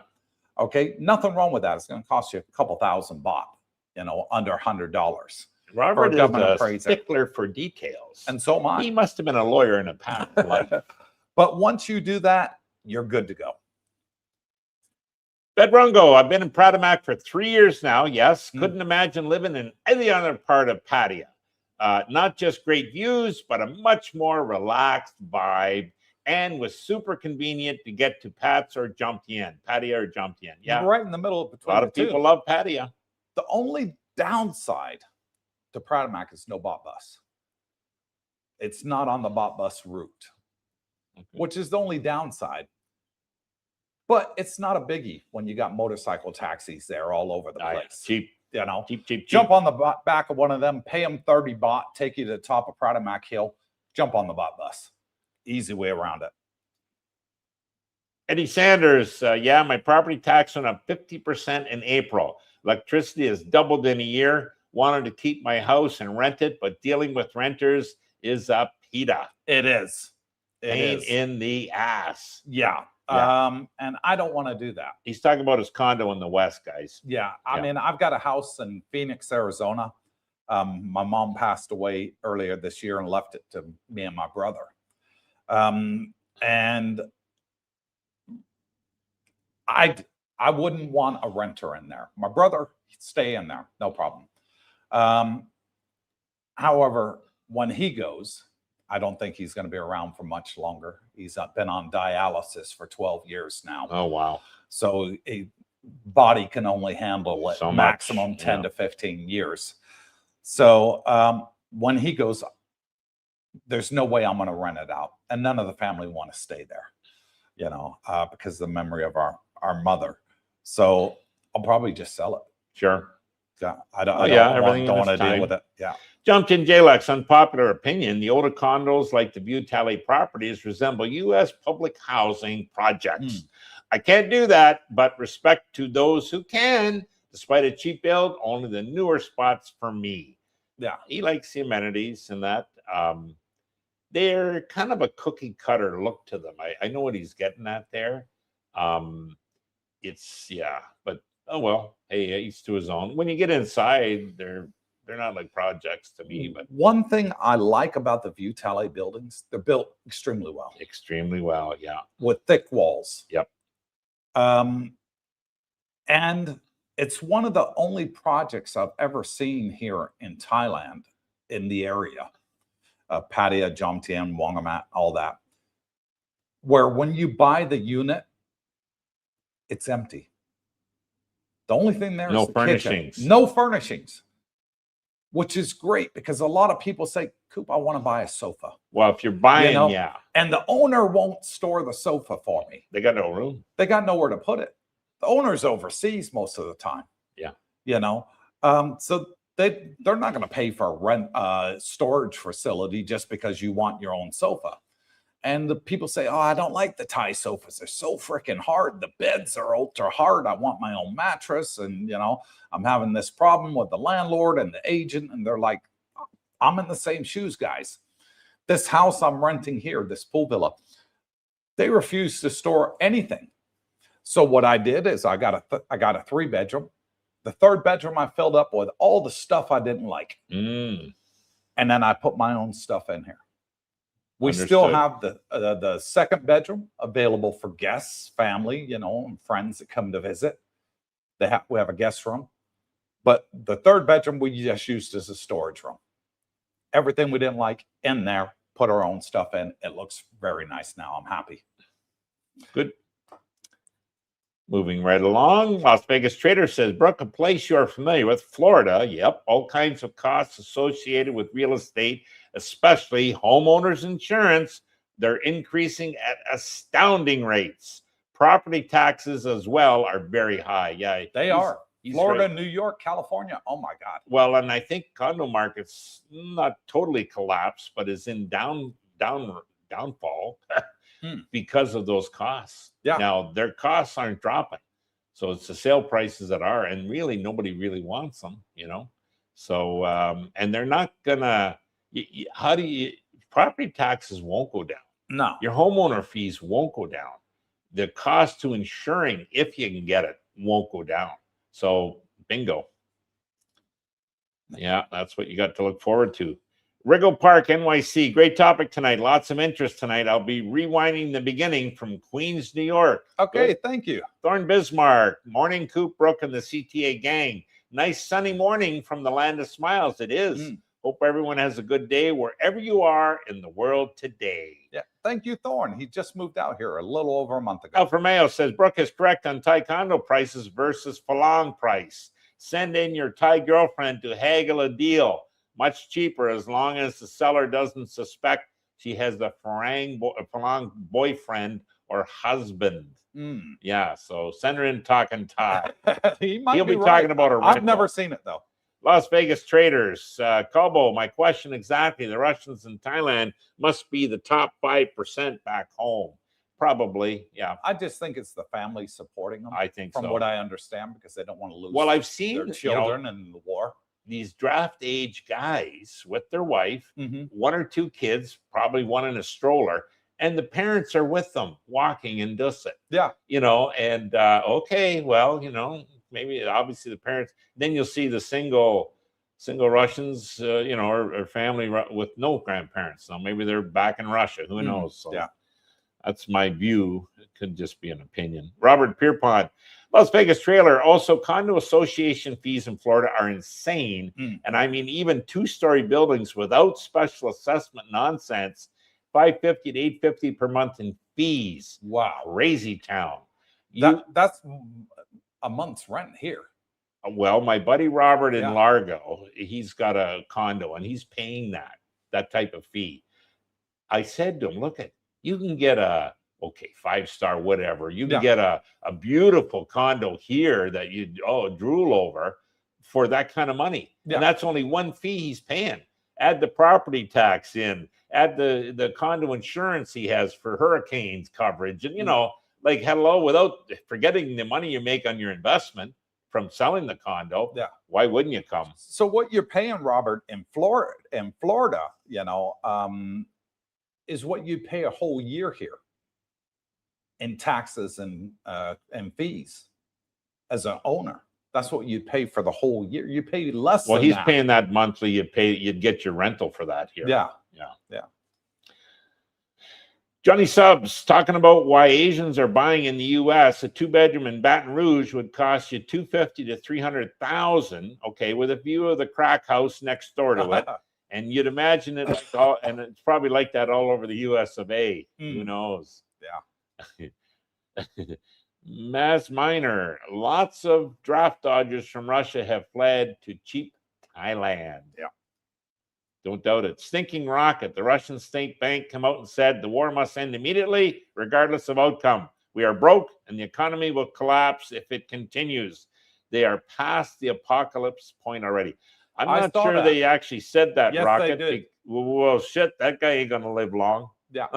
Okay. Nothing wrong with that. It's going to cost you a couple $1,000 baht, under $100. Robert is government a appraiser. stickler for details. And so am I. He must have been a lawyer in a past life. But once you do that, you're good to go. Bedrongo, I've been in Pratamac for 3 years now. Yes, couldn't imagine living in any other part of Pattaya. Not just great views, but a much more relaxed vibe, and was super convenient to get to Pattaya or Jomtien. Yeah, Right in the middle between a lot of the two. people love Pattaya. The only downside to Pratamac is no bot bus. It's not on the bot bus route, which is the only downside. But it's not a biggie when you got motorcycle taxis there all over the place. Cheap. Cheap. Jump on the back of one of them, pay them 30 baht, take you to the top of Pratamac Hill, jump on the bot bus. Easy way around it. Eddie Sanders, yeah, my property tax went up 50% in April. Electricity has doubled in a year. Wanted to keep my house and rent it, but dealing with renters is a pita. It is. Pain in the ass. Yeah. And I don't want to do that. He's talking about his condo in the West, guys. Yeah. I mean, I've got a house in Phoenix, Arizona. My mom passed away earlier this year and left it to me and my brother. And I wouldn't want a renter in there. My brother, he'd stay in there, no problem. However, when he goes, I don't think he's going to be around for much longer. He's been on dialysis for 12 years now. Oh, wow. So a body can only handle it So maximum much, 10 to 15 years. So when he goes, there's no way I'm going to rent it out. And none of the family want to stay there, because of the memory of our mother. So I'll probably just sell it. Sure. Yeah, I don't want to deal with it. Yeah. Jumped in JLX, unpopular opinion. The older condos like the View Tally properties resemble U.S. public housing projects. I can't do that, but respect to those who can. Despite a cheap build, only the newer spots for me. Yeah. He likes the amenities and that. They're kind of a cookie cutter look to them. I know what he's getting at there. But oh well, hey, each to his own. When you get inside, they're not like projects to me. But one thing I like about the View Tally buildings, they're built extremely well. Extremely well, yeah. With thick walls. Yep. And it's one of the only projects I've ever seen here in Thailand, in the area, Pattaya, Jomtien, Wongamat, all that, where when you buy the unit, it's empty. The only thing there is the furnishings. Kitchen. No furnishings, which is great because a lot of people say, Coop, I want to buy a sofa. Well, if you're buying, and the owner won't store the sofa for me. They got no room. They got nowhere to put it. The owner's overseas most of the time. Yeah. So they're not going to pay for a rent storage facility just because you want your own sofa. And the people say, oh, I don't like the Thai sofas. They're so freaking hard. The beds are ultra hard. I want my own mattress. And, I'm having this problem with the landlord and the agent. And they're like, I'm in the same shoes, guys. This house I'm renting here, this pool villa, they refuse to store anything. So what I did is I got a 3-bedroom. The 3rd bedroom I filled up with all the stuff I didn't like. Mm. And then I put my own stuff in here. We Understood. still have the 2nd bedroom available for guests, family, you know, and friends that come to visit. We have a guest room. But the 3rd bedroom we just used as a storage room. Everything we didn't like in there, put our own stuff in. It looks very nice now. I'm happy. Good. Moving right along, Las Vegas Trader says, Brooke, a place you're familiar with, Florida. Yep, all kinds of costs associated with real estate, especially homeowners insurance. They're increasing at astounding rates. Property taxes as well are very high. Yeah, They are. he's Florida, right. New York, California. Oh my God. Well, and I think condo market's not totally collapsed, but is in downfall because of those costs. Yeah. Now their costs aren't dropping, so it's the sale prices that are, and really nobody really wants them, you know. So and they're not gonna. How do you? Property taxes won't go down. No. Your homeowner fees won't go down. The cost to insuring, if you can get it, won't go down. So bingo. Yeah, that's what you got to look forward to. Riggle Park, NYC. Great topic tonight. Lots of interest tonight. I'll be rewinding the beginning from Queens, New York. Okay, Good. thank you. Thorne Bismarck. Morning, Coop, Brooke, and the CTA gang. Nice sunny morning from the land of smiles. It is. Hope everyone has a good day wherever you are in the world today. Yeah, thank you, Thorne. He just moved out here a little over a month ago. Alfred Mayo says, Brooke is correct on Thai condo prices versus Falang price. Send in your Thai girlfriend to haggle a deal. Much cheaper as long as the seller doesn't suspect she has the Falang boyfriend or husband. Yeah, so send her in talking Thai. He'll be talking about a rental. I've never seen it, though. Las Vegas Traders. Kobo, my question exactly. The Russians in Thailand must be the top 5% back home. Probably, yeah. I just think it's the family supporting them. I think from so. what I understand, because they don't want to lose I've seen their children in the war. These draft age guys with their wife, 1 or 2 kids, probably one in a stroller, and the parents are with them walking in Dusset. Yeah. You know, and okay, well, you know, maybe obviously the parents, then you'll see the single Russians, you know, or family with no grandparents. So maybe they're back in Russia. Who knows? So yeah. That's my view. It could just be an opinion. Robert Pierpont, Las Vegas Trailer. Also, condo association fees in Florida are insane. And I mean, even 2-story buildings without special assessment nonsense, $550 to $850 per month in fees. Wow. Crazy town. That's a month's rent here. Well, my buddy Robert in Largo, he's got a condo and he's paying that type of fee. I said to him, look, you can get a 5-star whatever. You can get a beautiful condo here that you drool over for that kind of money. And that's only one fee he's paying. Add the property tax in, add the condo insurance he has for hurricanes coverage, and you know, like hello, without forgetting the money you make on your investment from selling the condo. Yeah. Why wouldn't you come? So what you're paying, Robert, in Florida, you know, is what you pay a whole year here in taxes and fees as an owner. That's what you pay for the whole year. You pay less. Well, he's paying that monthly. You'd get your rental for that here. Yeah. Johnny Subs talking about why Asians are buying in the U.S. A 2-bedroom in Baton Rouge would cost you $250,000 to $300,000. Okay, with a view of the crack house next door to it. And you'd imagine it, and it's probably like that all over the U.S. of A. Who knows? Yeah. Mass Minor. Lots of draft dodgers from Russia have fled to cheap Thailand. Yeah. Don't doubt it. Stinking rocket. The Russian state bank come out and said the war must end immediately, regardless of outcome. We are broke, and the economy will collapse if it continues. They are past the apocalypse point already. I'm not sure they actually said that, yes, Rocket. They did. Well, shit, that guy ain't going to live long. Yeah.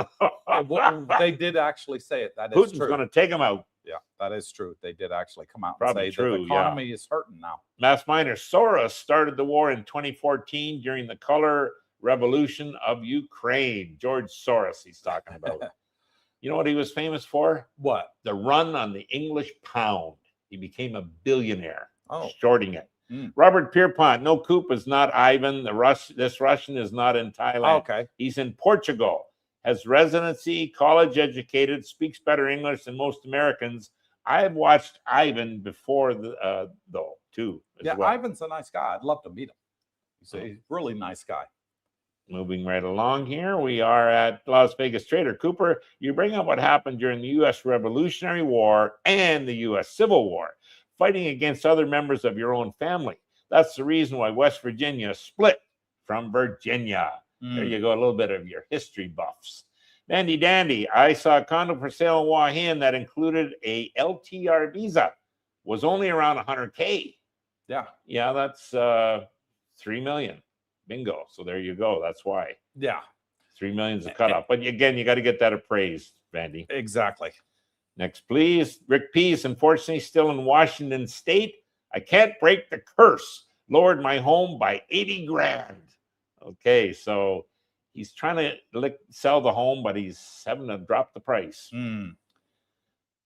They did actually say it. That is Putin's true. going to take him out. Yeah, that is true. They did actually come out Probably and say true, that the economy is hurting now. Mass Minor. Soros started the war in 2014 during the color revolution of Ukraine. George Soros he's talking about. You know what he was famous for? What? The run on the English pound. He became a billionaire, shorting it. Mm. Robert Pierpont, no, Coop is not Ivan. This Russian is not in Thailand. Okay. He's in Portugal, has residency, college educated, speaks better English than most Americans. I've watched Ivan before, though, too. Yeah, well. Ivan's a nice guy. I'd love to meet him. He's a really nice guy. Moving right along here, we are at Las Vegas Trader. Cooper, you bring up what happened during the U.S. Revolutionary War and the U.S. Civil War, fighting against other members of your own family. That's the reason why West Virginia split from Virginia. There you go, a little bit of your history buffs. Dandy Dandy, I saw a condo for sale in Hua Hin that included a LTR visa. Was only around $100K. Yeah. Yeah, that's $3 million. Bingo. So there you go. That's why. Yeah. 3 million is the cutoff. But again, you got to get that appraised, Vandy. Exactly. Next, please. Rick Pease, unfortunately, still in Washington State. I can't break the curse. Lowered my home by 80 grand. Okay, so he's trying to sell the home, but he's having to drop the price.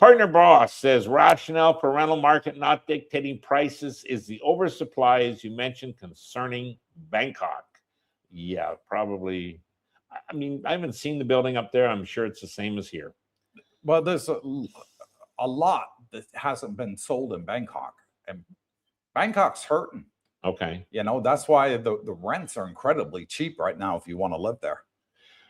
Partner Boss says rationale for rental market not dictating prices is the oversupply, as you mentioned, concerning Bangkok. Yeah, probably. I mean, I haven't seen the building up there. I'm sure it's the same as here. Well, there's a lot that hasn't been sold in Bangkok, and Bangkok's hurting. Okay. You know, that's why the rents are incredibly cheap right now if you want to live there.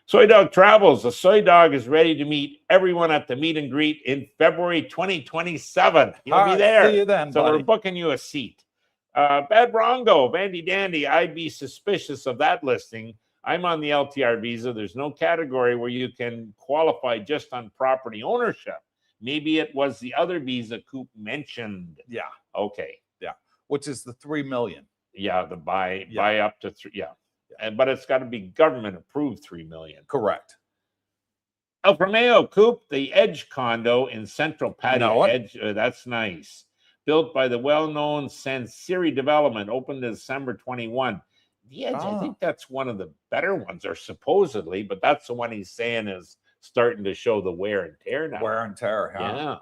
Soy Dog Travels. The Soy Dog is ready to meet everyone at the meet and greet in February 2027. You'll be there. See you then, so buddy. we're booking you a seat. Bad Brongo, Vandy Dandy. I'd be suspicious of that listing. I'm on the LTR visa. There's no category where you can qualify just on property ownership. Maybe it was the other visa Coop mentioned. Yeah. Okay. Yeah. Which is the 3 million. Yeah, the buy up to 3. Yeah. But it's got to be government approved 3 million. Correct. El Romeo, Coop, the Edge condo in Central Patio. Edge, that's nice. Built by the well-known Sansiri Development, opened in December 21. The Edge, I think that's one of the better ones, or supposedly, but that's the one he's saying is starting to show the wear and tear now. Wear and tear, yeah.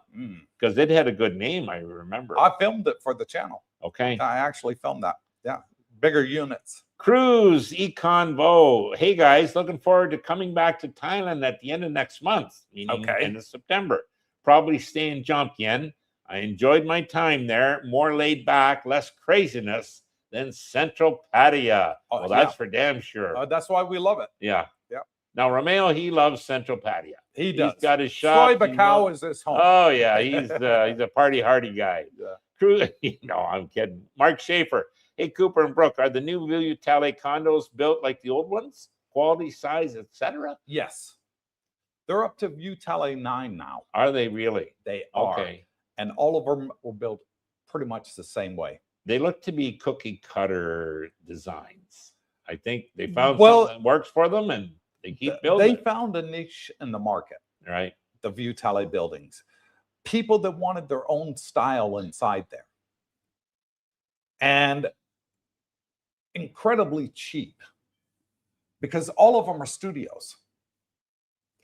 Because it had a good name, I remember. I filmed it for the channel. Okay. I actually filmed that. Yeah. Bigger units. Cruise Econ Vo. Hey guys, looking forward to coming back to Thailand at the end of next month, meaning end of September. Probably stay in Jomtien. I enjoyed my time there. More laid back, less craziness than Central Pattaya. Well, that's for damn sure. That's why we love it. Yeah. Yeah. Now Romeo, he loves Central Pattaya. He does. He's got his shop. Soy Bacau is his home. Oh yeah, he's a party hardy guy. Yeah. Cruise. No, I'm kidding. Mark Schaefer. Hey, Cooper and Brooke, are the new View Talley condos built like the old ones? Quality, size, etc.? Yes. They're up to View Talley 9 now. Are they really? They are. Okay. And all of them were built pretty much the same way. They look to be cookie cutter designs. I think they found something that works for them and they keep building. They found a niche in the market. Right. The View Talley buildings. People that wanted their own style inside there. And incredibly cheap because all of them are studios.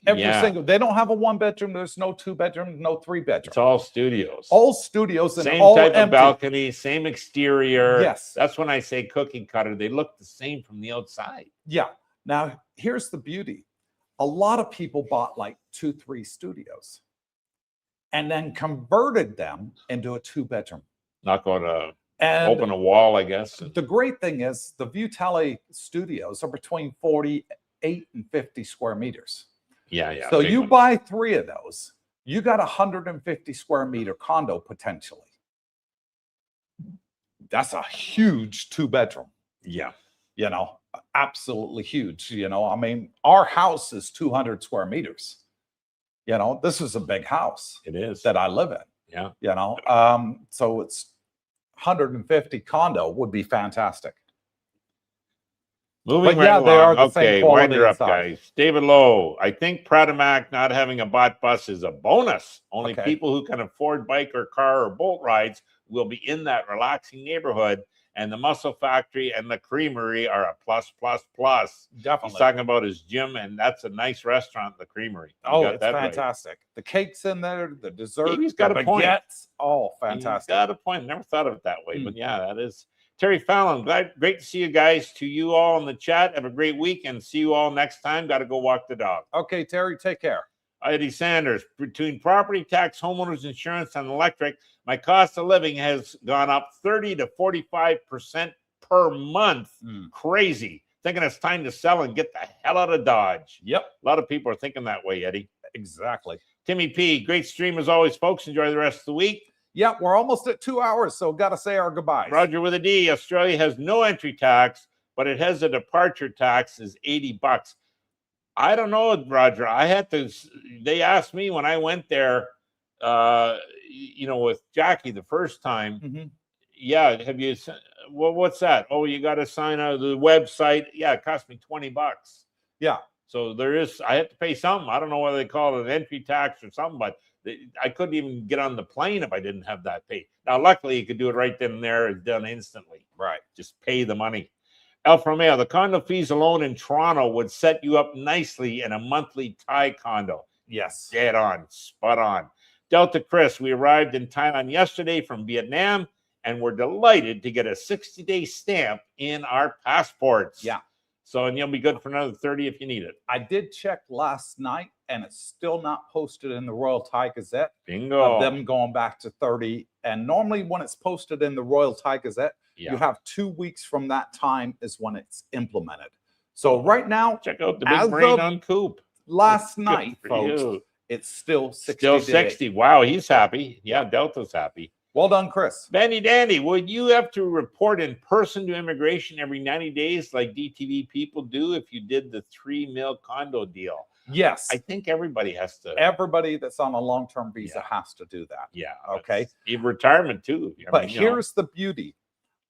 Every single, they don't have a 1-bedroom. There's no 2-bedroom, no 3-bedroom. It's all studios. All studios and same all type empty. of balcony, same exterior. Yes. That's when I say cookie cutter. They look the same from the outside. Yeah. Now, here's the beauty. A lot of people bought like 2-3 studios and then converted them into a 2-bedroom. Not going to and open a wall, I guess. The great thing is the View Talley studios are between 48 and 50 square meters. Yeah, yeah. So you buy 3 of those, you got a 150 square meter condo potentially. That's a huge 2-bedroom. Yeah. You know, absolutely huge. You know, I mean, our house is 200 square meters. You know, this is a big house. It is. That I live in. Yeah. You know, so it's 150 condo would be fantastic. Moving right along. They are the same quality. Wind her up, guys. David Lowe. I think Pradamac not having a bot bus is a bonus. Only people who can afford bike or car or boat rides will be in that relaxing neighborhood. and the Muscle Factory and the Creamery are a plus, plus, plus. Definitely. He's talking about his gym, and that's a nice restaurant, the Creamery. You Oh, got it's that right. fantastic. The cakes in there, the dessert, He's got the a point. baguettes. Oh, He's fantastic. got a point. Never thought of it that way, but yeah, that is. Terry Fallon, great to see you guys. To you all in the chat, have a great week, and see you all next time. Got to go walk the dog. Okay, Terry, take care. Eddie Sanders, between property tax, homeowners insurance, and electric, my cost of living has gone up 30 to 45% per month. Crazy. Thinking it's time to sell and get the hell out of Dodge. Yep. A lot of people are thinking that way, Eddie. Exactly. Timmy P, great stream as always, folks. Enjoy the rest of the week. Yeah, we're almost at 2 hours, so got to say our goodbyes. Roger with a D, Australia has no entry tax, but it has a departure tax is $80. I don't know, Roger. I had to, they asked me when I went there, with Jackie the first time. Yeah, have you, well, what's that? Oh, you got to sign out of the website. Yeah, it cost me $20. Yeah. So I had to pay something. I don't know whether they call it an entry tax or something, but I couldn't even get on the plane if I didn't have that paid. Now, luckily, you could do it right then and there. It's done instantly. Right. Just pay the money. Alfa Romeo, the condo fees alone in Toronto would set you up nicely in a monthly Thai condo. Yes. Dead on. Spot on. Delta Chris, we arrived in Thailand yesterday from Vietnam, and we're delighted to get a 60-day stamp in our passports. Yeah. So, and you'll be good for another 30 if you need it. I did check last night, and it's still not posted in the Royal Thai Gazette. Bingo. Of them going back to 30. And normally when it's posted in the Royal Thai Gazette, you have 2 weeks from that time is when it's implemented. So right now, check out the big brain on Coop. Last night, folks, it's still 60 Still days. 60. Wow, he's happy. Yeah, Delta's happy. Well done, Chris. Vandy Dandy, would you have to report in person to immigration every 90 days like DTV people do if you did the $3 million condo deal? Yes. I think everybody has to. Everybody that's on a long-term visa has to do that. Yeah. Okay. Even retirement too. But here's the beauty.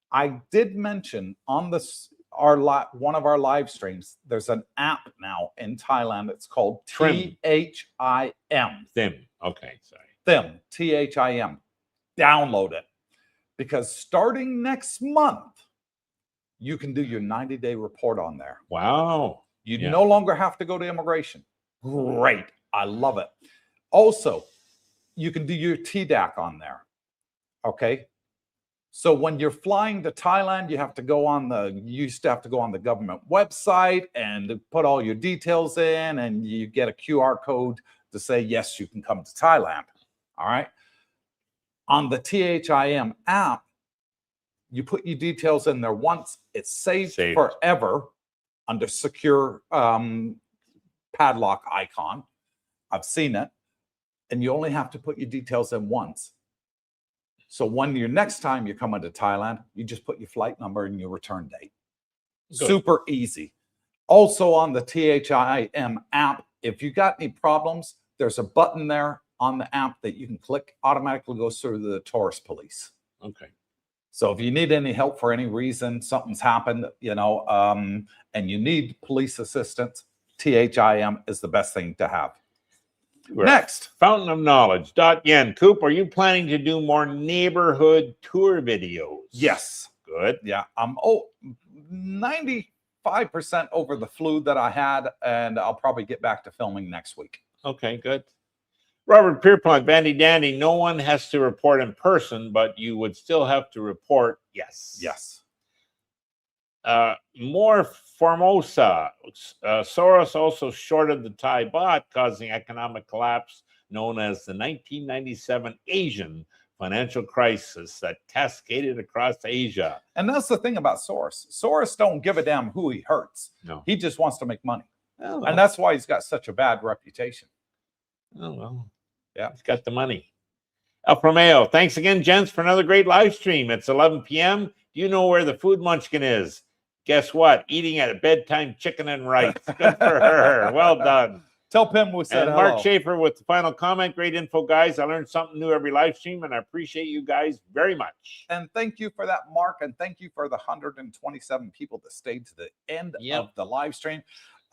I did mention on this one of our live streams, there's an app now in Thailand. It's called THIM. THIM. Okay, sorry. THIM. THIM. Download it, because starting next month, you can do your 90-day report on there. Wow. You no longer have to go to immigration. Great. I love it. Also, you can do your TDAC on there. Okay. So when you're flying to Thailand, you used to have to go on the government website and put all your details in, and you get a QR code to say, yes, you can come to Thailand. All right. On the THIM app, you put your details in there once. It's saved forever under secure padlock icon. I've seen it. And you only have to put your details in once. So when next time you're coming to Thailand, you just put your flight number and your return date. Good. Super easy. Also on the THIM app, if you got any problems, there's a button there on the app that you can click, automatically goes through the tourist police. Okay. So if you need any help for any reason, something's happened, and you need police assistance, THIM is the best thing to have. Right. Next. Fountain of Knowledge. .yen. Coop, are you planning to do more neighborhood tour videos? Yes. Good. Yeah. 95% over the flu that I had, and I'll probably get back to filming next week. Okay, good. Robert Pierpont, Vandy Dandy, no one has to report in person, but you would still have to report. Yes. Yes. More Formosa. Soros also shorted the Thai baht, causing economic collapse known as the 1997 Asian financial crisis that cascaded across Asia. And that's the thing about Soros. Soros don't give a damn who he hurts. No. He just wants to make money. Oh, well. And that's why he's got such a bad reputation. Oh, well. Yeah. He's got the money. Alfa Romeo, thanks again, gents, for another great live stream. It's 11 p.m. Do you know where the food munchkin is? Guess what? Eating at a bedtime chicken and rice. Good for her. Well done. Tell Pim we said hello. Mark Schaefer with the final comment. Great info, guys. I learned something new every live stream, and I appreciate you guys very much. And thank you for that, Mark. And thank you for the 127 people that stayed to the end of the live stream.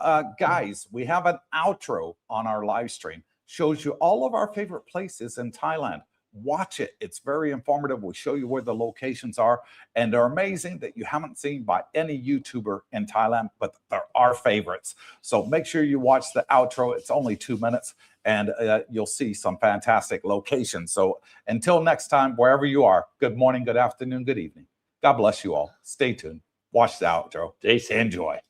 Guys, we have an outro on our live stream. Shows you all of our favorite places in Thailand. watch it. It's very informative. We show you where the locations are, and they're amazing that you haven't seen by any YouTuber in Thailand, but they're our favorites. So make sure you watch the outro. It's only 2 minutes, and you'll see some fantastic locations. So until next time, wherever you are, good morning, good afternoon, good evening. God bless you all. Stay tuned. Watch the outro. Stay safe. Enjoy.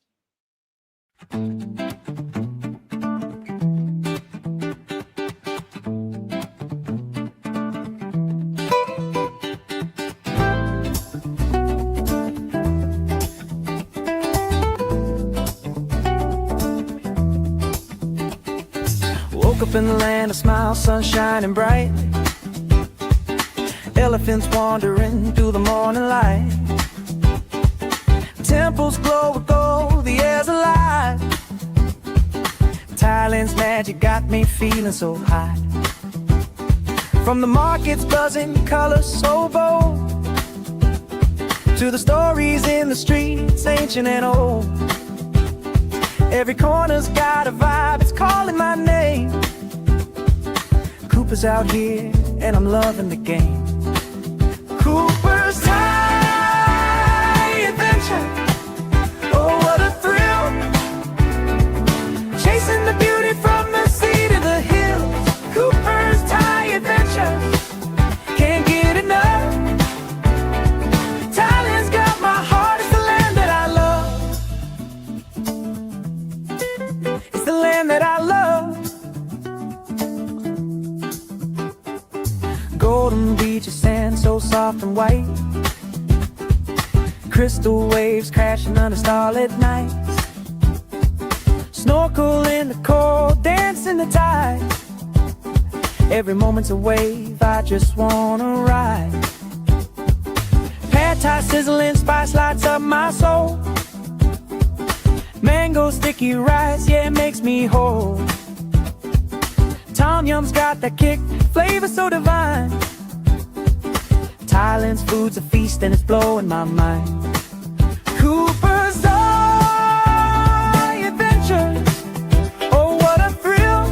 Woke up in the land of smiles, sun shining bright. Elephants wandering through the morning light. Temples glow with gold, the air's alive. Thailand's magic got me feeling so high. From the markets buzzing, colors so bold, to the stories in the streets, ancient and old. Every corner's got a vibe, it's calling my name. Cooper's out here, and I'm loving the game. Coopersthaiadventure, oh what a thrill. Chasing the beauty from the sea to the hills. Coopersthaiadventure, can't get enough. Thailand's got my heart, it's the land that I love. It's the land that I love. Golden beaches, sand so soft and white. Crystal waves crashing under starlit nights. Snorkel in the cold, dance in the tide. Every moment's a wave, I just wanna ride. Pad thai sizzling, spice lights up my soul. Mango sticky rice, yeah, it makes me whole. Tom Yum's got that kick, flavor so divine. Thailand's food's a feast and it's blowing my mind. Coopersthaiadventure, oh what a thrill.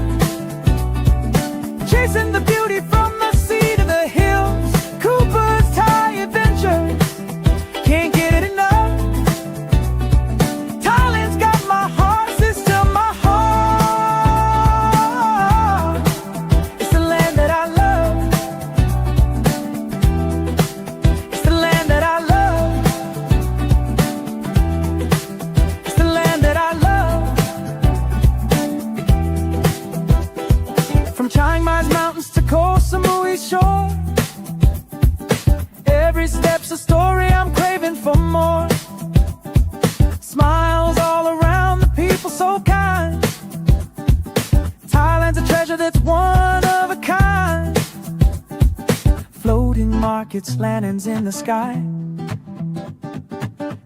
Chasing the beauty from the sea to the hills. Coopersthaiadventure, can't get enough. Thailand's got my heart, sister, my heart. It's the land that I love. It's the land that I love. It's the land that I love. From Chiang Mai's mountains to Koh Samui's shore, every step's a story, I'm craving for more. Smiles all around, the people so kind. Thailand's a treasure that's one of a kind. Floating markets, lanterns in the sky.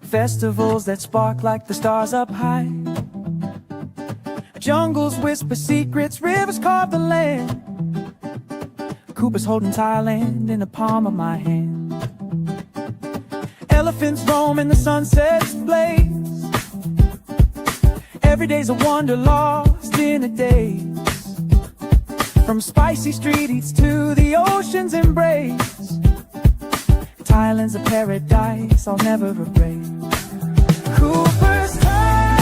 Festivals that spark like the stars up high. Jungles whisper secrets, rivers carve the land. Cooper's holding Thailand in the palm of my hand. Elephants roam in the sunset's blaze. Every day's a wonder lost in a daze. From spicy street eats to the ocean's embrace. Thailand's a paradise I'll never erase. Cooper's Thailand.